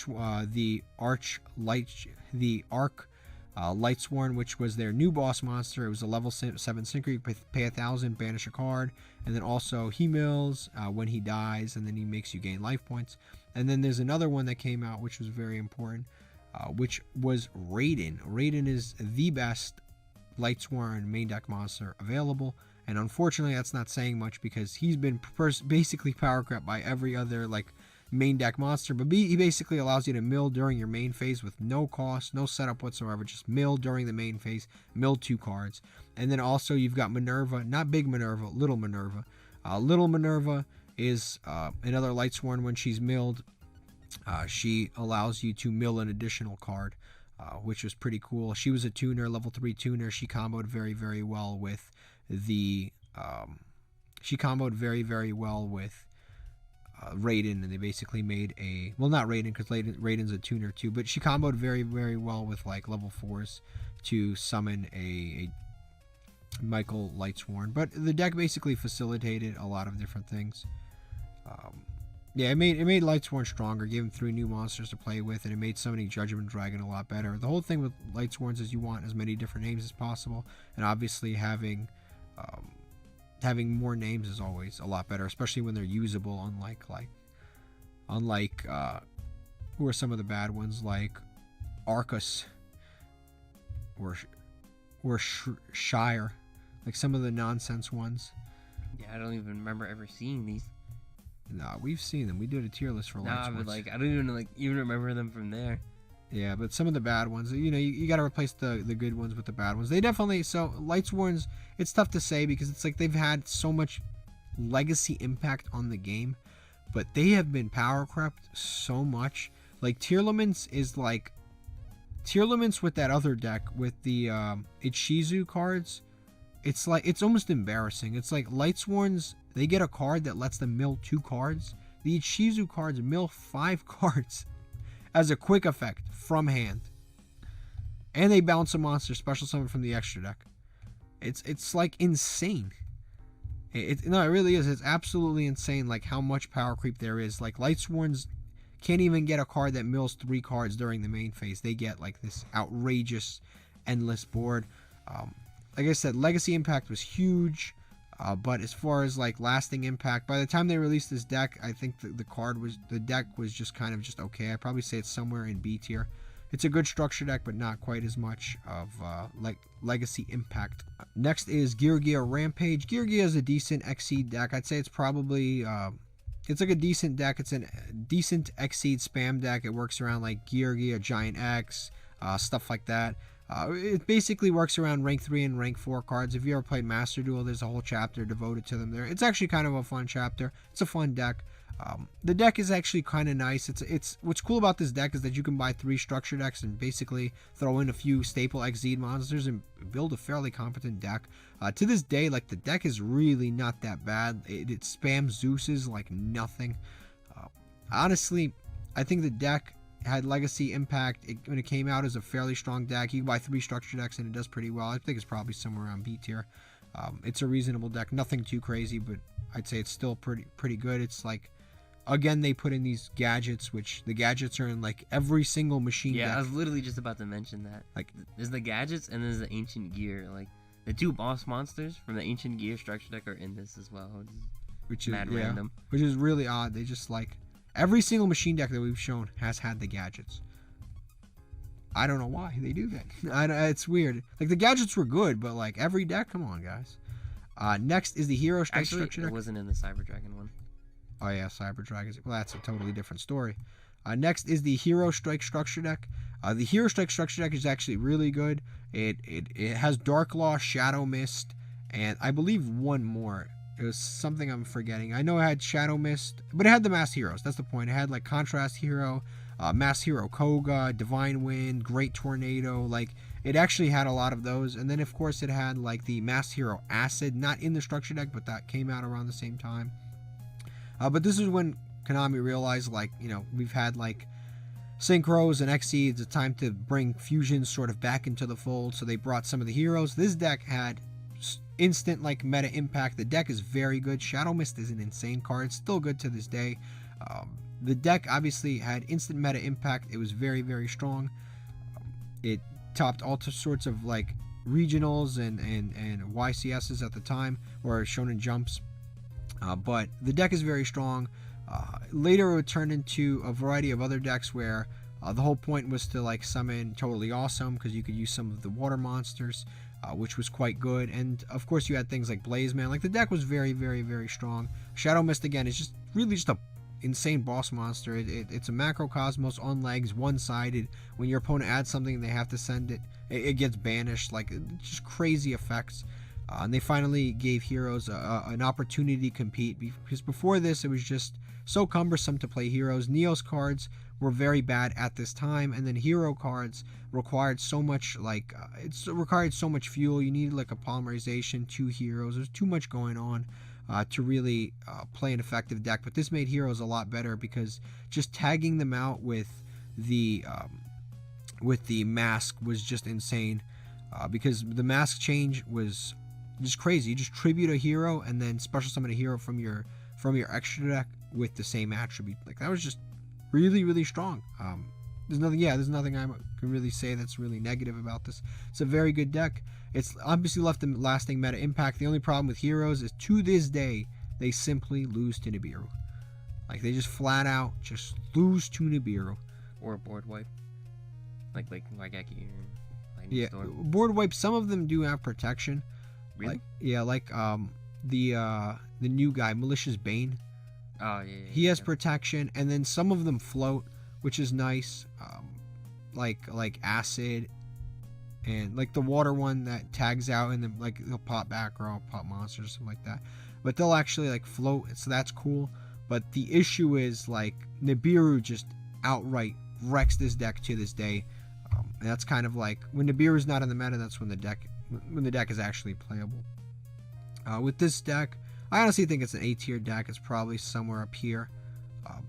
Lightsworn, which was their new boss monster. It was a level 7 synchro. You pay 1,000, banish a card, and then also he mills when he dies, and then he makes you gain life points. And then there's another one that came out, which was very important, which was Raiden. Raiden is the best Lightsworn main deck monster available, And unfortunately, that's not saying much because he's been basically power crept by every other like main deck monster. But he basically allows you to mill during your main phase with no cost, no setup whatsoever. Just mill during the main phase, mill 2 cards. And then also you've got Minerva, not Big Minerva, Little Minerva. Little Minerva is another Lightsworn. When she's milled, she allows you to mill an additional card, which was pretty cool. She was a tuner, level 3 tuner. She comboed very, very well with the Raiden, and they basically made a, well, not Raiden because Raiden's a tuner too, but she comboed very, very well with like level 4s to summon a Michael Lightsworn. But the deck basically facilitated a lot of different things. Yeah, it made Lightsworn stronger, gave him 3 new monsters to play with, and it made Summoning Judgment Dragon a lot better. The whole thing with Lightsworns is you want as many different names as possible, and obviously having more names is always a lot better, especially when they're usable. Unlike who are some of the bad ones, like Arcus or Shire, like some of the nonsense ones. Yeah, I don't even remember ever seeing these. Nah, we've seen them. We did a tier list for Lightsworns. Nah, but like I don't even remember them from there. Yeah, but some of the bad ones, you got to replace the good ones with the bad ones. They definitely, so Lightsworns, it's tough to say because it's like they've had so much legacy impact on the game, but they have been power crept so much. Like Tearlaments is like, Tearlaments with that other deck, with the Ichizu cards, it's like, it's almost embarrassing. It's like Lightsworns, they get a card that lets them mill 2 cards. The Ichizu cards mill 5 cards. As a quick effect from hand, and they bounce a monster special summon from the extra deck. It's like insane. No, it really is. It's absolutely insane. Like how much power creep there is. Like Lightsworns can't even get a card that mills 3 cards during the main phase. They get like this outrageous, endless board. Like I said, legacy impact was huge. But as far as like lasting impact, by the time they released this deck, I think the deck was just kind of just okay. I'd probably say it's somewhere in B tier. It's a good structure deck, but not quite as much of like legacy impact. Next is Geargia Rampage. Geargia is a decent Xseed deck. I'd say it's probably it's like a decent deck. It's a decent Xseed spam deck. It works around like Geargia, Giant X, stuff like that. It basically works around rank 3 and rank 4 cards. If you ever played Master Duel, there's a whole chapter devoted to them there. It's actually kind of a fun chapter. It's a fun deck. The deck is actually kind of nice. It's what's cool about this deck is that you can buy 3 structure decks and basically throw in a few staple Xseed monsters and build a fairly competent deck. To this day, like the deck is really not that bad. It spams Zeus's like nothing. Honestly, I think the deck had legacy impact. When it came out as a fairly strong deck, you can buy 3 structure decks and it does pretty well. I think it's probably somewhere around B tier. It's a reasonable deck, nothing too crazy, but I'd say it's still pretty good. It's like, again, they put in these gadgets, which the gadgets are in like every single machine deck. I was literally just about to mention that. Like, there's the gadgets and there's the Ancient Gear. Like the 2 boss monsters from the Ancient Gear structure deck are in this as well, which is mad random. Which is really odd. They just like, every single machine deck that we've shown has had the gadgets. I don't know why they do that. It's weird. Like the gadgets were good, but like every deck, come on, guys. Next is the Hero Strike structure deck. It wasn't in the Cyber Dragon one. Oh yeah, Cyber Dragons. Well, that's a totally different story. Next is the Hero Strike structure deck. The Hero Strike structure deck is actually really good. It has Dark Law, Shadow Mist, and I believe one more. It was something I'm forgetting. I know it had Shadow Mist, but it had the Mass Heroes. That's the point. It had like Contrast Hero, Mass Hero Koga, Divine Wind, Great Tornado. Like it actually had a lot of those. And then of course it had like the Mass Hero Acid, not in the structure deck, but that came out around the same time. But this is when Konami realized, like, we've had like Synchros and Xseeds. It's time to bring fusions sort of back into the fold. So they brought some of the heroes. This deck had instant like meta impact. The deck is very good. Shadow Mist is an insane card. It's still good to this day. The deck obviously had instant meta impact. It was very, very strong. It topped all sorts of like regionals and YCSs at the time, or Shonen Jumps. But the deck is very strong. Later it would turn into a variety of other decks where the whole point was to like summon Totally Awesome, because you could use some of the water monsters. which was quite good. And of course you had things like Blazeman. Like the deck was very, very, very strong. Shadow Mist again is just really just a insane boss monster. It's a macrocosmos on legs, one-sided. When your opponent adds something, they have to send it. It gets banished. Like just crazy effects. And they finally gave heroes an opportunity to compete, because before this it was just so cumbersome to play heroes. Neos cards were very bad at this time, and then hero cards required so much, like it required so much fuel. You needed like a polymerization, 2 heroes. There's too much going on to really play an effective deck. But this made heroes a lot better, because just tagging them out with the mask was just insane, because the mask change was just crazy. You just tribute a hero and then special summon a hero from your extra deck with the same attribute. Like that was just really, really strong. There's nothing I can really say that's really negative about this. It's a very good deck. It's obviously left a lasting meta impact. The only problem with heroes is to this day they simply lose to Nibiru. Like they just flat out just lose to Nibiru. Or a board wipe. Like Raigeki or Lightning Yeah, Storm. board wipe. Some of them do have protection. Really? Like the new guy, Malicious Bane. Oh yeah. He has protection, and then some of them float, which is nice. Like acid, and like the water one that tags out, and then like they'll pop back or pop monsters, something like that. But they'll actually like float, so that's cool. But the issue is like Nibiru just outright wrecks this deck to this day. And that's kind of like when Nibiru's not in the meta, that's when the deck is actually playable. With this deck, I honestly think it's an A tier deck. It's probably somewhere up here.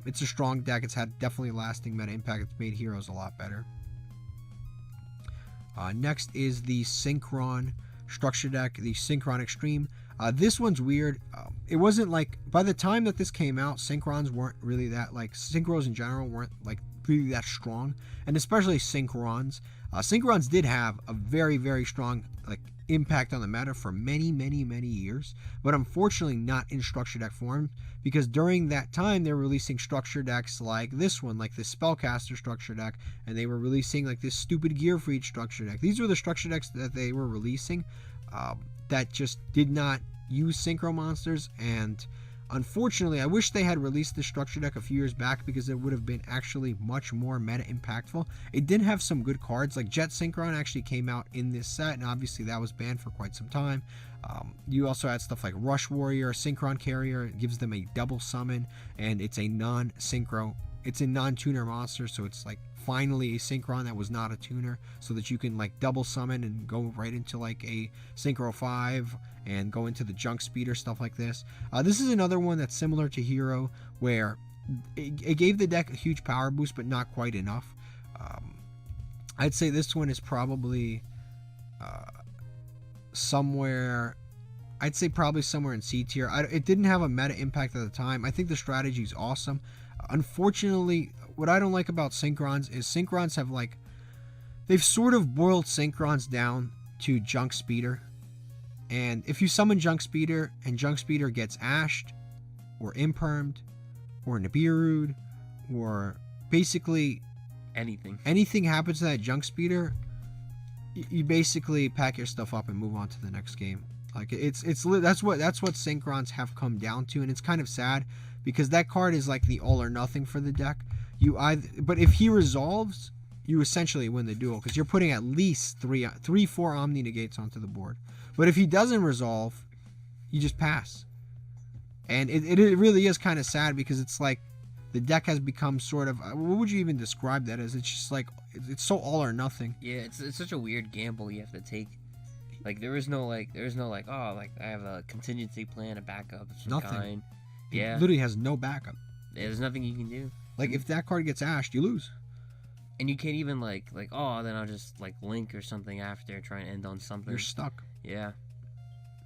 It's a strong deck. It's had definitely lasting meta impact. It's made heroes a lot better. Next is the Synchron structure deck, the Synchron Extreme. This one's weird. It wasn't like, by the time that this came out, Synchrons weren't really that, like, Synchros in general weren't like really that strong, and especially Synchrons. Synchrons did have a very, very strong like impact on the meta for many, many, many years, but unfortunately not in structure deck form, because during that time they were releasing structure decks like this one, like the Spellcaster structure deck, and they were releasing like this stupid Gear Freed structure deck. These were the structure decks that they were releasing that just did not use synchro monsters, and unfortunately I wish they had released the structure deck a few years back, because it would have been actually much more meta impactful. It did have some good cards, like Jet Synchron actually came out in this set, and obviously that was banned for quite some time. You also had stuff like Rush Warrior, Synchron Carrier. It gives them a double summon, and it's a non-synchro, it's a non-tuner monster, so it's like finally a Synchron that was not a tuner, so that you can like double summon and go right into like a Synchro 5 and go into the junk speeder, stuff like this. This is another one that's similar to Hero, where it gave the deck a huge power boost, but not quite enough. I'd say this one is probably somewhere, I'd say probably somewhere in C tier. It didn't have a meta impact at the time. I think the strategy is awesome. Unfortunately, what I don't like about Synchrons is Synchrons have like, they've sort of boiled Synchrons down to junk speeder. And if you summon Junk Speeder and Junk Speeder gets ashed or impermed or Nibiru'd, or basically anything happens to that Junk Speeder, you basically pack your stuff up and move on to the next game. Like that's what Synchrons have come down to, and it's kind of sad, because that card is like the all or nothing for the deck. But if he resolves, you essentially win the duel, because you're putting at least 4 Omni Negates onto the board. But if he doesn't resolve, you just pass. And it really is kind of sad, because it's like the deck has become sort of, what would you even describe that as? It's just like, it's so all or nothing. Yeah, it's such a weird gamble you have to take. Like there is no like oh, like I have a contingency plan, a backup of some Nothing. kind. It Yeah, literally has no backup. there's nothing you can do. Like if that card gets ashed, you lose. And you can't even like oh, then I'll just like link or something after, try and end on something. You're stuck. Yeah.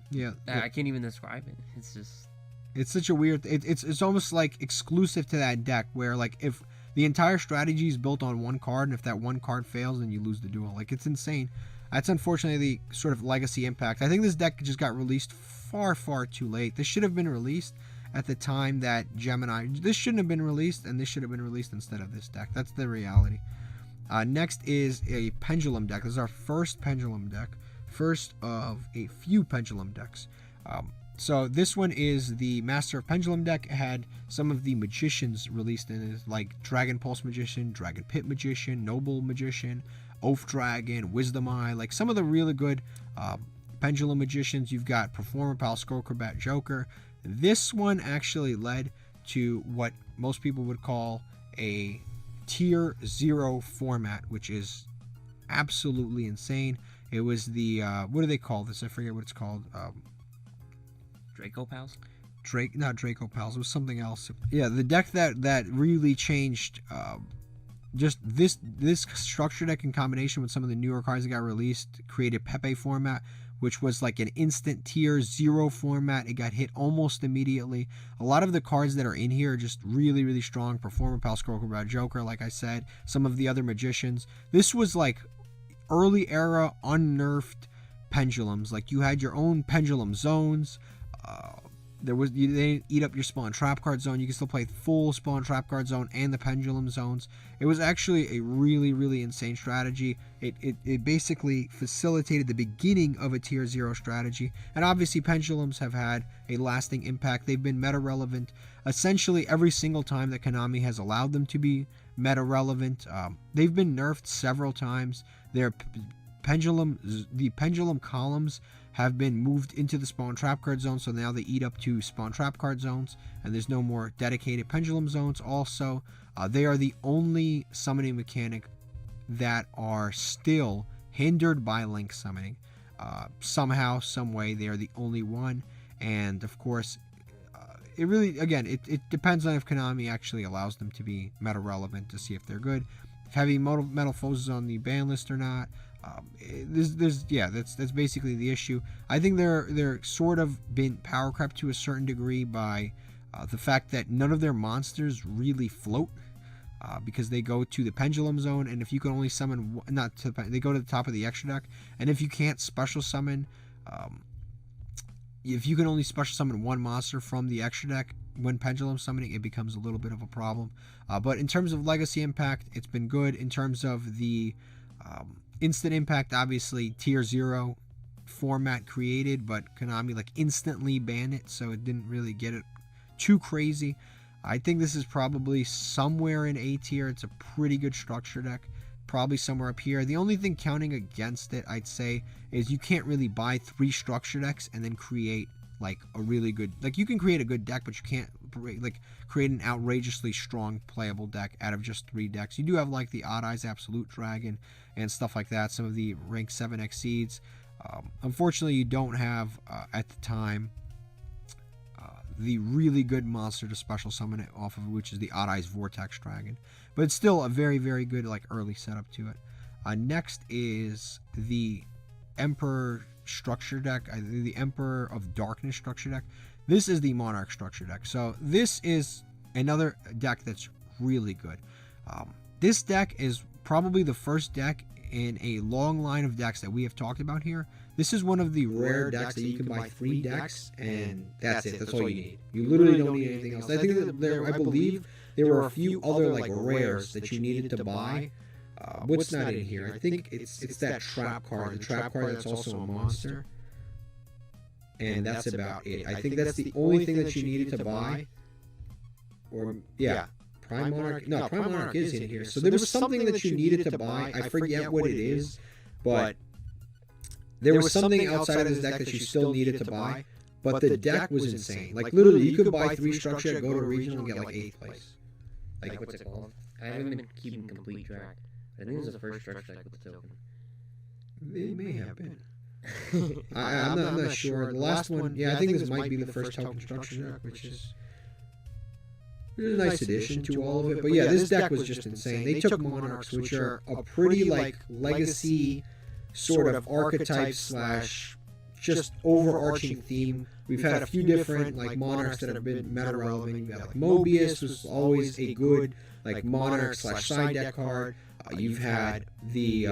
Yeah. I can't even describe it. It's just, It's such a weird, it's almost like exclusive to that deck, where like if the entire strategy is built on one card, and if that one card fails, then you lose the duel. Like it's insane. That's unfortunately the sort of legacy impact. I think this deck just got released far, far too late. This should have been released at the time that Gemini, this shouldn't have been released, and this should have been released instead of this deck. That's the reality. Next is a Pendulum deck. This is our first Pendulum deck first of a few Pendulum decks. So this one is the Master of Pendulum deck. It had some of the magicians released in it, like Dragon Pulse Magician, Dragon Pit Magician, Noble Magician, Oath Dragon, Wisdom Eye, like some of the really good Pendulum Magicians. You've got Performer Pal, Skullcrobat, Joker. This one actually led to what most people would call a Tier 0 format, which is absolutely insane. It was the, what do they call this? I forget what it's called. Draco Pals? Not Draco Pals. It was something else. Yeah, the deck that really changed just this structure deck in combination with some of the newer cards that got released created Pepe format, which was like an instant Tier 0 format. It got hit almost immediately. A lot of the cards that are in here are just really, really strong. Performer Pal, Skullcrobat, Joker, like I said. Some of the other magicians. This was like early era unnerfed pendulums. Like you had your own pendulum zones. They didn't eat up your spawn trap card zone. You can still play full spawn trap card zone and the pendulum zones. It was actually a really, really insane strategy. It basically facilitated the beginning of a Tier 0 strategy. And obviously pendulums have had a lasting impact. They've been meta relevant essentially every single time that Konami has allowed them to be meta relevant. They've been nerfed several times. The pendulum columns have been moved into the spawn trap card zone, so now they eat up to spawn trap card zones, and there's no more dedicated pendulum zones. Also, they are the only summoning mechanic that are still hindered by link summoning. Somehow, some way, they are the only one, and of course, it really, again, it depends on if Konami actually allows them to be meta relevant to see if they're good. If heavy metal foes is on the ban list or not. That's basically the issue. I think they're sort of been power crept to a certain degree by the fact that none of their monsters really float because they go to the pendulum zone, and if you can only summon they go to the top of the extra deck, and if you can't special summon, if you can only special summon one monster from the extra deck when pendulum summoning, it becomes a little bit of a problem. But in terms of legacy impact, it's been good. In terms of the instant impact, obviously Tier 0 format created, but Konami like instantly banned it, so it didn't really get it too crazy. I think this is probably somewhere in A tier. It's a pretty good structure deck, probably somewhere up here. The only thing counting against it, I'd say, is you can't really buy 3 structure decks and then create like a really good, like you can create a good deck, but you can't like create an outrageously strong playable deck out of just 3 decks. You do have like the Odd Eyes Absolute Dragon and stuff like that, some of the rank 7 exceeds. Unfortunately, you don't have at the time the really good monster to special summon it off of, which is the Odd Eyes Vortex Dragon, but it's still a very, very good like early setup to it. Next is the Emperor structure deck, the Emperor of Darkness structure deck. This is the Monarch structure deck. So this is another deck that's really good. This deck is probably the first deck in a long line of decks that we have talked about here. This is one of the rare decks that you can buy 3 decks and that's it. That's all you need. You literally don't need anything else. I think that I believe there were a few other like rares that you needed to buy. What's not in here? I think it's that trap card. The trap card that's also a monster. And that's about it. I think that's the only thing that you needed to buy. Or, yeah. Prime Monarch. No, Prime Monarch is in here. So there was something that you needed to buy. I forget what it is. But there was something outside of this deck that you still needed to buy. But the deck was insane. Like, literally, you could buy 3 structure, go to regional, and get, like, 8th place. Like, what's it called? I haven't been keeping complete track. I think it was the first structure deck with the token. It may have been. I'm not sure. The last one, yeah, I think this might be the first token structure deck, which is a nice addition to all of it. But yeah, this deck was just insane. They took Monarchs, which are a pretty like legacy sort of archetype slash just overarching theme. We've had a few different like Monarchs that have been meta relevant. You've got like Mobius was always a good like Monarch slash side deck card. You've had the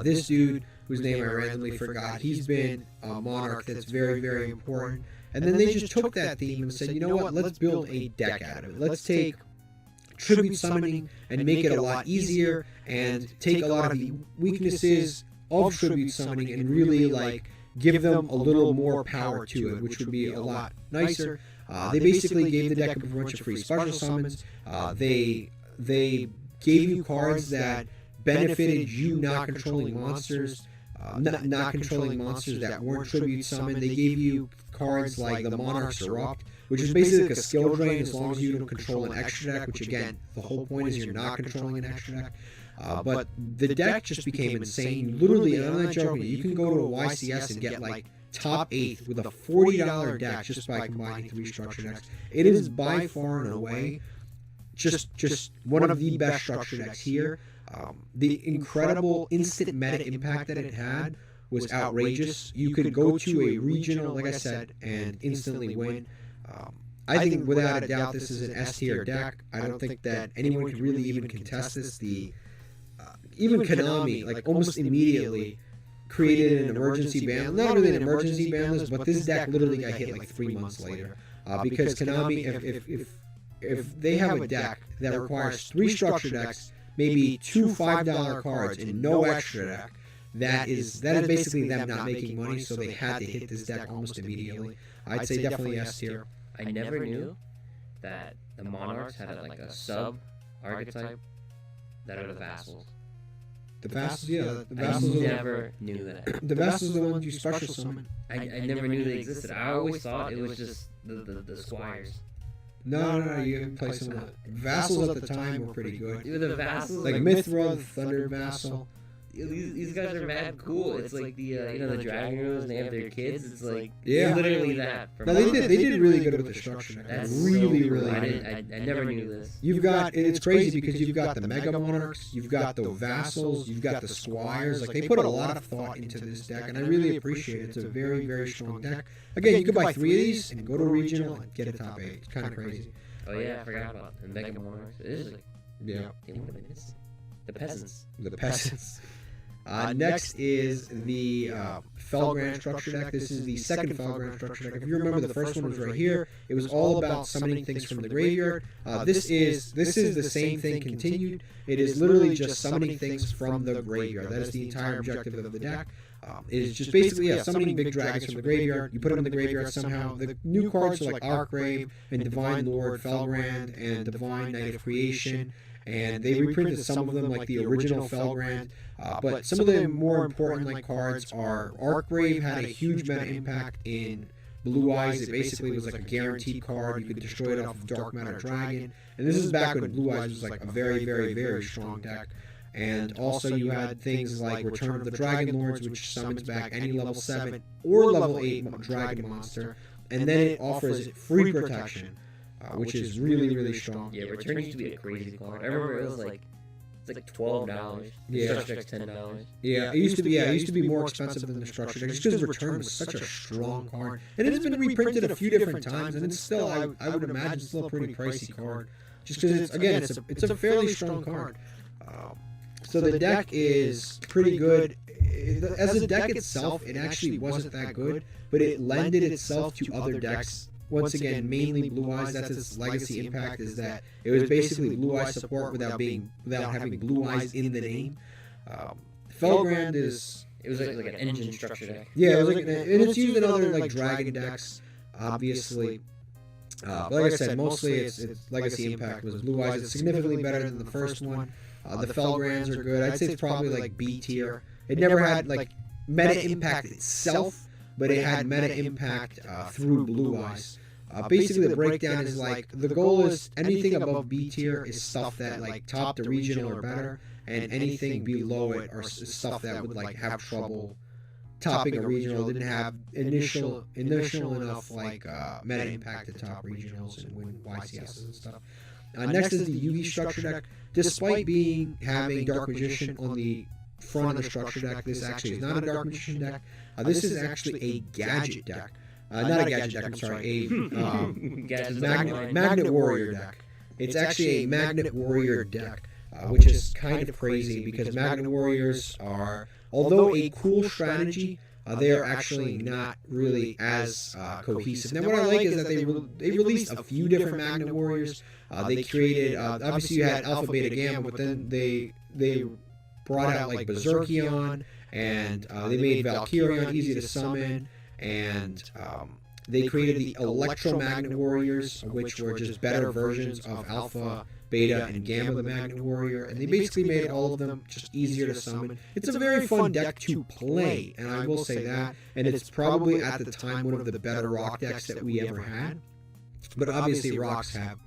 this dude whose name I randomly forgot. He's been a Monarch that's very, very important. And then they just took that theme and said, you know what, let's build a deck out of it. Let's take tribute summoning and make it a lot easier and take a lot of the weaknesses of tribute summoning and really like give them a little more power to it, which would be a lot nicer. They basically gave the deck a bunch of free special summons. They gave you cards that benefited you not controlling monsters, not controlling monsters that weren't tribute summoned. They gave you cards like the Monarchs Erupt, which is basically like a skill drain as long as you don't control an extra deck, which again, the whole point is you're not controlling an extra deck. But the deck just became insane. Literally, and I'm not joking, you can go to a YCS and get like top 8th with a $40 deck just by combining 3 structure decks. It is by far and away just one of the best structure decks here. The incredible instant meta impact that it had was outrageous. You could go to a regional, like I said, and instantly win. I think without a doubt this is an S tier deck. I don't think that anyone could really even contest this. Even Konami, like almost immediately, created an emergency ban. Not really an emergency ban list, but this deck literally got hit like 3 months later. Because Konami, if they have a deck that requires 3 structure decks, maybe 2 $5 cards, and no extra deck, that is basically them not making money, so they had to hit this deck almost immediately. I'd say definitely S tier. I never knew that the Monarchs had like a sub archetype that are the Vassals. The Vassals, yeah. The Vassals I never knew that. The Vassals are the ones you special summon. I never knew they existed. I always thought it was just the Squires. No, you play some of the Vassals at the time were pretty good. Even the Vassals, like Mithra, Thunder Vassal. These guys are mad cool. It's like the the Dragunity and they have their kids. It's like literally that. No, they did really good with the structure. That's really so cool. really. I never knew this. You've got it's crazy because you've got the Mega Monarchs, you've got the Vassals, you've got the Squires. Like they put a lot of thought into this deck, and I really appreciate it. It's a very very strong deck. Again, you could buy 3 of these and go to regional and get a top 8. It's kind of crazy. Oh yeah, I forgot about the Mega Monarchs. It is like the peasants. The peasants. Next is the Felgrand structure deck. This is the second Felgrand structure deck. If you remember, the first one was right here. It was all about summoning things from the graveyard. This is the same thing continued. It is literally just summoning things from the graveyard. That is the entire objective of the deck. It is just basically summoning big dragons from the graveyard. You put them in the graveyard somehow. The new cards are like Archgrave and Divine Lord, Felgrand, and Divine Knight of Creation. And they reprinted some of them like the original Felgrand. But some of the more important like cards are Archgrave had a huge meta impact in Blue Eyes. It basically was like a guaranteed card. You could destroy it off of Dark Matter Dragon. And this is back when Blue Eyes was like a very, very, very strong deck. And also you had things like Return of the Dragon Lords, which summons back any level 7 or level 8 dragon monster. And then it offers free protection. Which is really, really strong. Yeah, Return used to be a crazy card. I remember it was like $12. Yeah. Structure deck's $10. Yeah, it used to be more expensive than the structure deck, just because Return was such a strong card. And it's been reprinted a few different times, and it's still, I would imagine, still a pretty pricey card. Just because it's a fairly strong card. So the deck is pretty good. As a deck itself, it actually wasn't that good, but it lended itself to other decks. Once again, mainly Blue Eyes. That's its legacy impact, is that it was basically Blue Eyes support without having Blue Eyes in the name. Felgrand is... It was like an engine structure deck. Yeah, it was and it's used in other like dragon decks, obviously. But like I said, mostly its legacy impact was Blue Eyes. It's significantly better than the first one. The Felgrands are good. I'd say it's probably like B tier. It never had like meta impact itself, but it had meta impact through Blue Eyes. Basically, the breakdown is like the goal is anything above B tier is stuff that like topped the regional or better, and anything below it are stuff that would like have trouble topping a regional, didn't have initial enough like meta impact to top regionals and win YCSs and stuff. Next is the Yugi structure deck. Despite having Dark Magician on the front of the structure deck, this actually is not a Dark Magician deck. This is actually a gadget deck. Not a gadget deck, I'm sorry, a Magnet Warrior deck. It's actually a Magnet Warrior deck, which is kind of crazy because Magnet Warriors are, although a cool strategy, they are actually not really as cohesive. Now, what I like is that they released a few different Magnet Warriors. They created, obviously you had Alpha, Beta, Gamma, but then they brought out like Berserkion and they made Valkyrion easy to summon, and they created the Electromagnet Warriors, which were just better versions of Alpha, Beta, and Gamma the Magnet Warrior, and they basically made all of them just easier to summon. It's a very fun deck to play, and I will say that, and it's probably at the time one of the better rock decks that we ever had. But obviously rocks have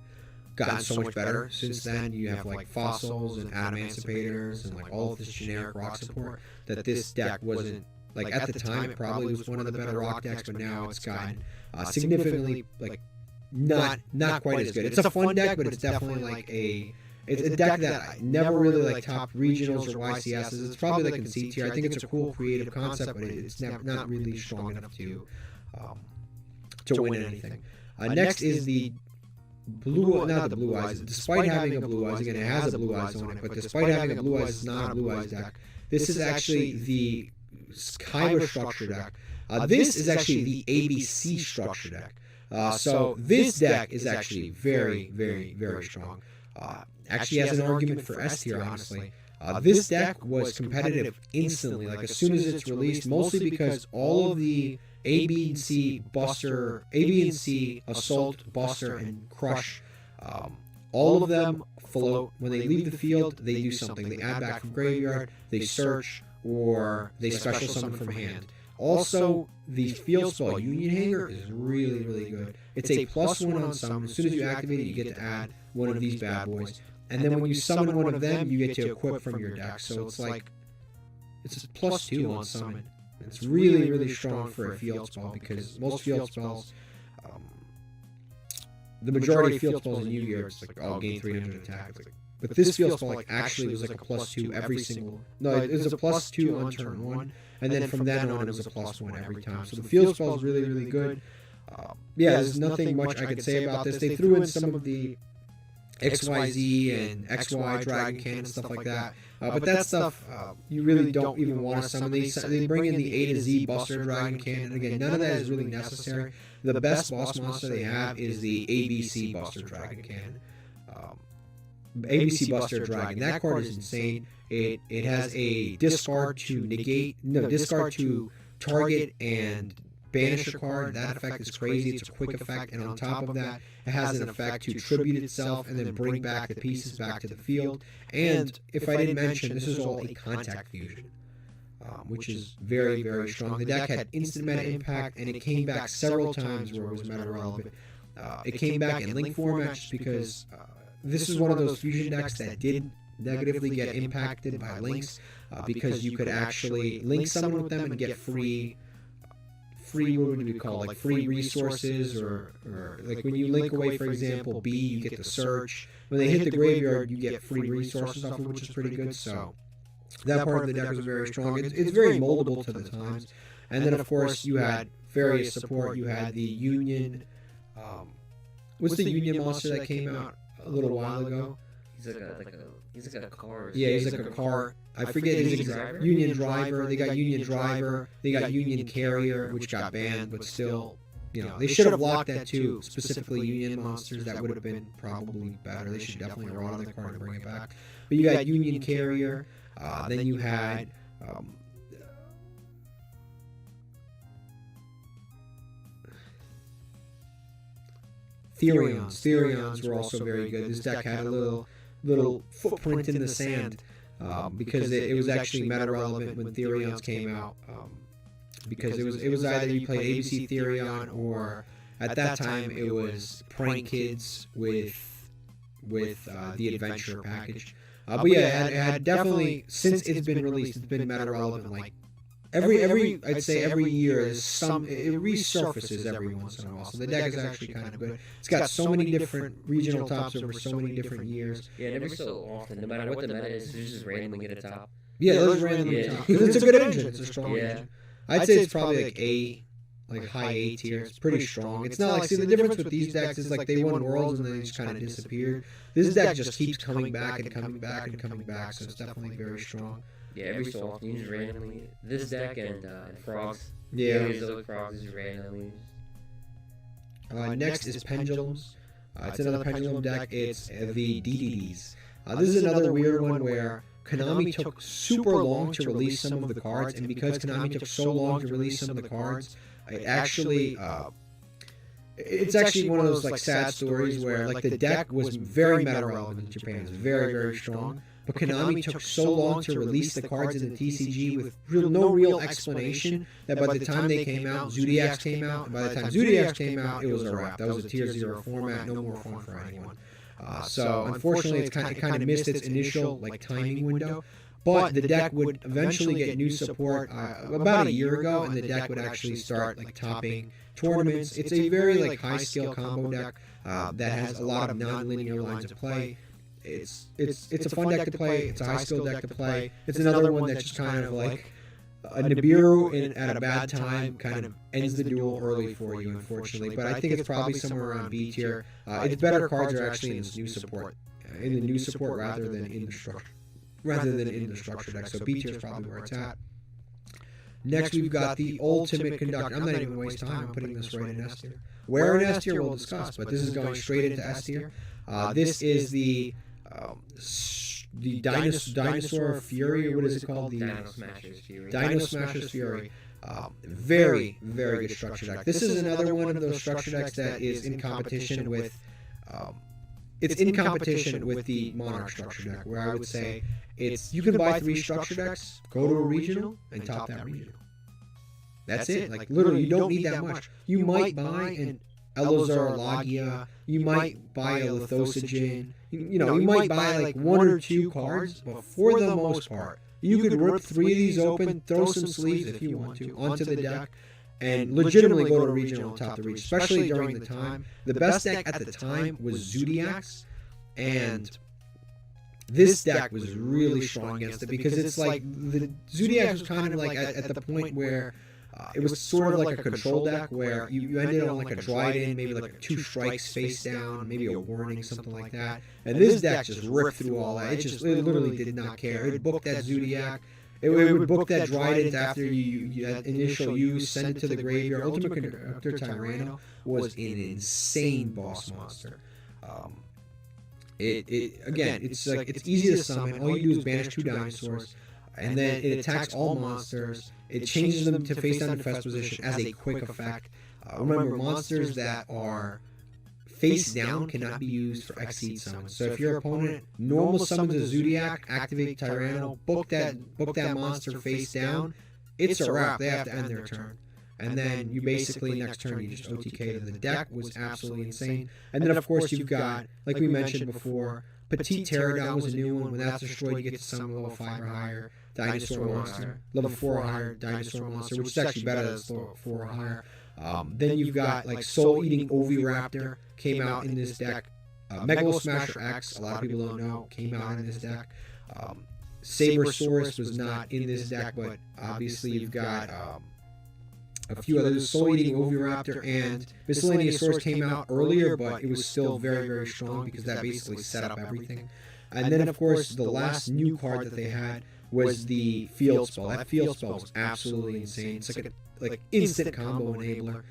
gotten so much better since then. You have like fossils and adamanticators and like all of this generic rock support, that this deck wasn't, like at the time it probably was one of the better rock decks, but now it's gotten significantly like not quite as good. It's a fun deck, but it's definitely like it's a deck that I never really like top regionals or YCSs. It's probably like in C tier. I think it's a cool creative concept, but it's not really strong enough to win anything. Next is the not the Blue Eyes. Despite having a Blue Eyes, again it has a Blue Eyes on it, but despite having a Blue Eyes, it's not a Blue Eyes deck. This is actually the kaiba structure deck. This is actually the ABC structure deck. So this deck is actually very, very, very strong. Actually has an argument for S tier, honestly. This deck was competitive instantly, like as soon as it's released, mostly because all of the A, B, and C Buster, A, B, and C Assault, Buster, and Crush, all of them float. When they leave the field, they do something. They add back from graveyard, they search, or they special summon from hand. Also, the field spell Union Hanger is really, really good. It's a +1 on summon. As soon as you activate it, you get to add one of these bad boys. And then when you summon one of them, you get to equip from your deck. So it's like, it's a +2 on summon. It's really, really strong for a field spell, because most field spells, the majority of field spells in Yu-Gi-Oh! It's like, oh, gain 300 attack. It's like, but this field spell like actually was like a +2 every single. No, it was a +2 on turn 1, and then from then on it was a +1 every time. So the field spell is really, really good. Yeah, there's nothing much I could say about this. They threw in some of the XYZ and XY Dragon Cannon and stuff like that. But that stuff you really don't even want to summon. They bring in the A to Z Buster Dragon Cannon. Again, none of that is really necessary. The best boss monster they have is the ABC Buster Dragon Cannon. ABC Buster Dragon. That card is insane. It has a discard to target and banish a card. That effect is crazy. It's a quick effect, and on top of that, it has an effect to tribute itself and then bring back the pieces back to the field. And if I didn't mention, this is all a contact fusion, which is very, very strong. The deck had instant meta impact, and it came back several times where it was meta relevant. It came back in link format just because this is one of those fusion decks that did negatively get impacted by links, because you could actually link someone with them and get free, what would we call, like free resources, or like when you link away, for example, B, you get the search. When they hit the graveyard, you get free resources off of, which is pretty good. So that part of the deck was very strong. It's very moldable to the times. And then of course you had various support. You had the Union. What's the Union monster that came out a little while ago? He's like a car. Yeah, he's like a car. I forget his exact. Union Driver. They got Union Driver. They got Union Carrier, which got banned, but still, you know, they should have locked that too. Specifically, Union monsters. That would have been probably better. They should definitely have run the card and bring it back. But you got Union Carrier. Then you had. Therions were also very good. This deck had a little footprint in the sand, because it was actually meta relevant when Therions came out, because it was either you played ABC Therion, or at that time it was Prank Kids with the Adventure package. But yeah, it had definitely, since it's been released, it's been meta relevant. Like I'd say every year is it resurfaces every once in a while. So the deck is actually kind of good. It's got so many different regional tops over so many different years. Yeah, never so often. No matter what the meta is, there's just randomly get a top. Yeah, those randomly top. It's a good engine. It's a strong engine. I'd say it's probably like high A tier. It's pretty strong. It's not like, see, the difference with these decks is like they won Worlds and then they just kind of disappeared. This deck just keeps coming back and coming back and coming back, so it's definitely very strong. Yeah, every so often you just randomly. This deck and Frogs. Yeah. Frogs is randomly. Next is Pendulums. It's another Pendulum deck. It's the DDDs. This is another weird one where Konami took super long to release some of the cards, and because Konami took so long to release some of the cards, it actually it's actually one of those like sad stories where like the deck was very meta relevant in Japan. It was very, very strong. But Konami took so long to release the cards in the TCG with no real explanation that by the time they came out, Zodiacs came out, and by the time Zodiacs came out, it was a wrap. That was a tier 0 format, no more fun for anyone. So unfortunately, it kind of missed its initial like timing window. But the deck would eventually get new support about a year ago, and the deck would actually start like topping tournaments. It's a very like high skill combo deck that has a lot of non-linear lines of play. It's a fun deck to play. It's a high skill deck to play. It's another one that's just kind of like a Nibiru at a bad time kind of ends the duel early for you, unfortunately. But I think it's probably somewhere around B tier. Its better cards are actually in this new support, rather than in the structure deck. So B tier is probably where it's at. Next, we've got the Ultimate Conductor. I'm not even going to waste time. I'm putting this right in S tier. Where in S tier we'll discuss, but this is going straight into S tier. This is the Dinosaur Fury, or what is it called? The Dino Smashers Fury. Dino Smashers Fury. Very, very good structure deck. This is another one of those structure decks that is in competition with the Monarch structure deck, where I would say you can buy 3 structure decks, go to a regional, and top that regional. That's it. Like literally, you don't need that much. You might buy an Elazar Lagia, you might buy a Lithosigin, you might buy like 1 or 2 cards, but for the most part, you could rip 3 of these open, throw some sleeves if you want to onto the deck, and legitimately go to a regional and top the region, especially during the time. The best deck at the time was Zodiacs, and this deck was really strong against it because it's like the Zodiacs was kind of like at the point where it was sort of like a control deck where you ended on like a Dryden, maybe like 2 strikes face down, maybe a warning, something like that. And this deck just ripped through all that. It literally did not care. It booked that Zodiac. It would book that Dryden after you that initial use, send it to the graveyard. Ultimate Conductor Tyranno was an insane boss monster. It's easy to summon. All you do is banish 2 dinosaurs, and then it attacks all monsters. It changes them to face down defense position as a quick effect. Remember, monsters that are face down cannot be used for Exceed summons. So if your opponent normal summons a Zodiac, activate Tyranno, book that monster face down, it's a wrap. They have to end their turn. And then you basically next turn you just OTK to the deck. Was absolutely insane. And then of course you've got, like we mentioned before, Petite Pterodon was a new one. When that's destroyed, you get to summon level 5 or higher Dinosaur monster. Level 4 or higher Dinosaur monster, which is actually better than level 4 or higher. Then you've got like Soul Eating Oviraptor came out in this deck. Megalo Smasher X, a lot of people don't know, came out in this deck. Sabersaurus was not in this deck, but obviously you've got a few others. Soul Eating Oviraptor and Miscellaneous Source came out earlier, but it was still very, very strong because that basically set up everything. And then of course the last new card that they had was the Field Spell. That Field Spell was absolutely insane. It's like instant combo enabler.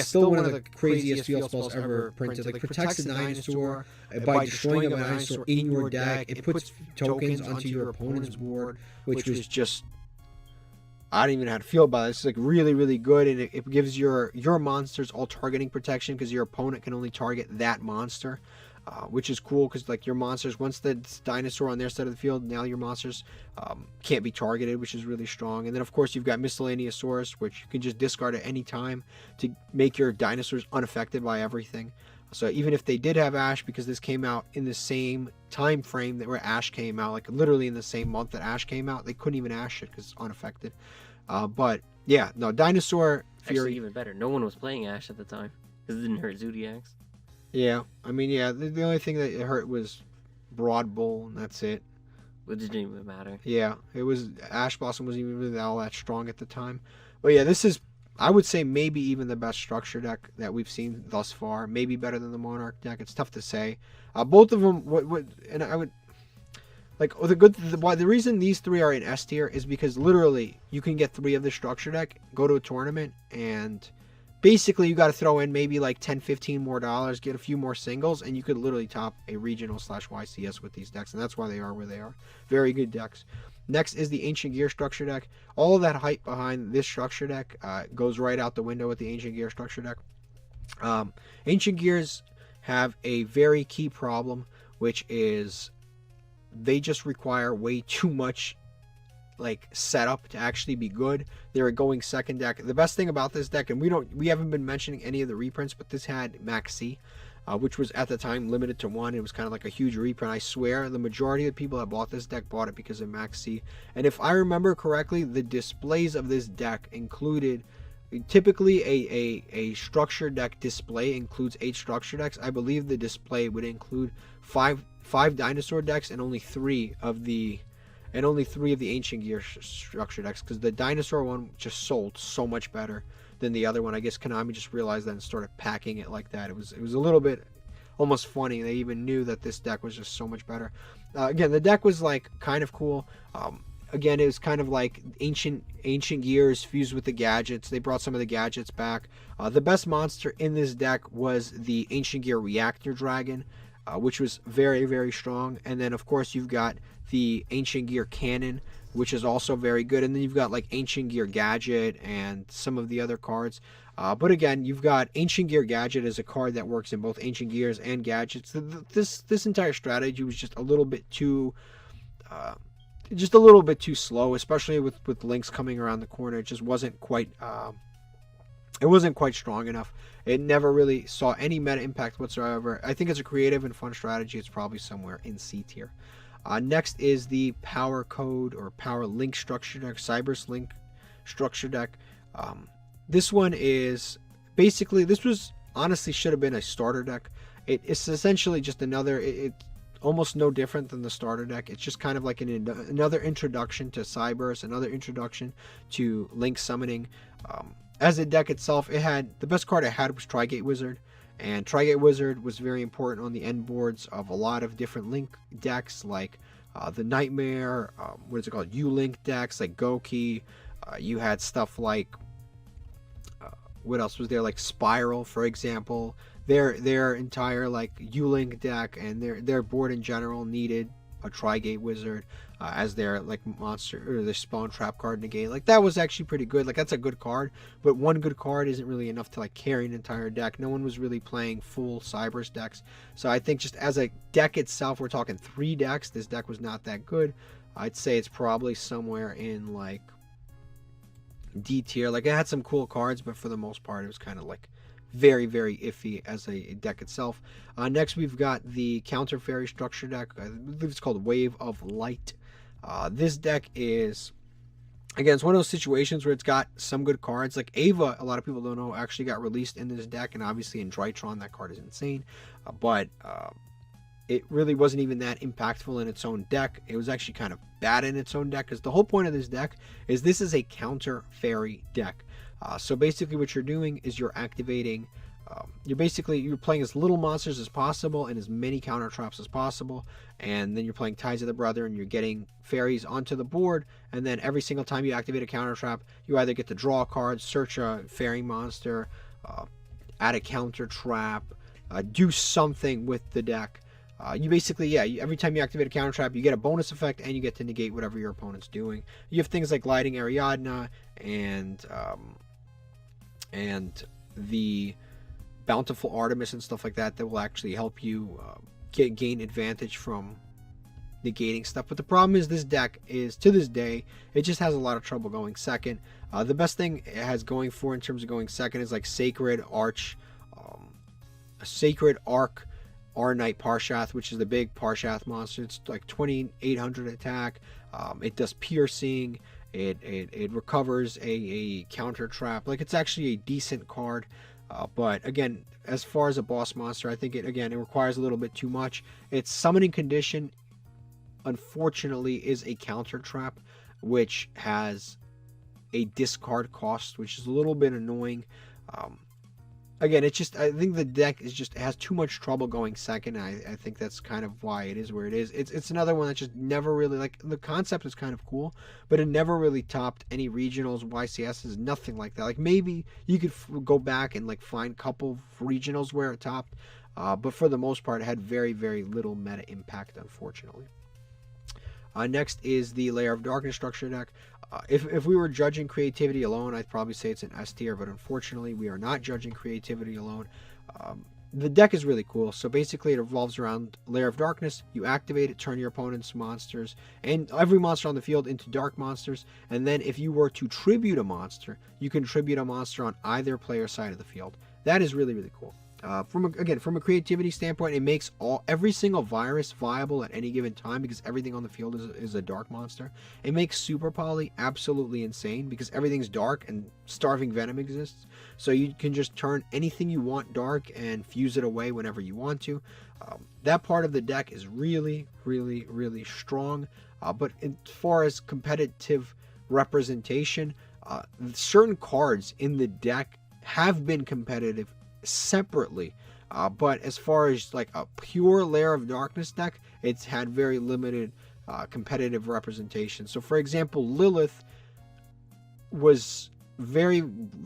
Still one of the craziest field spells ever printed. Like protects a dinosaur by destroying a dinosaur in your deck. It puts tokens onto your opponent's board, which was just, I don't even know how to feel about it. It's like really, really good, and it gives your monsters all targeting protection because your opponent can only target that monster. Which is cool because like your monsters, once the dinosaur on their side of the field, now your monsters can't be targeted, which is really strong. And then of course you've got Miscellaneous Source, which you can just discard at any time to make your dinosaurs unaffected by everything. So even if they did have Ash, because this came out in the same time frame that where Ash came out, like literally in the same month that Ash came out, they couldn't even Ash it because it's unaffected. But yeah, no, Dinosaur Fury. Actually, even better, no one was playing Ash at the time because it didn't hurt Zodiacs. Yeah, I mean, yeah, the only thing that it hurt was Broad Bull, and that's it. Which didn't even matter. Yeah, it was, Ash Blossom wasn't even really all that strong at the time. But yeah, this is, I would say, maybe even the best structure deck that we've seen thus far. Maybe better than the Monarch deck. It's tough to say. Both of them, and I would, like, the reason these 3 are in S tier is because literally you can get 3 of the structure deck, go to a tournament, and basically you got to throw in maybe like 10, 15 more dollars, get a few more singles, and you could literally top a regional / YCS with these decks, and that's why they are where they are. Very good decks. Next is the Ancient Gear structure deck. All of that hype behind this structure deck goes right out the window with the Ancient Gear structure deck. Ancient Gears have a very key problem, which is they just require way too much like setup to actually be good. They're a going second deck. The best thing about this deck, and we haven't been mentioning any of the reprints, but this had Max C, which was at the time limited to 1. It was kind of like a huge reprint. I swear the majority of people that bought this deck bought it because of Max C. And if I remember correctly, the displays of this deck included, typically a structure deck display includes 8 structure decks. I believe the display would include five dinosaur decks and only 3 of the Ancient Gear structure decks, because the dinosaur one just sold so much better than the other one. I guess Konami just realized that and started packing it like that. It was a little bit almost funny. They even knew that this deck was just so much better. Again, the deck was like kind of cool. Again, it was kind of like ancient Gears fused with the gadgets. They brought some of the gadgets back. The best monster in this deck was the Ancient Gear Reactor Dragon, which was very, very strong. And then, of course, you've got the Ancient Gear Cannon, which is also very good. And then you've got like Ancient Gear Gadget and some of the other cards. But again, you've got Ancient Gear Gadget as a card that works in both Ancient Gears and Gadgets. This entire strategy was just a little bit too slow, especially with Lynx coming around the corner. It just wasn't quite strong enough. It never really saw any meta impact whatsoever. I think it's a creative and fun strategy. It's probably somewhere in C tier. Next is the Power Code or Power Link structure deck, Cyberse Link structure deck. This one is basically, this was honestly should have been a starter deck. It's essentially just it's almost no different than the starter deck. It's just kind of like another introduction to Cyberse, another introduction to Link summoning. As a deck itself, the best card it had was Trigate Wizard. And Trigate Wizard was very important on the end boards of a lot of different Link decks, like the Nightmare, U-Link decks, like Goki. You had stuff like, what else was there, like Spiral, for example. Their entire like U-Link deck and their board in general needed a Trigate Wizard as their like monster or their spawn trap card negate. Like that was actually pretty good. Like that's a good card, but one good card isn't really enough to like carry an entire deck. No one was really playing full Cyberse decks, so I think just as a deck itself, we're talking 3 decks. This deck was not that good. I'd say it's probably somewhere in like D tier. Like it had some cool cards, but for the most part, it was kind of like very, very iffy as a deck itself. Next, we've got the Counter Fairy structure deck. I believe it's called Wave of Light. This deck is, again, it's one of those situations where it's got some good cards. Like Ava, a lot of people don't know, actually got released in this deck, and obviously in Drytron, that card is insane. But it really wasn't even that impactful in its own deck. It was actually kind of bad in its own deck, because the whole point of this deck is this is a Counter Fairy deck. So basically what you're doing is you're activating, you're playing as little monsters as possible and as many counter traps as possible, and then you're playing Ties of the Brother and you're getting fairies onto the board, and then every single time you activate a counter trap, you either get to draw a card, search a fairy monster, add a counter trap, do something with the deck. You basically, every time you activate a counter trap, you get a bonus effect and you get to negate whatever your opponent's doing. You have things like Gliding Ariadna and the Bountiful Artemis and stuff like that will actually help you gain advantage from negating stuff. But the problem is this deck is, to this day, it just has a lot of trouble going second. The best thing it has going for in terms of going second is like Sacred Arc Arnite Parshath, which is the big Parshath monster. It's like 2800 attack. It does piercing. It recovers a counter trap. Like it's actually a decent card. But again, as far as a boss monster, I think it requires a little bit too much. Its summoning condition, unfortunately, is a counter trap, which has a discard cost, which is a little bit annoying. again, it's just, I think the deck is just, it has too much trouble going second. I think that's kind of why it is where it is. It's another one that just never really, like, the concept is kind of cool, but it never really topped any regionals, YCSs, nothing like that. Like, maybe you could go back and, like, find a couple regionals where it topped, but for the most part, it had very, very little meta impact, unfortunately. Next is the Layer of Darkness structure deck. If we were judging creativity alone, I'd probably say it's an S tier, but unfortunately we are not judging creativity alone. The deck is really cool. So basically it revolves around Layer of Darkness. You activate it, turn your opponent's monsters and every monster on the field into dark monsters. And then if you were to tribute a monster, you can tribute a monster on either player side of the field. That is really, really cool. From a creativity standpoint, it makes every single virus viable at any given time because everything on the field is a dark monster. It makes Super Poly absolutely insane because everything's dark and Starving Venom exists. So you can just turn anything you want dark and fuse it away whenever you want to. That part of the deck is really, really, really strong. But as far as competitive representation, certain cards in the deck have been competitive separately, but as far as like a pure Layer of Darkness deck, it's had very limited competitive representation. So for example, Lilith was very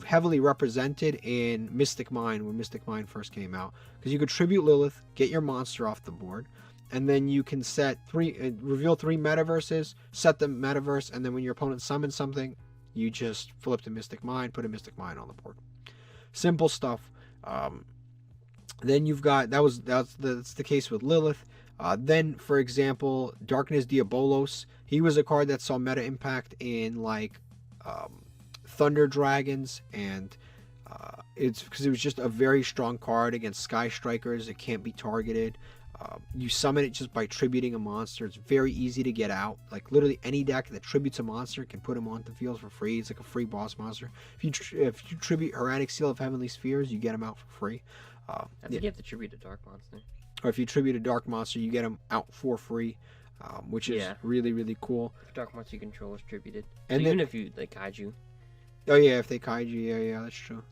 heavily represented in Mystic Mine when Mystic Mine first came out, because you could tribute Lilith, get your monster off the board, and then you can reveal 3 metaverses, set the metaverse, and then when your opponent summons something, you just flip to Mystic Mine, put a Mystic Mine on the board. Simple stuff. Then you've got, that's the case with Lilith. Then, for example, Darkness Diabolos. He was a card that saw meta impact in like Thunder Dragons, and it's because it was just a very strong card against Sky Strikers. It can't be targeted. You summon it just by tributing a monster. It's very easy to get out. Like literally any deck that tributes a monster can put him onto the field for free. It's like a free boss monster. If you tribute Hermetic Seal of Heavenly Spheres, you get him out for free. I think you have to tribute a dark monster. Or if you tribute a dark monster, you get him out for free, which is really, really cool. If dark monster you control is tributed. And so even if you like kaiju. Oh yeah, if they kaiju, yeah, that's true.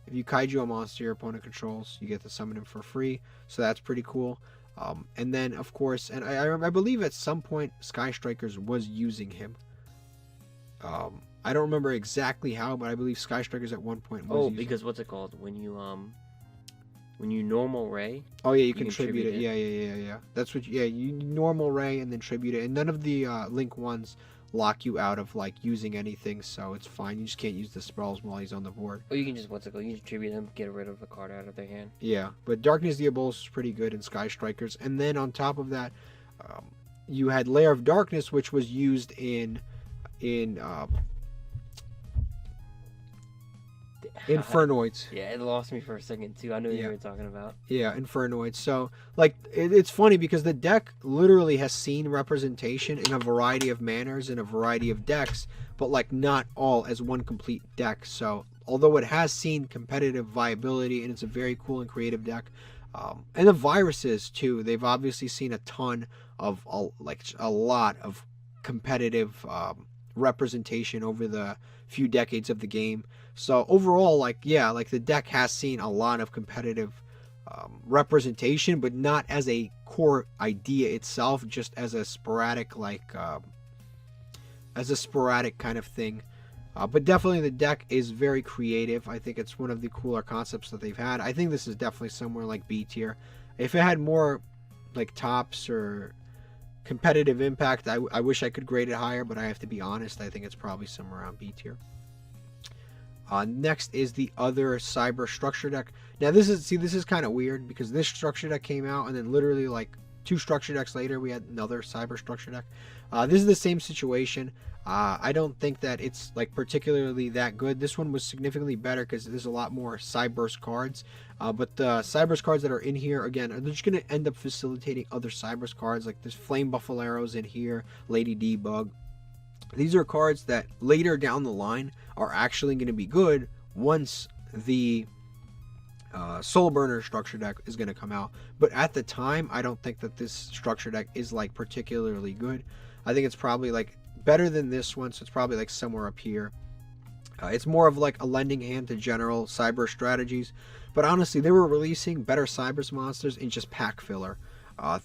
If you kaiju a monster your opponent controls, you get to summon him for free. So that's pretty cool. And then, of course, and I believe at some point Sky Strikers was using him. I don't remember exactly how, but I believe Sky Strikers at one point was using because what's it called? When you normal ray. Oh yeah, you can tribute it. Yeah. That's what. You normal ray and then tribute it. And none of the Link ones lock you out of like using anything, so it's fine. You just can't use the spells while he's on the board. Or you can just you just tribute him, get rid of the card out of their hand. Yeah, but Darkness Diabolos is pretty good in Sky Strikers. And then on top of that, you had Layer of Darkness, which was used in Infernoids. Yeah, it lost me for a second too. I knew you were talking about. Yeah, Infernoids. So, like, it's funny because the deck literally has seen representation in a variety of manners, in a variety of decks, but, like, not all as one complete deck. So, although it has seen competitive viability, and it's a very cool and creative deck, and the viruses, too, they've obviously seen a ton of, a lot of competitive representation over the few decades of the game. So overall, the deck has seen a lot of competitive representation, but not as a core idea itself, just as a sporadic kind of thing. But definitely the deck is very creative. I think it's one of the cooler concepts that they've had. I think this is definitely somewhere like B tier. If it had more like tops or competitive impact, I wish I could grade it higher, but I have to be honest, I think it's probably somewhere around B tier. Next is the other Cyber structure deck. Now this is kind of weird because this structure deck came out and then literally like 2 structure decks later we had another Cyber structure deck. This is the same situation. I don't think that it's like particularly that good. This one was significantly better because there's a lot more Cyberse cards. But the Cyberse cards that are in here, again, they're just going to end up facilitating other Cyberse cards. Like there's Flame Buffaleros in here, Lady Debug. These are cards that later down the line are actually going to be good once the Soulburner structure deck is going to come out. But at the time, I don't think that this structure deck is like particularly good. I think it's probably like better than this one, so it's probably like somewhere up here. It's more of like a lending hand to general Cyberse strategies. But honestly, they were releasing better Cyberse monsters in just pack filler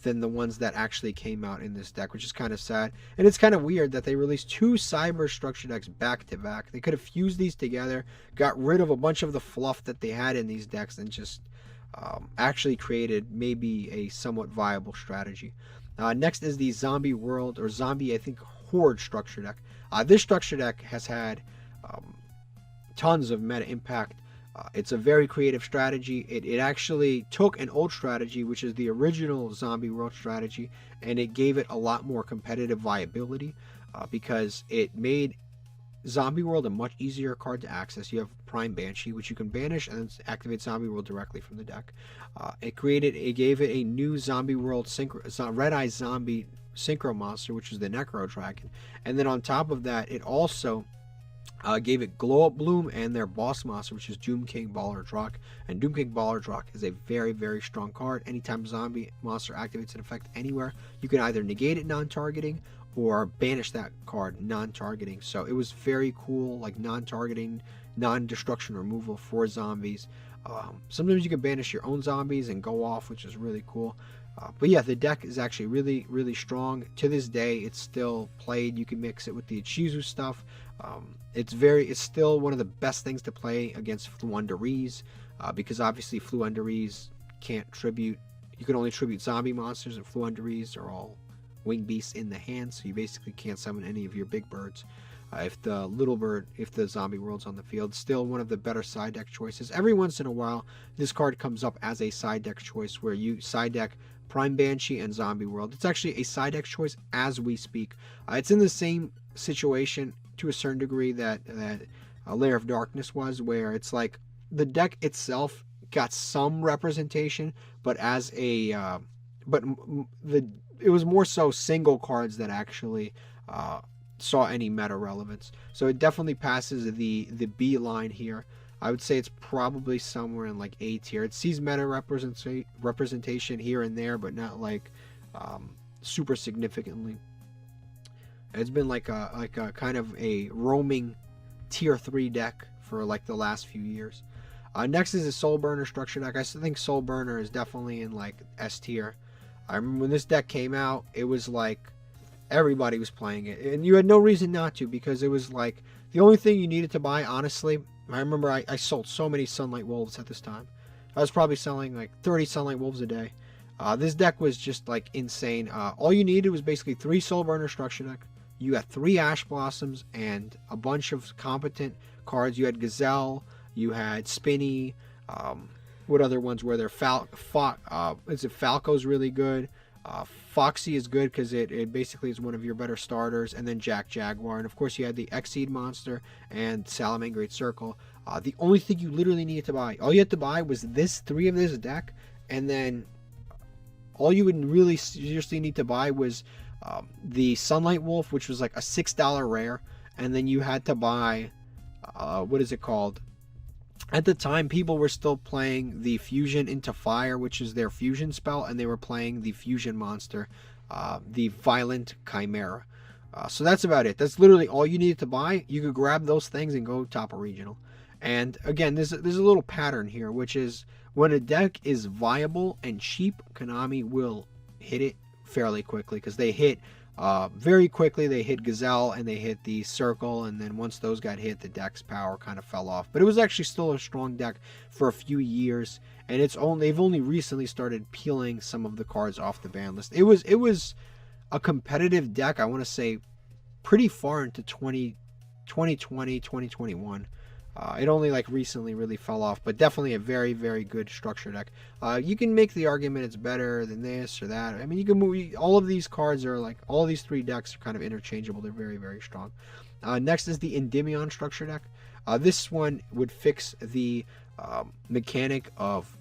than the ones that actually came out in this deck, which is kind of sad. And it's kind of weird that they released 2 Cyberse structure decks back to back. They could have fused these together, got rid of a bunch of the fluff that they had in these decks, and just actually created maybe a somewhat viable strategy. Next is the Zombie World, or Zombie, I think, Horde structure deck. This structure deck has had tons of meta impact. It's a very creative strategy. It actually took an old strategy, which is the original Zombie World strategy, and it gave it a lot more competitive viability because it made Zombie World a much easier card to access. You have Prime Banshee, which you can banish and then activate Zombie World directly from the deck. It gave it a new Zombie World Red Eye Zombie Synchro monster, which is the Necro Dragon, and then on top of that, it also gave it Glow Up Bloom and their boss monster, which is Doom King Baller Drak. And Doom King Baller Drak is a very, very strong card. Anytime zombie monster activates an effect anywhere, you can either negate it non-targeting or banish that card non-targeting. So it was very cool, like non-targeting, non-destruction removal for zombies. Sometimes you can banish your own zombies and go off, which is really cool. But yeah, the deck is actually really, really strong. To this day, it's still played. You can mix it with the Ichizu stuff. It's still one of the best things to play against Fluunderees, because obviously Fluunderees can't tribute. You can only tribute zombie monsters, and Fluunderees are all winged beasts in the hand, so you basically can't summon any of your big birds. If the zombie world's on the field, still one of the better side deck choices. Every once in a while, this card comes up as a side deck choice where you side deck Prime Banshee and Zombie World. It's actually a side deck choice as we speak. It's in the same situation to a certain degree that a Lair of Darkness was, where it's like the deck itself got some representation, but it was more so single cards that actually saw any meta relevance. So it definitely passes the B line here. I would say it's probably somewhere in like A tier. It sees meta representation here and there, but not like super significantly. It's been like a kind of a roaming tier 3 deck for like the last few years. Next is the Soulburner structure deck. I still think Soulburner is definitely in like S tier. I remember when this deck came out, it was like everybody was playing it, and you had no reason not to, because it was like the only thing you needed to buy, honestly. I remember I sold so many Sunlight Wolves at this time. I was probably selling like 30 Sunlight Wolves a day. This deck was just like insane. All you needed was basically 3 Soulburner structure deck. You had 3 Ash Blossoms and a bunch of competent cards. You had Gazelle, you had Spinny. What other ones were there? Falco's really good. Foxy is good because it basically is one of your better starters, and then Jack Jaguar, and of course you had the Exceed monster and Salamangreat Circle. The only thing you literally needed to buy, all you had to buy was 3 of this deck, and then all you would really seriously need to buy was the Sunlight Wolf, which was like a $6 rare, and then you had to buy what is it called? At the time, people were still playing the Fusion into Fire, which is their fusion spell, and they were playing the fusion monster, the Violent Chimera. So that's about it. That's literally all you needed to buy. You could grab those things and go top a regional. And again, there's a little pattern here, which is when a deck is viable and cheap, Konami will hit it fairly quickly, because they hit very quickly. They hit Gazelle and they hit the Circle, and then once those got hit, the deck's power kind of fell off. But it was actually still a strong deck for a few years, and they've only recently started peeling some of the cards off the ban list. It was a competitive deck, I want to say, pretty far into 2020, 2021. It only like recently really fell off, but definitely a very, very good structure deck. You can make the argument it's better than this or that. I mean, you can move. All of these cards are like, all of these 3 decks are kind of interchangeable. They're very, very strong. Next is the Endymion structure deck. This one would fix the mechanic of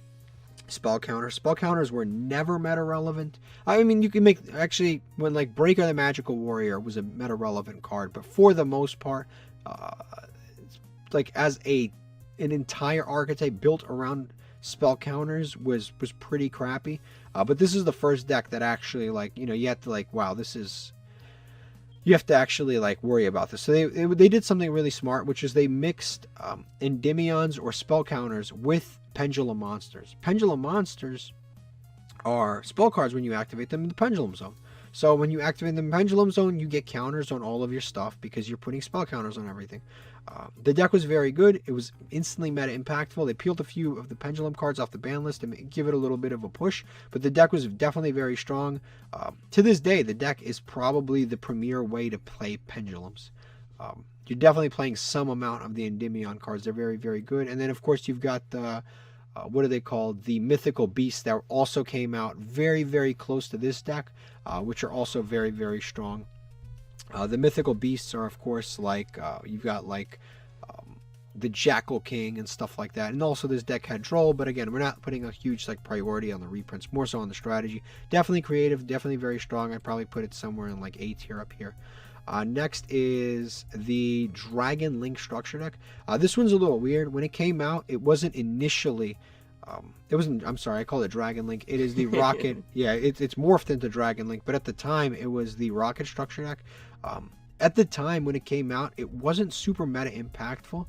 spell counters. Spell counters were never meta relevant. I mean, you can make, actually, when like Breaker the Magical Warrior was a meta relevant card, but for the most part, like as an entire archetype built around spell counters was pretty crappy. But this is the first deck that actually, like, you know, you have to like, wow, this is you have to actually like worry about this. So they did something really smart, which is they mixed Endymions or spell counters with pendulum monsters. Pendulum monsters are spell cards when you activate them in the pendulum zone. So when you activate the pendulum zone, you get counters on all of your stuff because you're putting spell counters on everything. The deck was very good. It was instantly meta impactful. They peeled a few of the pendulum cards off the ban list to give it a little bit of a push, but the deck was definitely very strong. To this day, the deck is probably the premier way to play pendulums. You're definitely playing some amount of the Endymion cards. They're very, very good. And then, of course, you've got the, what are they called? The mythical beasts that also came out very, very close to this deck, which are also very, very strong. The mythical beasts are, of course, like, you've got, like, the Jackal King and stuff like that. And also this deck had Droll, but again, we're not putting a huge, like, priority on the reprints, more so on the strategy. Definitely creative, definitely very strong. I'd probably put it somewhere in, like, A tier up here. Next is the Dragon Link structure deck. This one's a little weird. When it came out, it wasn't initially... I'm sorry, I call it Dragon Link. It is the Rocket. Yeah, it's morphed into Dragon Link, but at the time, it was the Rocket structure deck. At the time, when it came out, it wasn't super meta impactful.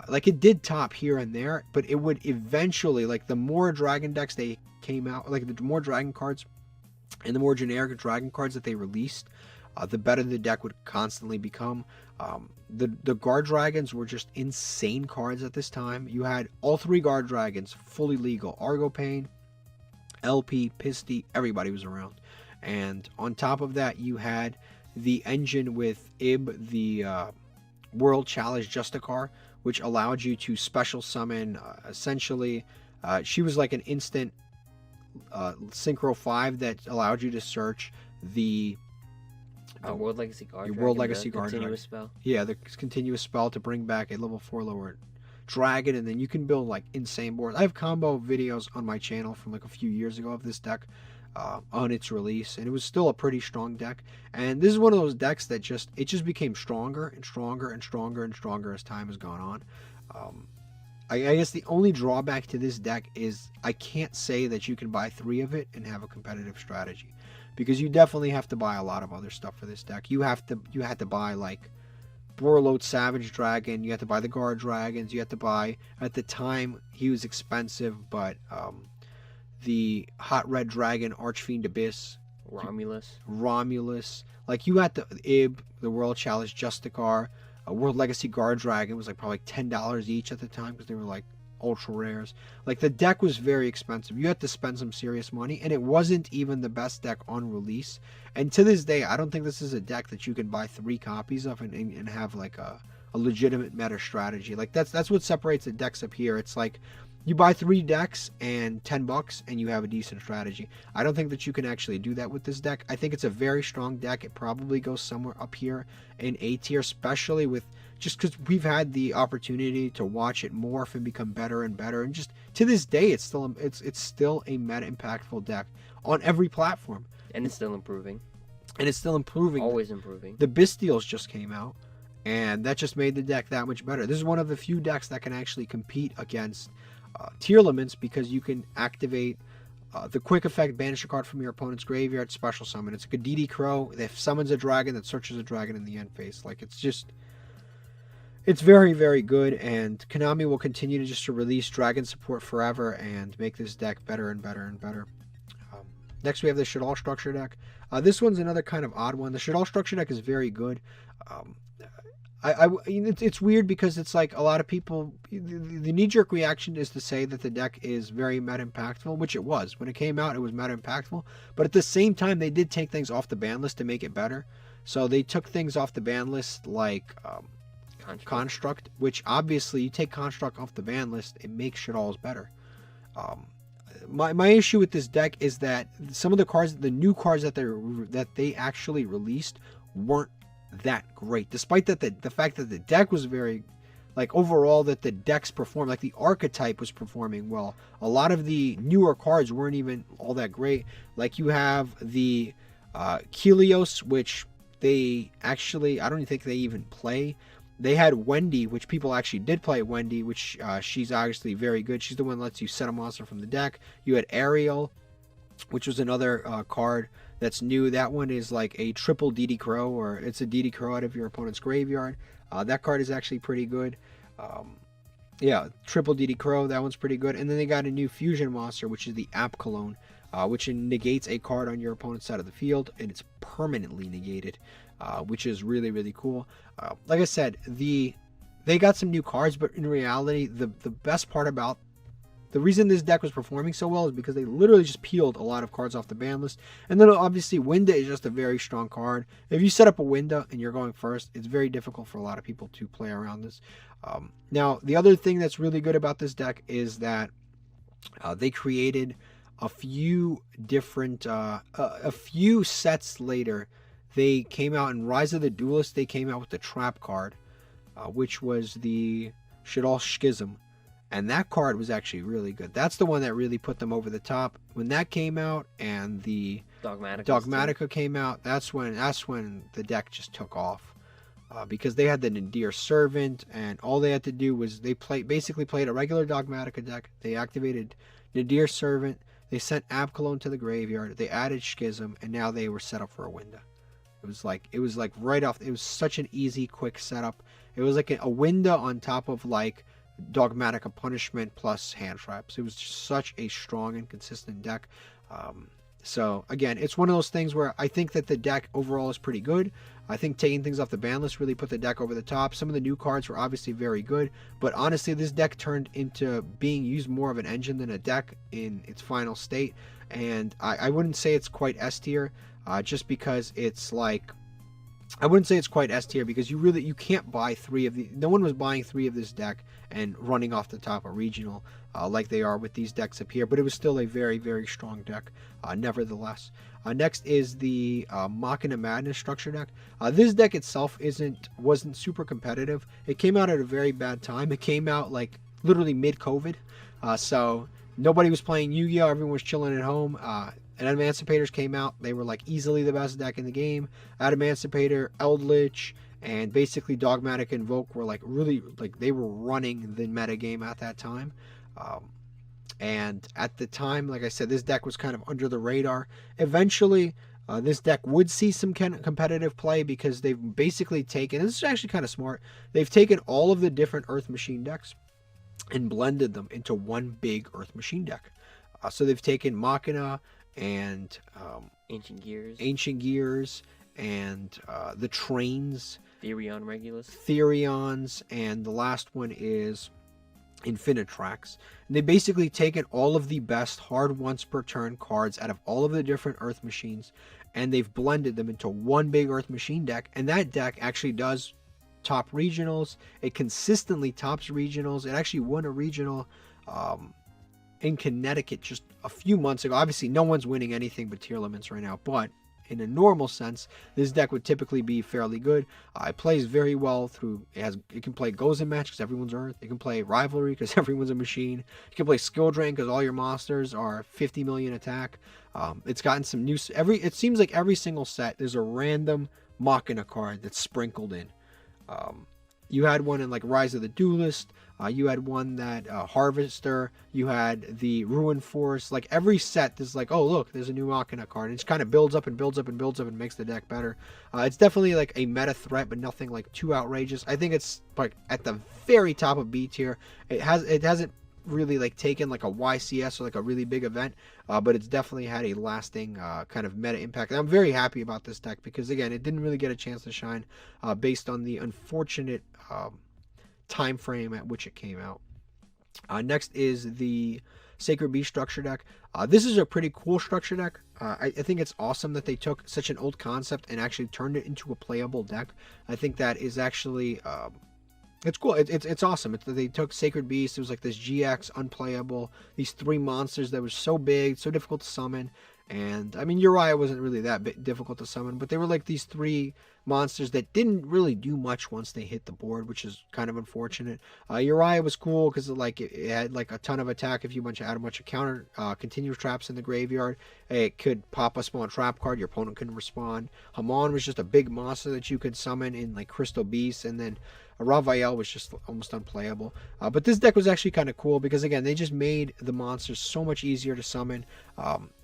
Like, it did top here and there, but it would eventually, like, the more Dragon decks they came out, like, the more Dragon cards and the more generic Dragon cards that they released, the better the deck would constantly become. The Guard Dragons were just insane cards at this time. You had all three Guard Dragons fully legal. Argopane, LP, Pisty, everybody was around. And on top of that, you had the engine with Ib, the World Challenge Justicar, which allowed you to special summon, essentially, she was like an instant Synchro 5 that allowed you to search the World Legacy Guard. Your World Legacy Guard. Continuous spell. Yeah, the continuous spell to bring back a level 4 lower dragon, and then you can build like insane boards. I have combo videos on my channel from like a few years ago of this deck on its release, and it was still a pretty strong deck. And this is one of those decks that just became stronger and stronger and stronger and stronger as time has gone on. I guess the only drawback to this deck is I can't say that you can buy 3 of it and have a competitive strategy, because you definitely have to buy a lot of other stuff for this deck. You had to buy like Borload Savage Dragon, you had to buy the Guard Dragons, you had to buy, at the time he was expensive, but the Hot Red Dragon, Archfiend Abyss, Romulus, like you had the Ib, the World Challenge Justicar, a World Legacy Guard Dragon was like probably $10 each at the time because they were like ultra rares. Like, the deck was very expensive. You had to spend some serious money, and it wasn't even the best deck on release. And to this day, I don't think this is a deck that you can buy 3 copies of and have like a legitimate meta strategy. Like, that's what separates the decks up here. It's like you buy 3 decks and $10 and you have a decent strategy. I don't think that you can actually do that with this deck. I think it's a very strong deck. It probably goes somewhere up here in A tier, especially with just because we've had the opportunity to watch it morph and become better and better. And just to this day, it's still a meta impactful deck on every platform. And it's still improving. Always improving. The Bestials just came out, and that just made the deck that much better. This is one of the few decks that can actually compete against tier limits, because you can activate the quick effect, banish a card from your opponent's graveyard, special summon. It's like a DD Crow that summons a dragon that searches a dragon in the end phase. Like, it's very, very good, and Konami will continue to release dragon support forever and make this deck better and better and better. Next, we have the Shaddoll structure deck. This one's another kind of odd one. The Shaddoll structure deck is very good. It's weird because it's like a lot of people, the knee-jerk reaction is to say that the deck is very meta impactful, which it was. When it came out, it was meta impactful, but at the same time, they did take things off the ban list to make it better. So they took things off the ban list like Construct, which obviously you take Construct off the ban list, it makes Shaddoll's better. My issue with this deck is that some of the cards, the new cards that they actually released, weren't that great, despite that the fact that the deck was very, like, overall that the decks performed, like the archetype was performing well. A lot of the newer cards weren't even all that great. Like, you have the Kelios, which they actually, I don't even think they even play. They had Wendy, which people actually did play Wendy, which she's obviously very good. She's the one that lets you set a monster from the deck. You had Ariel, which was another card that's new. That one is like a triple DD Crow, or it's a DD Crow out of your opponent's graveyard. That card is actually pretty good. Yeah, triple DD Crow, that one's pretty good. And then they got a new fusion monster, which is the App Cologne, which negates a card on your opponent's side of the field, and it's permanently negated, which is really, really cool. Like I said, they got some new cards, but in reality, the best part about the reason this deck was performing so well is because they literally just peeled a lot of cards off the ban list. And then obviously Winda is just a very strong card. If you set up a Winda and you're going first, it's very difficult for a lot of people to play around this. Now, the other thing that's really good about this deck is that they created a few different, a few sets later. They came out in Rise of the Duelist, they came out with the Trap card, which was the Shaddoll Schism. And that card was actually really good. That's the one that really put them over the top. When that came out and the Dogmatica came out, that's when the deck just took off. Because they had the Nadir Servant, and all they had to do was basically played a regular Dogmatica deck. They activated Nadir Servant, they sent App Cologne to the graveyard, they added Schism, and now they were set up for a Winda. It was like right off. It was such an easy, quick setup. It was like a Winda on top of like Dogmatica Punishment plus hand traps. It was just such a strong and consistent deck. So again, it's one of those things where I think that the deck overall is pretty good. I think taking things off the ban list really put the deck over the top. Some of the new cards were obviously very good, but honestly, this deck turned into being used more of an engine than a deck in its final state. And I wouldn't say it's quite S tier, just because it's like, I wouldn't say it's quite S tier because you can't buy no one was buying 3 of this deck and running off the top a regional like they are with these decks up here, but it was still a very, very strong deck nevertheless. Next is the Machina Madness structure deck. This deck itself wasn't super competitive. It came out at a very bad time. It came out like literally mid-COVID, so nobody was playing Yu-Gi-Oh! Everyone was chilling at home. And Emancipators came out. They were like easily the best deck in the game. Emancipator, Eldritch, and basically Dogmatic Invoke were like really, like they were running the meta game at that time. And at the time, like I said, this deck was kind of under the radar. Eventually, this deck would see some competitive play because they've basically taken, and this is actually kind of smart, they've taken all of the different Earth Machine decks and blended them into one big Earth Machine deck. So they've taken Machina and Ancient Gears and the Trains, Therions, and the last one is Infinitrax. And they basically taken all of the best hard once per turn cards out of all of the different Earth Machines, and they've blended them into one big Earth Machine deck. And that deck actually does top regionals. It consistently tops regionals. It actually won a regional in Connecticut just a few months ago. Obviously, no one's winning anything but tier limits right now, but in a normal sense, this deck would typically be fairly good. It plays very well through, it can play Gozen Match because everyone's Earth. It can play Rivalry because everyone's a machine. You can play Skill Drain because all your monsters are 50 million attack. It's gotten some new, it seems like every single set, there's a random Machina card that's sprinkled in. You had one in like Rise of the Duelist. You had one that Harvester. You had the Ruin Force. Like every set, there's like, oh look, there's a new Machina card. It just kind of builds up and builds up and builds up and makes the deck better. It's definitely like a meta threat, but nothing like too outrageous. I think it's like at the very top of B tier. It hasn't really like taken like a YCS or like a really big event, but it's definitely had a lasting kind of meta impact. And I'm very happy about this deck because again, it didn't really get a chance to shine based on the unfortunate time frame at which it came out. Next is the Sacred Beast structure deck. This is a pretty cool structure deck. I think it's awesome that they took such an old concept and actually turned it into a playable deck. I think that is actually it's cool. It's awesome. They took Sacred Beast. It was like this GX unplayable. These 3 monsters that were so big, so difficult to summon. And I mean, Uriah wasn't really that difficult to summon, but they were like these 3 monsters that didn't really do much once they hit the board, which is kind of unfortunate. Uriah was cool because it had like a ton of attack. If you had a bunch of counter continuous traps in the graveyard, it could pop a small trap card. Your opponent couldn't respond. Hamon was just a big monster that you could summon in like Crystal Beast, and then Ravael was just almost unplayable. But this deck was actually kind of cool because, again, they just made the monsters so much easier to summon.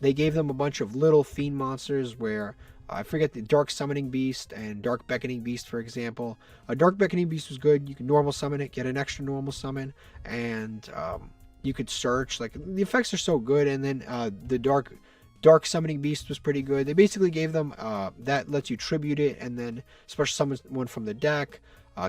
They gave them a bunch of little fiend monsters where, I forget, the Dark Summoning Beast and Dark Beckoning Beast, for example. A Dark Beckoning Beast was good. You can normal summon it, get an extra normal summon, and you could search. Like, the effects are so good. And then the Dark Summoning Beast was pretty good. They basically gave them that lets you tribute it and then special summon one from the deck.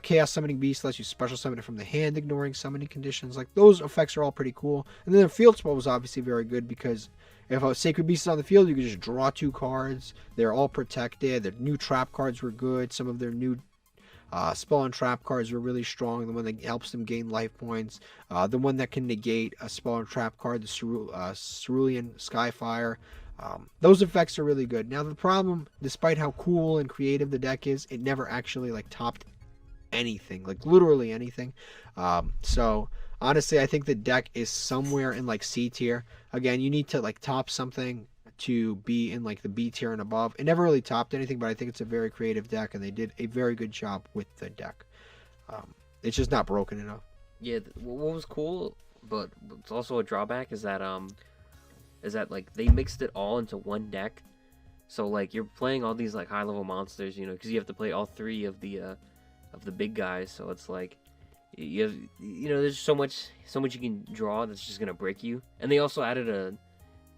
Chaos Summoning Beast lets you special summon it from the hand, ignoring summoning conditions. Like, those effects are all pretty cool. And then the field spell was obviously very good because if a Sacred Beast is on the field, you could just draw 2 cards. They're all protected. Their new trap cards were good. Some of their new spell and trap cards were really strong. The one that helps them gain life points. The one that can negate a spell and trap card, the Cerulean Skyfire. Those effects are really good. Now, the problem, despite how cool and creative the deck is, it never actually like topped anything, like literally anything. So honestly, I think the deck is somewhere in like C tier. Again, you need to like top something to be in like the B tier and above. It never really topped anything, but I think it's a very creative deck, and they did a very good job with the deck. It's just not broken enough. Yeah, what was cool, but it's also a drawback, is that like they mixed it all into one deck. So like you're playing all these like high level monsters, because you have to play all 3 of the big guys. So it's like you have, there's so much you can draw that's just gonna break you. And they also added a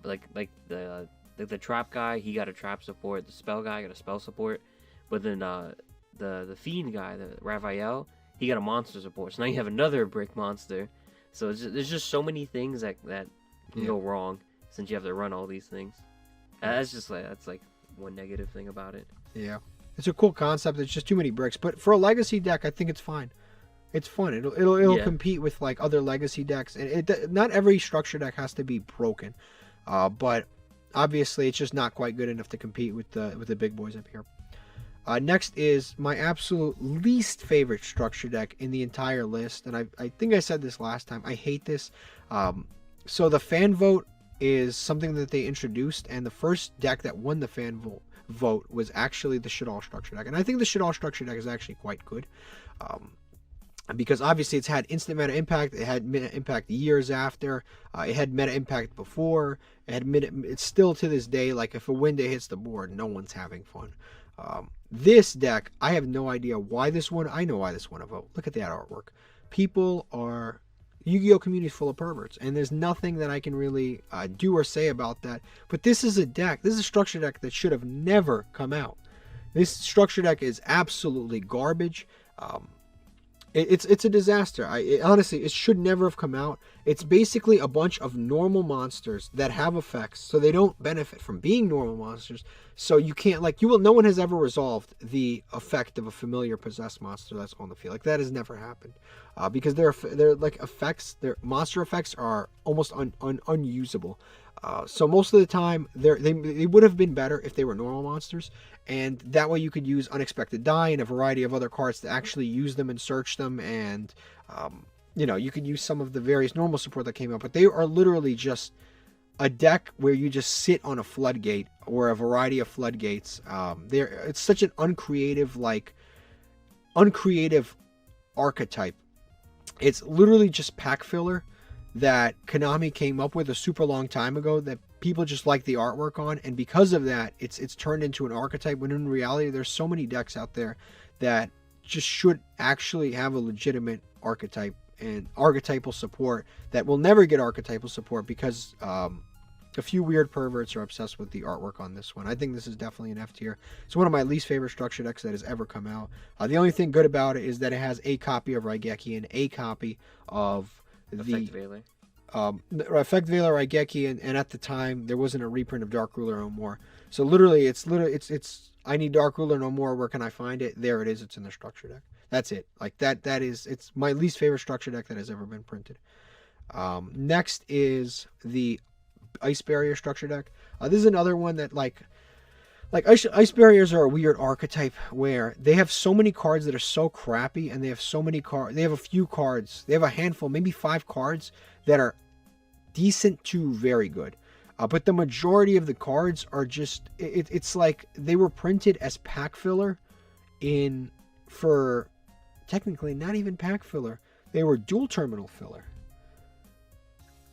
the trap guy, he got a trap support. The spell guy got a spell support. But then the fiend guy, the Ravael, he got a monster support. So now you have another brick monster. So there's just so many things that can go wrong since you have to run all these things. That's like one negative thing about it. Yeah, it's a cool concept. It's just too many bricks. But for a legacy deck, I think it's fine. It's fun. It'll compete with like other legacy decks. And not every structure deck has to be broken. But obviously, it's just not quite good enough to compete with the big boys up here. Next is my absolute least favorite structure deck in the entire list, and I think I said this last time. I hate this. So the fan vote is something that they introduced, and the first deck that won the fan vote was actually the Shaddoll structure deck, and I think the Shaddoll structure deck is actually quite good. Because obviously it's had instant meta impact, it had meta impact years after, it had meta impact before, it's still to this day, like if a Winda hits the board, no one's having fun. This deck, I have no idea why this one, I know why this won a vote. Look at that artwork. Yu-Gi-Oh! Community is full of perverts, and there's nothing that I can really do or say about that. But this is a structure deck that should have never come out. This structure deck is absolutely garbage. It's a disaster. Honestly, it should never have come out. It's basically a bunch of normal monsters that have effects, so they don't benefit from being normal monsters. So you can't, no one has ever resolved the effect of a familiar possessed monster that's on the field. Like, that has never happened. Because they're like effects, their monster effects are almost unusable. So most of the time, they would have been better if they were normal monsters, and that way you could use Unexpected Die and a variety of other cards to actually use them and search them, and you could use some of the various normal support that came out. But they are literally just a deck where you just sit on a floodgate or a variety of floodgates. It's such an uncreative archetype. It's literally just pack filler that Konami came up with a super long time ago that people just like the artwork on, and because of that, it's turned into an archetype, when in reality there's so many decks out there that just should actually have a legitimate archetype and archetypal support that will never get archetypal support because a few weird perverts are obsessed with the artwork on this one. I think this is definitely an F tier. It's one of my least favorite structure decks that has ever come out. The only thing good about it is that it has a copy of Raigeki and a copy of Effect Veiler. Effect Veiler, Raigeki, and at the time there wasn't a reprint of Dark Ruler no more. So literally it's I need Dark Ruler no more. Where can I find it? There it is. It's in the structure deck. That's it. Like it's my least favorite structure deck that has ever been printed. Next is the Ice Barrier structure deck. This is another one that like Ice Barriers are a weird archetype where they have so many cards that are so crappy, and they have so many cards. They have a few cards. They have a handful, maybe 5 cards that are decent to very good. But the majority of the cards are just, it's like they were printed as pack filler technically not even pack filler. They were dual terminal filler.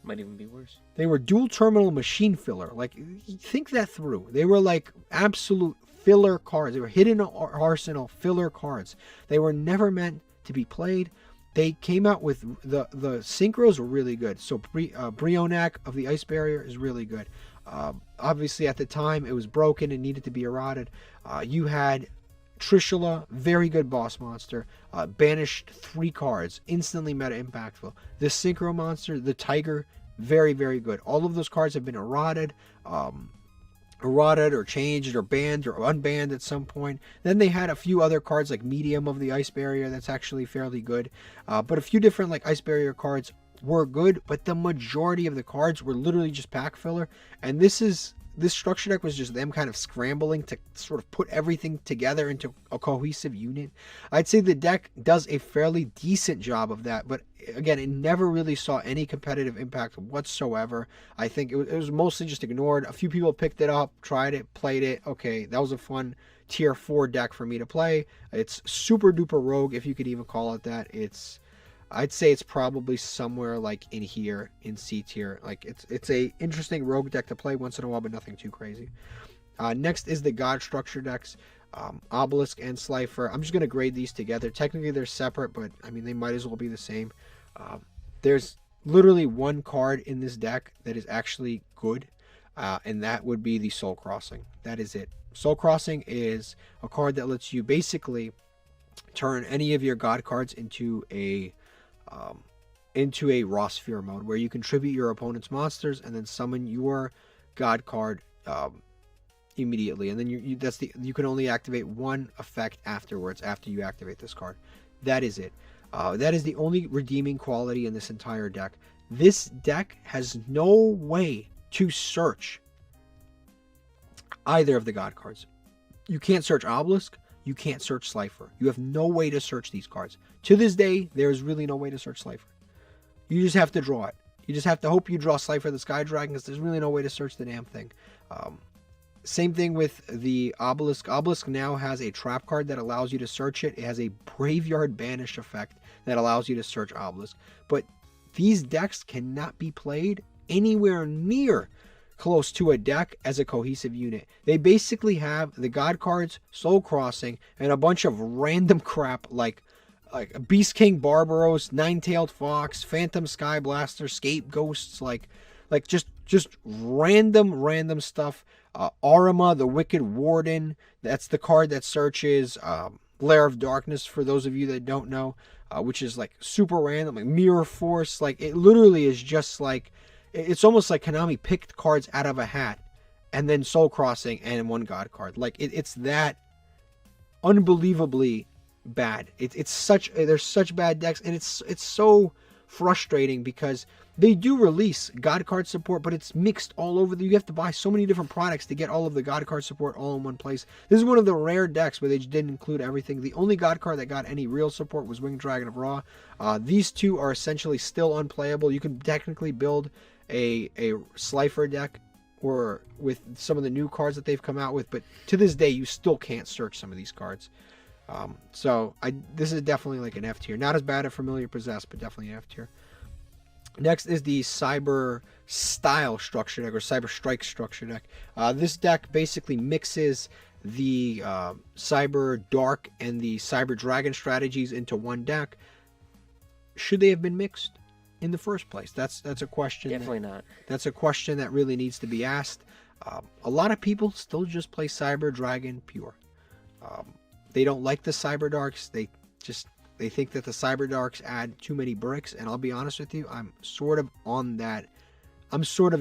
Might even be worse. They were dual terminal machine filler. Like, think that through. They were like absolute filler cards. They were hidden arsenal filler cards. They were never meant to be played. They came out with the synchros were really good. So Brionac of the Ice Barrier is really good. Obviously at the time it was broken and needed to be eroded. You had Trishula, very good boss monster. Banished 3 cards, instantly meta impactful. The Synchro monster, the Tiger, very, very good. All of those cards have been eroded or changed or banned or unbanned at some point. Then they had a few other cards like Medium of the Ice Barrier that's actually fairly good. But a few different like Ice Barrier cards were good, but the majority of the cards were literally just pack filler. And this structure deck was just them kind of scrambling to sort of put everything together into a cohesive unit. I'd say the deck does a fairly decent job of that, but again, it never really saw any competitive impact whatsoever. I think it was mostly just ignored. A few people picked it up, tried it, played it. Okay, that was a fun tier 4 deck for me to play. It's super duper rogue, if you could even call it that. I'd say it's probably somewhere like in here in C tier. Like it's a interesting rogue deck to play once in a while, but nothing too crazy. Next is the God structure decks, Obelisk and Slifer. I'm just gonna grade these together. Technically they're separate, but I mean they might as well be the same. There's literally one card in this deck that is actually good, and that would be the Soul Crossing. That is it. Soul Crossing is a card that lets you basically turn any of your God cards into a Raw Sphere mode, where you contribute your opponent's monsters and then summon your God card immediately, and then you can only activate one effect afterwards after you activate this card. That is it. That is the only redeeming quality in this entire deck. This deck has no way to search either of the God cards. You can't search Obelisk. You can't search Slifer. You have no way to search these cards. To this day, there is really no way to search Slifer. You just have to draw it. You just have to hope you draw Slifer the Sky Dragon, because there's really no way to search the damn thing. Same thing with the Obelisk. Obelisk now has a trap card that allows you to search it. It has a Graveyard Banish effect that allows you to search Obelisk. But these decks cannot be played anywhere near close to a deck as a cohesive unit. They basically have the God cards, Soul Crossing, and a bunch of random crap like Beast King Barbaros, Nine-Tailed Fox, Phantom Sky Blaster, Scape-Ghosts, like just random stuff. Arima, the Wicked Warden, that's the card that searches Lair of Darkness, for those of you that don't know, which is like super random, like Mirror Force. Like, it literally is just like, it's almost like Konami picked cards out of a hat and then Soul Crossing and one God card. Like, it's that unbelievably bad. There's such bad decks, and it's so frustrating because they do release God card support, but it's mixed all over. You have to buy so many different products to get all of the God card support all in one place. This is one of the rare decks where they just didn't include everything. The only God card that got any real support was Winged Dragon of Ra. These two are essentially still unplayable. You can technically build a Slifer deck or with some of the new cards that they've come out with, but to this day you still can't search some of these cards. This is definitely like an F tier. Not as bad as Familiar Possess, but definitely an F tier. Next is the Cyber Style structure deck, or Cyber Strike structure deck. This deck basically mixes the Cyber Dark and the Cyber Dragon strategies into one deck. Should they have been mixed in the first place? That's a question. Definitely not. That's a question that really needs to be asked. A lot of people still just play Cyber Dragon pure. They don't like the Cyber Darks. They think that the Cyber Darks add too many bricks, and I'll be honest with you, I'm sort of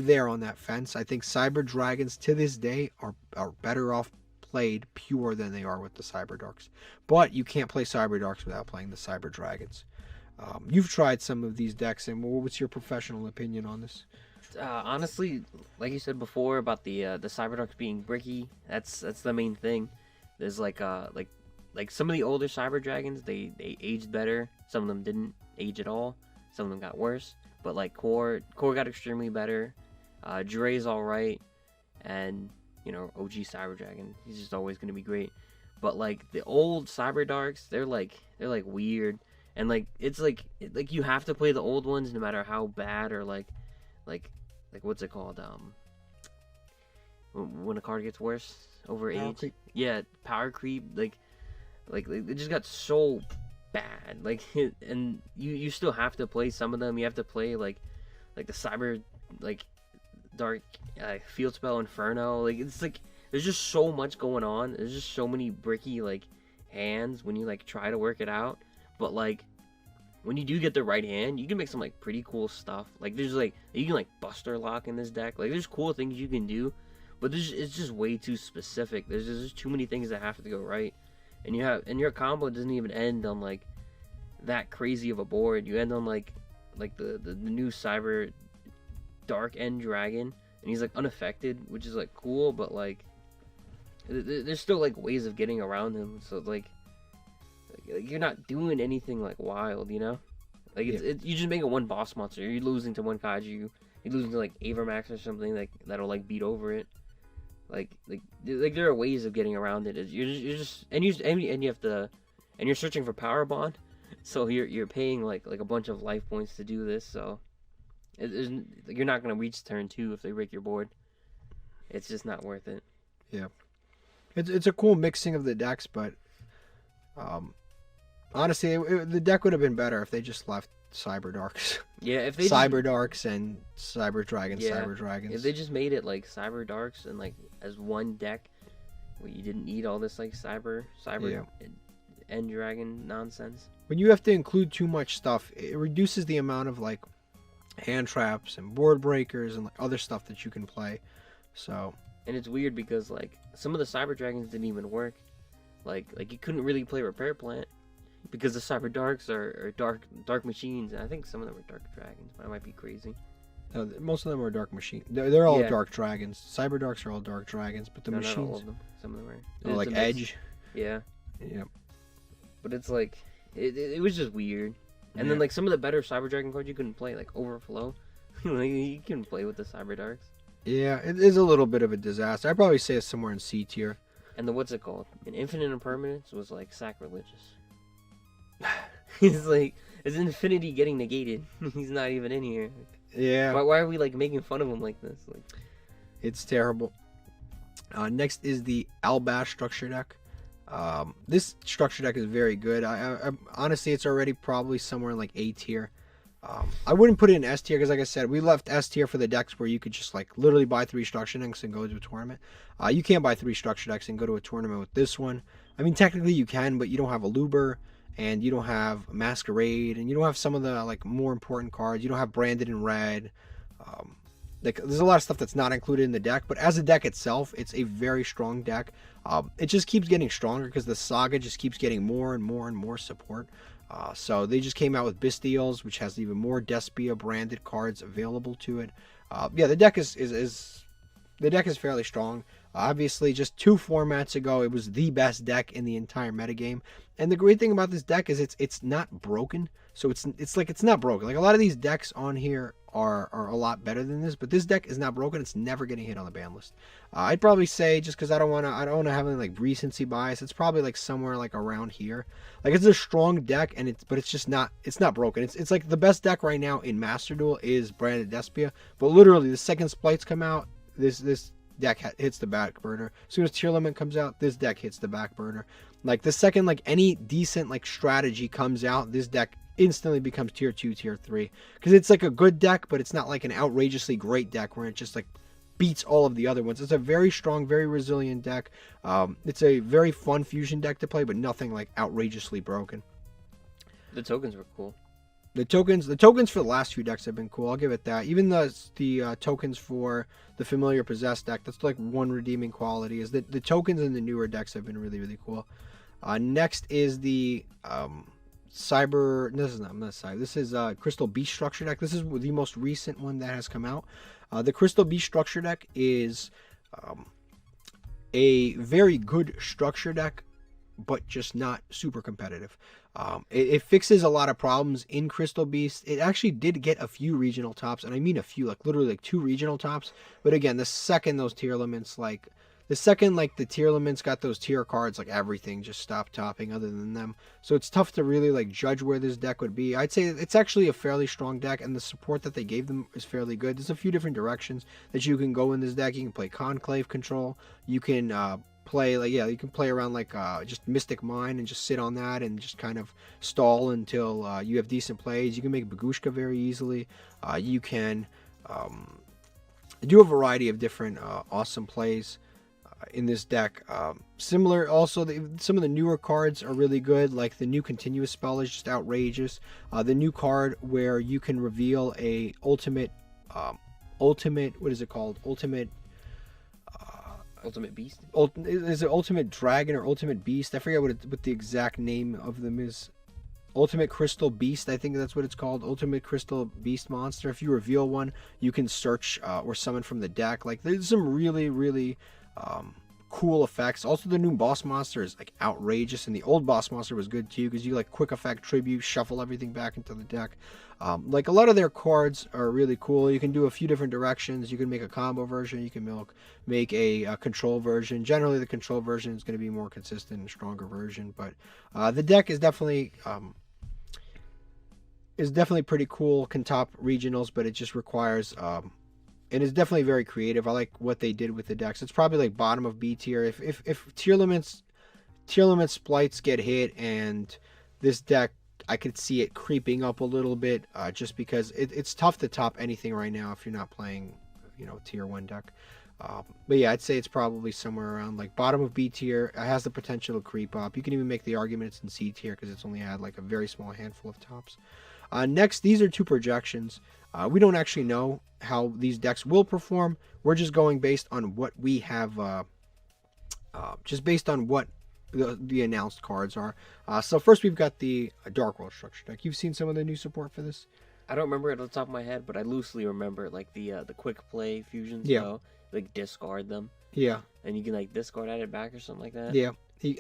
there on that fence. I think Cyber Dragons to this day are better off played pure than they are with the Cyber Darks. But you can't play Cyber Darks without playing the Cyber Dragons. You've tried some of these decks, and what's your professional opinion on this? Honestly, like you said before about the Cyber Darks being bricky, that's the main thing. There's like some of the older Cyber Dragons, they aged better. Some of them didn't age at all. Some of them got worse. But like Core got extremely better. Jure's alright. And, OG Cyber Dragon, he's just always going to be great. But like the old Cyber Darks, they're like weird, and like it's like you have to play the old ones no matter how bad or like what's it called, when a card gets worse over age. Creep. Yeah, power creep. Like it just got so bad. Like and you still have to play some of them. You have to play like the Cyber like Dark Field Spell Inferno. Like it's like there's just so much going on. There's just so many bricky like hands when you like try to work it out. But like when you do get the right hand, you can make some like pretty cool stuff. Like there's like you can like Buster Lock in this deck. Like there's cool things you can do, but it's just way too specific. There's just too many things that have to go right, and your combo doesn't even end on like that crazy of a board. You end on like the new Cyber Dark End Dragon, and he's like unaffected, which is like cool, but like there's still like ways of getting around him. So like you're not doing anything like wild, you know? Like you just make it one boss monster. You're losing to one kaiju. You're losing to like Avermax or something like that'll like beat over it. Like there are ways of getting around it. You're just and you have to, and you're searching for power bond, so you're paying like a bunch of life points to do this. So you're not gonna reach turn 2 if they break your board. It's just not worth it. Yeah, it's a cool mixing of the decks, but honestly, the deck would have been better if they just left Cyber Darks. Yeah, if they Cyber Darks and Cyber Dragons, yeah, Cyber Dragons. If they just made it like Cyber Darks and like as one deck, where you didn't need all this like Cyber End Dragon nonsense. When you have to include too much stuff, it reduces the amount of like hand traps and board breakers and like other stuff that you can play. So. And it's weird because like some of the Cyber Dragons didn't even work. Like you couldn't really play Repair Plant because the Cyber Darks are dark machines, and I think some of them are dark dragons, but I might be crazy. No, most of them are dark machines. They're all Yeah. dark dragons. Cyber Darks are all dark dragons, but the No, machines, not all of them. Some of them are. oh, It's like a mix. Edge. Yeah, Yep. but it's like it was just weird. And then Yeah. like some of the better Cyber Dragon cards you couldn't play, like Overflow. Like you couldn't play with the Cyber Darks. Yeah, it is a little bit of a disaster. I'd probably say it's somewhere in C tier. And the what's it called? An Infinite Impermanence was like sacrilegious. He's like, is Infinity getting negated? He's not even in here. Yeah, Why are we like making fun of him like this? Like, it's terrible. Next is the Albash structure deck. This structure deck is very good. I honestly, it's already probably somewhere in like A tier. I wouldn't put it in S tier because, like I said, we left S tier for the decks where you could just like literally buy 3 structure decks and go to a tournament. You can't buy 3 structure decks and go to a tournament with this one. I mean, technically you can, but you don't have a Luber, and you don't have Masquerade, and you don't have some of the like more important cards. You don't have Branded in Red. Like there's a lot of stuff that's not included in the deck, but as a deck itself, it's a very strong deck. It just keeps getting stronger because the Saga just keeps getting more and more and more support. So they just came out with Bystials, which has even more Despia branded cards available to it. Yeah, the deck is fairly strong. Obviously, just 2 formats ago, it was the best deck in the entire metagame. And the great thing about this deck is it's not broken. So it's not broken. Like a lot of these decks on here are a lot better than this, but this deck is not broken. It's never getting hit on the ban list. I'd probably say, just because I don't want to have any like recency bias, it's probably like somewhere like around here. Like it's a strong deck, but it's not broken. It's like the best deck right now in Master Duel is Branded Despia, but literally the second splites come out, this deck hits the back burner. As soon as tier limit comes out, this deck hits the back burner. Like the second like any decent like strategy comes out, this deck instantly becomes tier 2, tier 3, because it's like a good deck, but it's not like an outrageously great deck where it just like beats all of the other ones. It's a very strong, very resilient deck. It's a very fun fusion deck to play, but nothing like outrageously broken. the tokens were cool. The tokens for the last few decks have been cool. I'll give it that. Even the tokens for the Familiar Possessed deck, that's like one redeeming quality, is that the tokens in the newer decks have been really, really cool. Next is the Cyber. This is not Cyber. This is Crystal Beast structure deck. This is the most recent one that has come out. The Crystal Beast structure deck is a very good structure deck, but just not super competitive. It fixes a lot of problems in Crystal Beast. It actually did get a few regional tops, and I mean a few, like literally like 2 regional tops. But again, the second those tier limits like The second, like, the tier limits got those tier cards, like, everything just stopped topping other than them. So it's tough to really, like, judge where this deck would be. I'd say it's actually a fairly strong deck, and the support that they gave them is fairly good. There's a few different directions that you can go in this deck. You can play Conclave control. You can play, like, you can play around, like, just Mystic Mine and just sit on that and just kind of stall until you have decent plays. You can make Bagushka very easily. You can do a variety of different awesome plays in this deck. Similar, also, some of the newer cards are really good, like the new Continuous Spell is just outrageous. The new card where you can reveal a ultimate, what is it called? Ultimate Beast? Is it Ultimate Dragon or Ultimate Beast? I forget what the exact name of them is. Ultimate Crystal Beast, I think that's what it's called. Ultimate Crystal Beast monster. If you reveal one, you can search or summon from the deck. Like, there's some really, really cool effects. Also, the new boss monster is, like, outrageous, and the old boss monster was good too, because you, like, quick effect tribute, shuffle everything back into the deck. Like, a lot of their cards are really cool. You can do a few different directions. You can make a combo version. You can make a control version. Generally, the control version is going to be more consistent and stronger version, but the deck is definitely pretty cool. Can top regionals, but it just requires and it's definitely very creative. I like what they did with the decks. It's probably like bottom of B tier. If tier limit splites get hit, and this deck, I could see it creeping up a little bit, just because it's tough to top anything right now if you're not playing, tier 1 deck. But yeah, I'd say it's probably somewhere around like bottom of B tier. It has the potential to creep up. You can even make the argument it's in C tier because it's only had like a very small handful of tops. Next, these are 2 projections. We don't actually know how these decks will perform. We're just going based on what we have, just based on what the announced cards are. So first we've got the Dark World structure deck. You've seen some of the new support for this? I don't remember it off the top of my head, but I loosely remember like the quick play fusions. Yeah. So, like, discard them. Yeah. And you can like discard add it back or something like that. Yeah.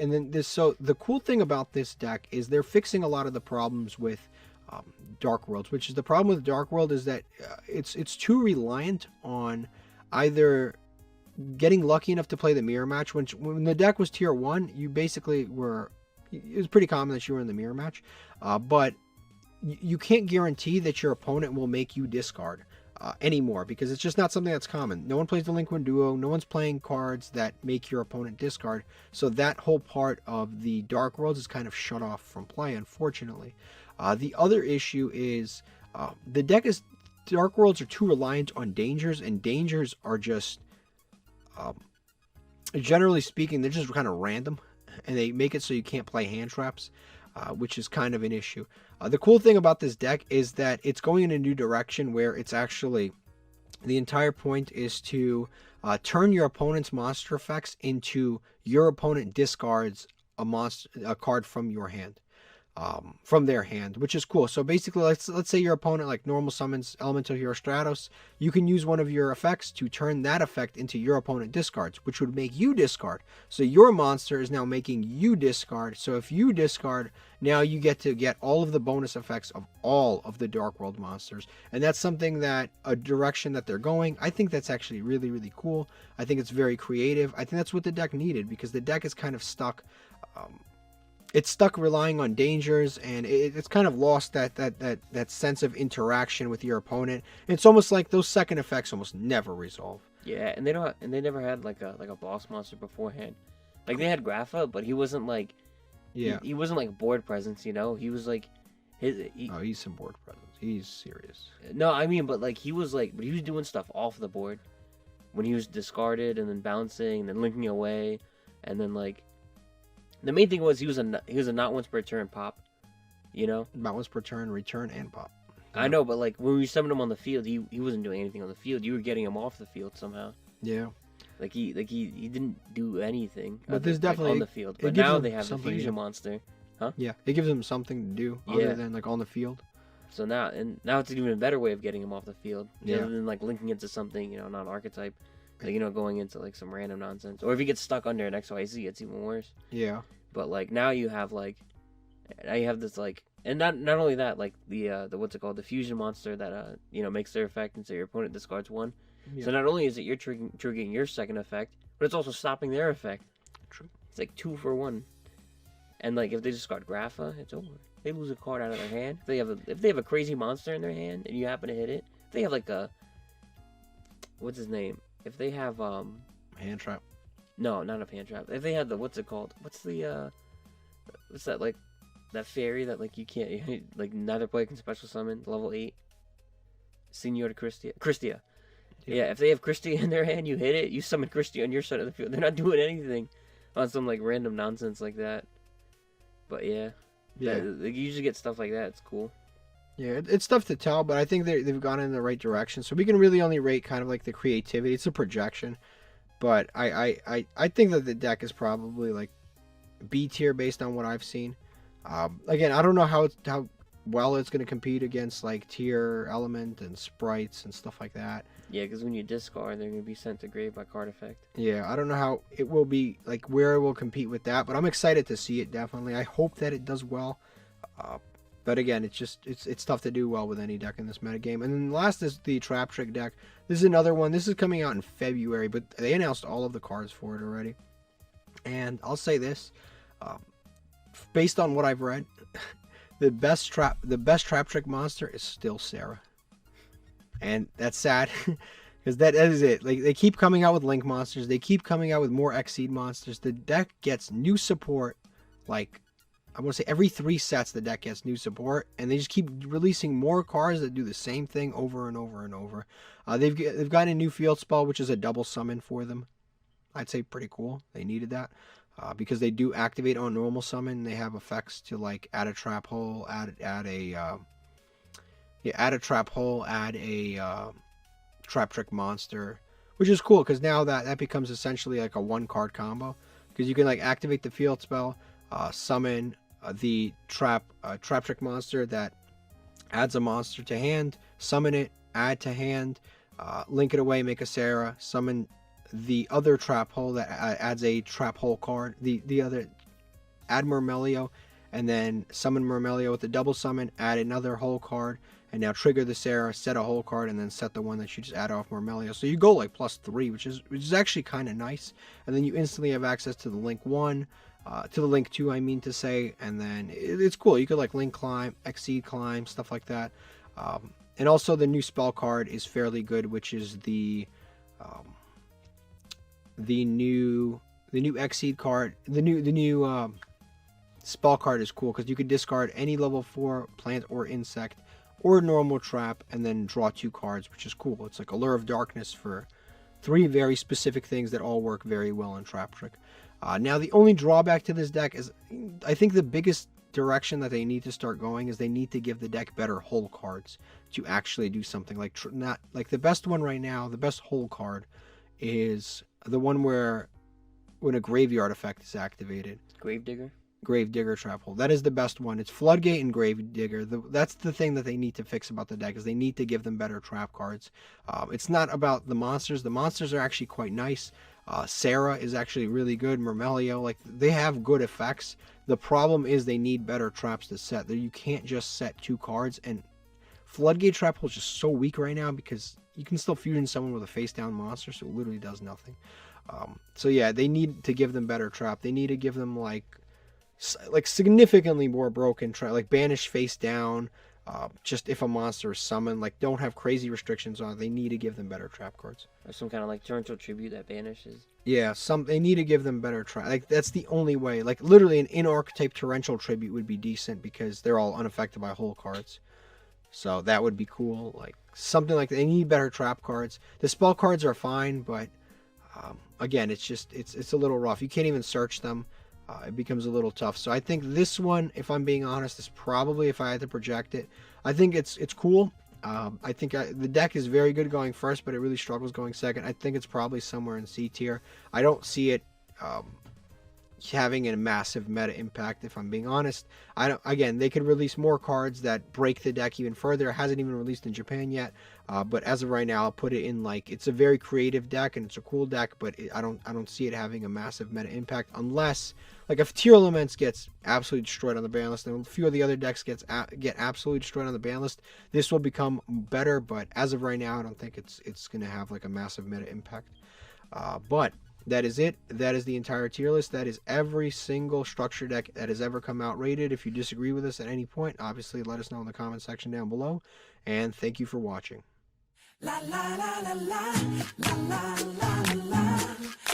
And then so the cool thing about this deck is they're fixing a lot of the problems with Dark Worlds, which is the problem with Dark World is that it's too reliant on either getting lucky enough to play the mirror match. When the deck was tier 1, you basically it was pretty common that you were in the mirror match, but you can't guarantee that your opponent will make you discard anymore, because it's just not something that's common. No one plays the Link-One Duo. No one's playing cards that make your opponent discard. So that whole part of the Dark Worlds is kind of shut off from play, unfortunately. The other issue is the deck is Dark Worlds are too reliant on dangers, and dangers are just generally speaking, they're just kind of random, and they make it so you can't play hand traps, which is kind of an issue. The cool thing about this deck is that it's going in a new direction where it's actually, the entire point is to turn your opponent's monster effects into your opponent discards a card from your hand. From their hand, which is cool. So basically, let's say your opponent like normal summons Elemental Hero Stratos, you can use one of your effects to turn that effect into your opponent discards, which would make you discard. So your monster is now making you discard. So if you discard, now you get to get all of the bonus effects of all of the Dark World monsters, and that's something that a direction that they're going. I think that's actually really, really cool. I think it's very creative. I think that's what the deck needed, because the deck is kind of stuck. It's stuck relying on dangers, and it's kind of lost that sense of interaction with your opponent. It's almost like those second effects almost never resolve. Yeah, and they never had like a boss monster beforehand. Like, they had Grapha, but he wasn't like he wasn't like board presence, He was like he's some board presence. He's serious. No, I mean, but he was doing stuff off the board when he was discarded and then bouncing and then linking away, and then the main thing was he was a not once per turn pop, Not once per turn, return, and pop. I know, but when we summoned him on the field, he wasn't doing anything on the field. You were getting him off the field somehow. Yeah. He didn't do anything. But there's definitely on the field. But now they have the fusion monster. Huh? Yeah, it gives them something to do other than on the field. So now it's an even better way of getting him off the field, yeah, other than linking into something non-archetype. Going into some random nonsense, or if he gets stuck under an XYZ, it's even worse. Yeah. But now you have this and not only that, the what's it called, the fusion monster that makes their effect, and so your opponent discards one. So not only is it you're triggering your second effect, but it's also stopping their effect. True. It's like 2 for 1. And like if they discard Grapha, it's over. They lose a card out of their hand. If they have a crazy monster in their hand and you happen to hit it, if they have like a what's his name? If they have Hand trap. no, not a hand trap. If they had the what's it called? What's that like that fairy that like you can't like neither player can special summon level 8. Senor Christia. Yeah, if they have Christia in their hand, you hit it, you summon Christia on your side of the field. They're not doing anything on some like random nonsense like that. But yeah, you usually get stuff like that. It's cool. Yeah, it's tough to tell, but I think they've gone in the right direction. So we can really only rate kind of like the creativity. It's a projection, but I think that the deck is probably like B tier based on what I've seen. Again, I don't know how well it's going to compete against like tier element and sprites and stuff like that. Yeah, because when you discard, they're going to be sent to grave by card effect. Yeah, I don't know how it will be, like where it will compete with that, but I'm excited to see it, definitely. I hope that it does well. But again, it's tough to do well with any deck in this metagame. And then last is the Traptrix deck. This is another one. This is coming out in February, but they announced all of the cards for it already. And I'll say this, based on what I've read, the best Traptrix monster is still Sarah. And that's sad, because that is it. Like, they keep coming out with Link monsters. They keep coming out with more Xseed monsters. The deck gets new support, like, I want to say every 3 sets the deck gets new support, and they just keep releasing more cards that do the same thing over and over and over. They've got a new field spell, which is a double summon for them. I'd say pretty cool. They needed that. Because they do activate on normal summon. They have effects to like add a trap hole, add a Traptrix monster, which is cool because now that becomes essentially like a 1-card combo, because you can like activate the field spell, summon the Traptrix monster that adds a monster to hand, summon it, add to hand, link it away, make a Sarah, summon the other trap hole that adds a trap hole card, the other, add Murmelio, and then summon Murmelio with the double summon, add another hole card, and now trigger the Sarah, set a hole card, and then set the one that you just add off Murmelio. So you go like +3, which is actually kind of nice. And then you instantly have access to the Link 1, to the Link 2, I mean to say, and then it's cool. You could like Link Climb, Xseed Climb, stuff like that. And also the new spell card is fairly good, which is the new Xseed card. The new spell card is cool because you could discard any level 4 plant or insect or normal trap and then draw 2 cards, which is cool. It's like Allure of Darkness for 3 very specific things that all work very well in Traptrix. Now the only drawback to this deck is, I think the biggest direction that they need to start going is they need to give the deck better hole cards to actually do something. Like not like the best one right now, the best hole card is the one where when a graveyard effect is activated. Gravedigger trap hole. That is the best one. It's Floodgate and Gravedigger. That's the thing that they need to fix about the deck, is they need to give them better trap cards. It's not about the monsters. The monsters are actually quite nice. Sarah is actually really good. Murmelio, like, they have good effects. The problem is they need better traps to set. You can't just set 2 cards, and Floodgate trap hole is just so weak right now because you can still fusion someone with a face down monster, so it literally does nothing. So yeah, they need to give them better trap. They need to give them like significantly more broken trap, like banish face down. Just if a monster is summoned, like, don't have crazy restrictions on it. They need to give them better trap cards. Or some kind of like torrential tribute that banishes. Yeah, they need to give them better trap. Like, that's the only way. Like, literally an in-archetype torrential tribute would be decent because they're all unaffected by hole cards. So that would be cool. Like, something like that. They need better trap cards. The spell cards are fine, but again, it's just it's a little rough. You can't even search them. It becomes a little tough. So I think this one, if I'm being honest, is probably, if I had to project it, I think it's cool. I think the deck is very good going first, but it really struggles going second. I think it's probably somewhere in C tier. I don't see it having a massive meta impact, if I'm being honest. Again, they could release more cards that break the deck even further. It hasn't even released in Japan yet. But as of right now, I'll put it in like, it's a very creative deck and it's a cool deck, but I don't see it having a massive meta impact unless, like, if Tier Elements gets absolutely destroyed on the ban list, and a few of the other decks get absolutely destroyed on the ban list, this will become better. But as of right now, I don't think it's going to have like a massive meta impact. But that is it. That is the entire tier list. That is every single structure deck that has ever come out rated. If you disagree with us at any point, obviously let us know in the comment section down below. And thank you for watching. La la la la la la la la la la.